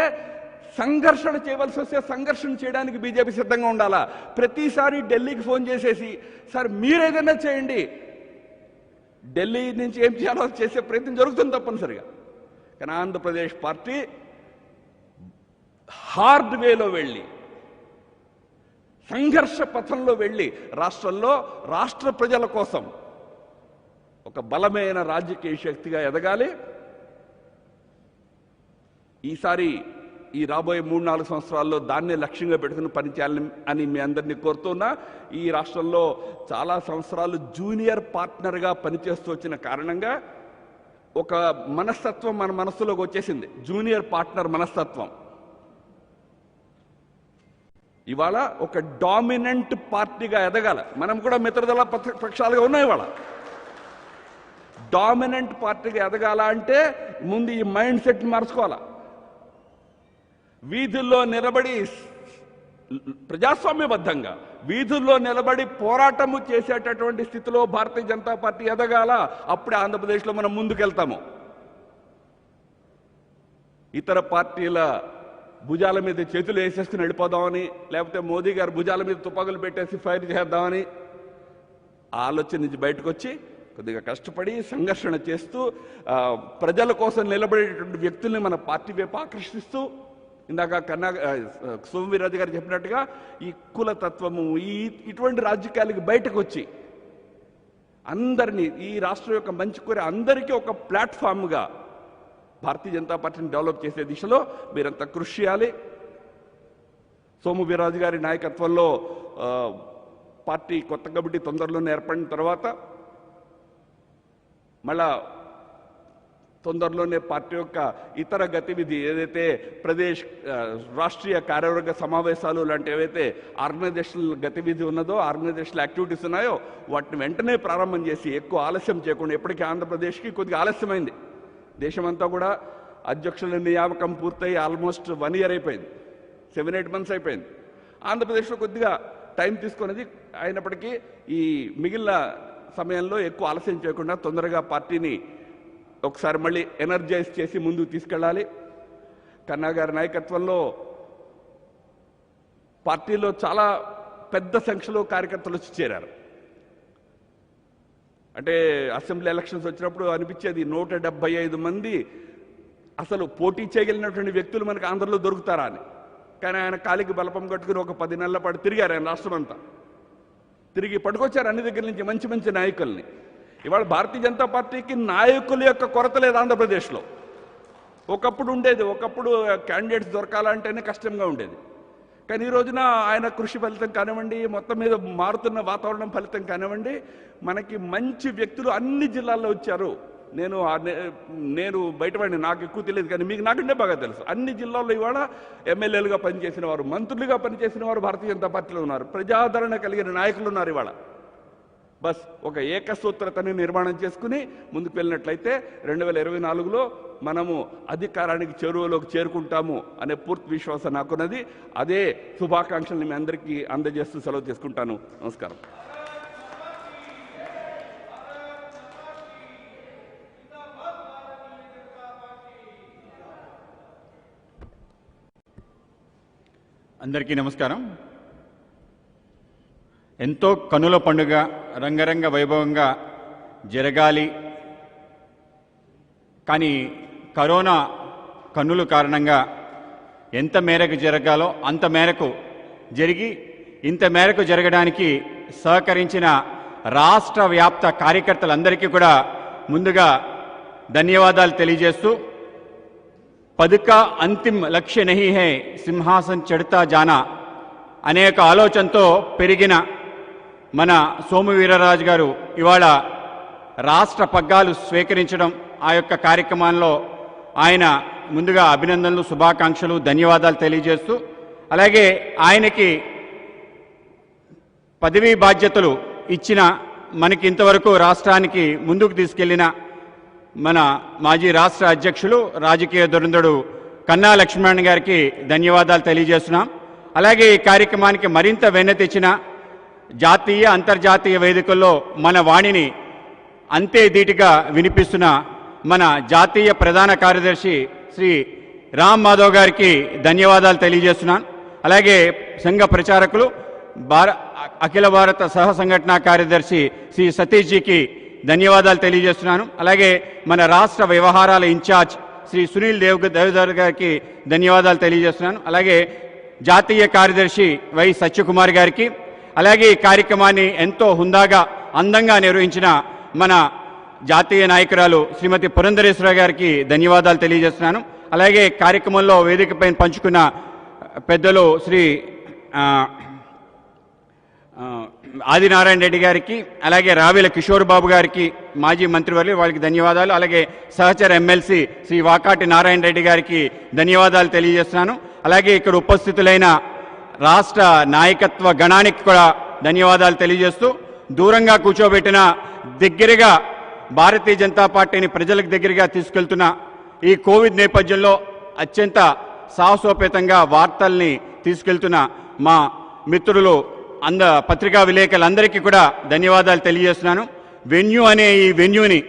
సంఘర్షణ చేయవలసి వస్తే సంఘర్షణ చేయడానికి బీజేపీ సిద్ధంగా ఉండాలా. ప్రతిసారి ఢిల్లీకి ఫోన్ చేసేసి సార్ మీరేదైనా చేయండి, ఢిల్లీ నుంచి ఏం చేయాలో చేసే ప్రయత్నం జరుగుతుంది తప్పనిసరిగా. కానీ ఆంధ్రప్రదేశ్ పార్టీ హార్డ్ వేలో వెళ్ళి, సంఘర్ష పథంలో వెళ్ళి రాష్ట్రంలో రాష్ట్ర ప్రజల కోసం ఒక బలమైన రాజకీయ శక్తిగా ఎదగాలి. ఈసారి ఈ రాబోయే 3-4 సంవత్సరాల్లో దాన్నే లక్ష్యంగా పెట్టుకుని పనిచేయాలని అని మీ అందరినీ కోరుతున్నా. ఈ రాష్ట్రంలో చాలా సంవత్సరాలు జూనియర్ పార్ట్నర్గా పనిచేస్తూ వచ్చిన కారణంగా ఒక మనస్తత్వం మన మనస్సులోకి వచ్చేసింది, జూనియర్ పార్ట్నర్ మనస్తత్వం. ఇవాళ ఒక డామినెంట్ పార్టీగా ఎదగాల. మనం కూడా మిత్రదళ పక్షాలుగా ఉన్నాయి. ఇవాళ డామినెంట్ పార్టీగా ఎదగాల అంటే ముందు ఈ మైండ్ సెట్ని మార్చుకోవాలా. వీధుల్లో నిలబడి ప్రజాస్వామ్యబద్ధంగా వీధుల్లో నిలబడి పోరాటము చేసేటటువంటి స్థితిలో భారతీయ జనతా పార్టీ ఎదగాల. అప్పుడే ఆంధ్రప్రదేశ్లో మనం ముందుకెళ్తాము. ఇతర పార్టీల భుజాల మీద చేతులు వేసేసుకుని వెళ్ళిపోదామని, లేకపోతే మోదీ గారు భుజాల మీద తుపాకులు పెట్టేసి ఫైర్ చేద్దామని ఆలోచన నుంచి బయటకు వచ్చి కొద్దిగా కష్టపడి సంఘర్షణ చేస్తూ ప్రజల కోసం నిలబడేటువంటి వ్యక్తుల్ని మన పార్టీ వైపు ఆకర్షిస్తూ, ఇందాక సోమవీర్రాజు గారు చెప్పినట్టుగా ఈ కులతత్వము, ఇటువంటి రాజకీయాలకి బయటకు వచ్చి అందరినీ ఈ రాష్ట్రం యొక్క మంచి కోరే అందరికీ ఒక ప్లాట్ఫామ్గా భారతీయ జనతా పార్టీని డెవలప్ చేసే దిశలో మీరంతా కృషి చేయాలి. సోమవీర్రాజు గారి నాయకత్వంలో పార్టీ కొత్త కమిటీ తొందరలోనే ఏర్పడిన తర్వాత మళ్ళా తొందరలోనే పార్టీ యొక్క ఇతర గతివిధి ఏదైతే ప్రదేశ్ రాష్ట్రీయ కార్యవర్గ సమావేశాలు లాంటి ఏవైతే ఆర్గనైజేషనల్ గతివిధి ఉన్నదో, ఆర్గనైజేషనల్ యాక్టివిటీస్ ఉన్నాయో వాటిని వెంటనే ప్రారంభం చేసి ఎక్కువ ఆలస్యం చేయకుండా, ఎప్పటికీ ఆంధ్రప్రదేశ్కి కొద్దిగా ఆలస్యమైంది. దేశమంతా కూడా అధ్యక్షుల నియామకం పూర్తయి ఆల్మోస్ట్ 1 year అయిపోయింది, 7-8 months అయిపోయింది. ఆంధ్రప్రదేశ్లో కొద్దిగా టైం తీసుకున్నది. అయినప్పటికీ ఈ మిగిలిన సమయంలో ఎక్కువ ఆలస్యం చేయకుండా తొందరగా పార్టీని ఒకసారి మళ్ళీ ఎనర్జైజ్ చేసి ముందుకు తీసుకెళ్ళాలి. కన్నా గారి నాయకత్వంలో పార్టీలో చాలా పెద్ద సంఖ్యలో కార్యకర్తలు వచ్చి చేరారు. అంటే అసెంబ్లీ ఎలక్షన్స్ వచ్చినప్పుడు అనిపించేది 175 మంది అసలు పోటీ చేయగలిగినటువంటి వ్యక్తులు మనకు ఆంధ్రలో దొరుకుతారా అని. కానీ ఆయన కాలికి బలపం కట్టుకుని ఒక 10 నెలల పాటు తిరిగారు. ఆయన రాష్ట్రం అంతా తిరిగి పట్టుకొచ్చారు అన్ని దగ్గర నుంచి మంచి మంచి నాయకుల్ని. ఇవాళ భారతీయ జనతా పార్టీకి నాయకుల యొక్క కొరత లేదు ఆంధ్రప్రదేశ్లో. ఒకప్పుడు ఉండేది, ఒకప్పుడు క్యాండిడేట్స్ దొరకాలంటేనే కష్టంగా ఉండేది. కానీ ఈ రోజున ఆయన కృషి ఫలితం కానివ్వండి, మొత్తం మీద మారుతున్న వాతావరణం ఫలితం కానివ్వండి, మనకి మంచి వ్యక్తులు అన్ని జిల్లాల్లో వచ్చారు. నేను బయటపడి నాకు ఎక్కువ తెలియదు, కానీ మీకు నాకంటే బాగా తెలుసు. అన్ని జిల్లాల్లో ఇవాళ ఎమ్మెల్యేలుగా పనిచేసిన వారు, మంత్రులుగా పనిచేసిన వారు భారతీయ జనతా పార్టీలో ఉన్నారు. ప్రజాదరణ కలిగిన నాయకులు ఉన్నారు. ఇవాళ బస్ ఒక ఏకసూత్రతని నిర్మాణం చేసుకుని ముందుకు వెళ్ళినట్లయితే 2024లో మనము అధికారానికి చెరువులోకి చేరుకుంటాము అనే పూర్తి విశ్వాసం నాకున్నది. అదే శుభాకాంక్షల్ని మీ అందరికీ అందజేస్తూ సెలవు తీసుకుంటాను. నమస్కారం. అందరికీ నమస్కారం. ఎంతో కనుల పండుగ రంగరంగ వైభవంగా జరగాలి, కానీ కరోనా కన్నుల కారణంగా ఎంత మేరకు జరగాలో అంత మేరకు జరిగి, ఇంత మేరకు జరగడానికి సహకరించిన రాష్ట్ర వ్యాప్త కార్యకర్తలందరికీ కూడా ముందుగా ధన్యవాదాలు తెలియజేస్తూ, పదుకా అంతిమ లక్ష్య నహీ హై సింహాసన్ చढ़ता జానా అనేక ఆలోచనతో పెరిగిన మన సోము వీర్రాజు గారు ఇవాళ రాష్ట్ర పగ్గాలు స్వీకరించడం, ఆ యొక్క కార్యక్రమంలో ఆయన ముందుగా అభినందనలు, శుభాకాంక్షలు, ధన్యవాదాలు తెలియజేస్తూ, అలాగే ఆయనకి పదవీ బాధ్యతలు ఇచ్చిన, మనకి ఇంతవరకు రాష్ట్రానికి ముందుకు తీసుకెళ్లిన మన మాజీ రాష్ట్ర అధ్యక్షులు, రాజకీయ దురంధరుడు కన్నా లక్ష్మణ్ గారికి ధన్యవాదాలు తెలియజేస్తున్నాం. అలాగే ఈ కార్యక్రమానికి మరింత వెన్న తెచ్చిన, జాతీయ అంతర్జాతీయ వేదికల్లో మన వాణిని అంతే ధీటుగా వినిపిస్తున్న మన జాతీయ ప్రధాన కార్యదర్శి శ్రీ రామ్ మాధవ్ గారికి ధన్యవాదాలు తెలియజేస్తున్నాను. అలాగే సంఘ ప్రచారకులు, అఖిల భారత సహ సంఘటన కార్యదర్శి శ్రీ సతీష్ జీకి ధన్యవాదాలు తెలియజేస్తున్నాను. అలాగే మన రాష్ట్ర వ్యవహారాల ఇన్ఛార్జ్ శ్రీ సునీల్ దేవధర్ గారికి ధన్యవాదాలు తెలియజేస్తున్నాను. అలాగే జాతీయ కార్యదర్శి వై సత్యకుమార్ గారికి, అలాగే ఈ కార్యక్రమాన్ని ఎంతో హుందాగా అందంగా నిర్వహించిన మన జాతీయ నాయకురాలు శ్రీమతి పురంధరేశ్వర గారికి ధన్యవాదాలు తెలియజేస్తున్నాను. అలాగే కార్యక్రమంలో వేదికపై పంచుకున్న పెద్దలు శ్రీ ఆదినారాయణ రెడ్డి గారికి, అలాగే రావెల కిషోర్ బాబు గారికి, మాజీ మంత్రివర్యులు, వాళ్ళకి ధన్యవాదాలు. అలాగే సహచర ఎమ్మెల్సీ శ్రీ వాకాటి నారాయణ రెడ్డి గారికి ధన్యవాదాలు తెలియజేస్తున్నాను. అలాగే ఇక్కడ ఉపస్థితులైన రాష్ట్ర నాయకత్వ గణానికి కూడా ధన్యవాదాలు తెలియజేస్తూ, దూరంగా కూర్చోబెట్టిన, దగ్గరగా భారతీయ జనతా పార్టీని ప్రజలకు దగ్గరగా తీసుకెళ్తున్న ఈ కోవిడ్ నేపథ్యంలో అత్యంత సాహసోపేతంగా వార్తల్ని తీసుకెళ్తున్న మా మిత్రులు, పత్రికా విలేకరులందరికీ కూడా ధన్యవాదాలు తెలియజేస్తున్నాను. వెన్యూ అనే ఈ వెన్యూని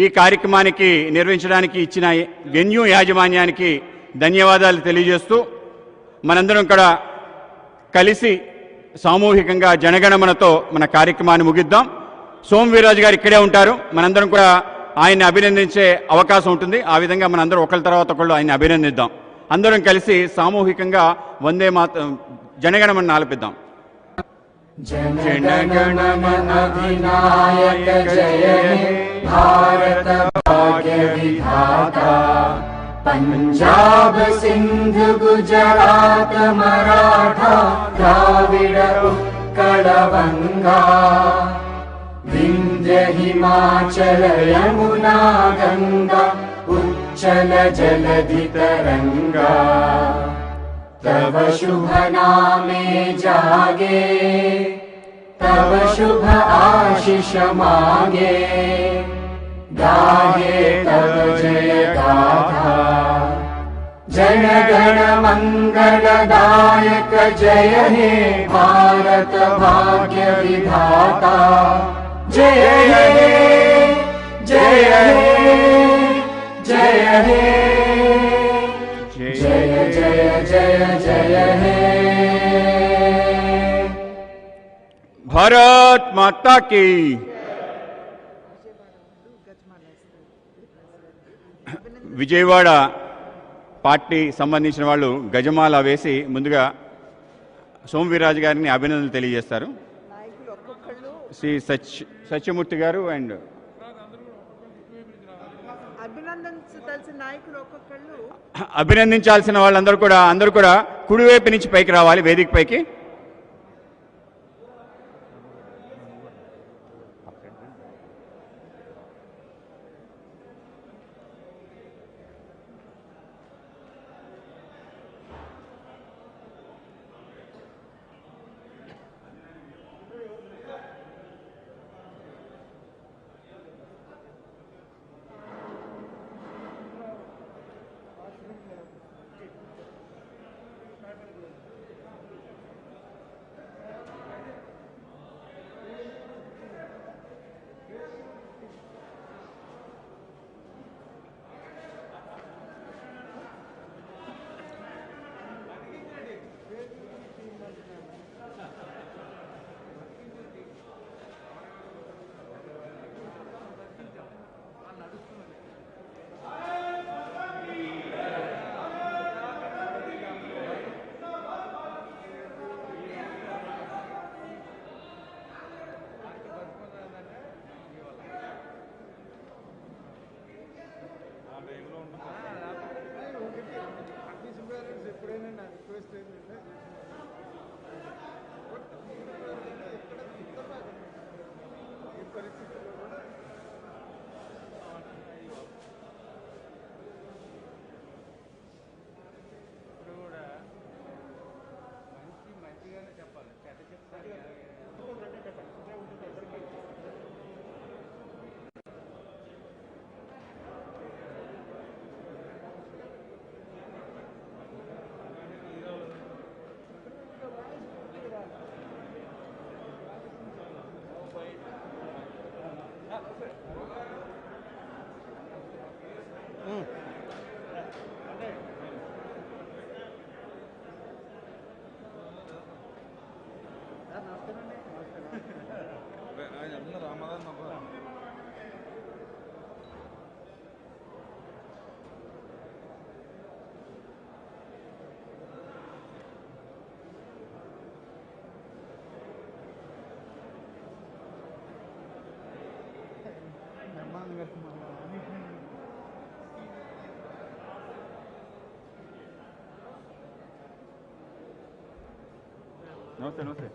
ఈ కార్యక్రమానికి నిర్వహించడానికి ఇచ్చిన వెన్యూ యాజమాన్యానికి ధన్యవాదాలు తెలియజేస్తూ, మనందరం కూడా కలిసి సామూహికంగా జనగణమనతో మన కార్యక్రమాన్ని ముగిద్దాం. సోము వీర్రాజు గారు ఇక్కడే ఉంటారు. మనందరం కూడా ఆయన్ని అభినందించే అవకాశం ఉంటుంది. ఆ విధంగా మనందరం ఒకరి తర్వాత ఒకళ్ళు ఆయన్ని అభినందిద్దాం. అందరం కలిసి సామూహికంగా వందే మాతరం జనగణమన ఆలపిద్దాం. जनगणमन अधिनायक जय हे भारत भाग्य विधाता पंजाब सिंध गुजरात मराठा द्राविड उत्कल बंगा विंध्य हिमाचल यमुना गंगा उच्चल जलधि तरंगा तव शुभ नामे जागे तव शुभ आशीष मांगे गाहे तव जय गाथा जन गण मंगलदायक जय हे भारत भाग्य विधाता जय हे जय हे जय हे जय जय जय जय हे भारत माता की విజయవాడ పార్టీ సంబంధించిన వాళ్ళు గజమాల వేసి ముందుగా సోము వీర్రాజు గారిని అభినందనలు తెలియజేస్తారు. శ్రీ సత్యమూర్తి గారు అండ్ అభినందించాల్సిన నాయకులు ఒక్కొక్కళ్ళు అభినందించాల్సిన వాళ్ళందరూ కూడా కుడివైపు నుంచి పైకి రావాలి, వేదిక పైకి. నమస్తే.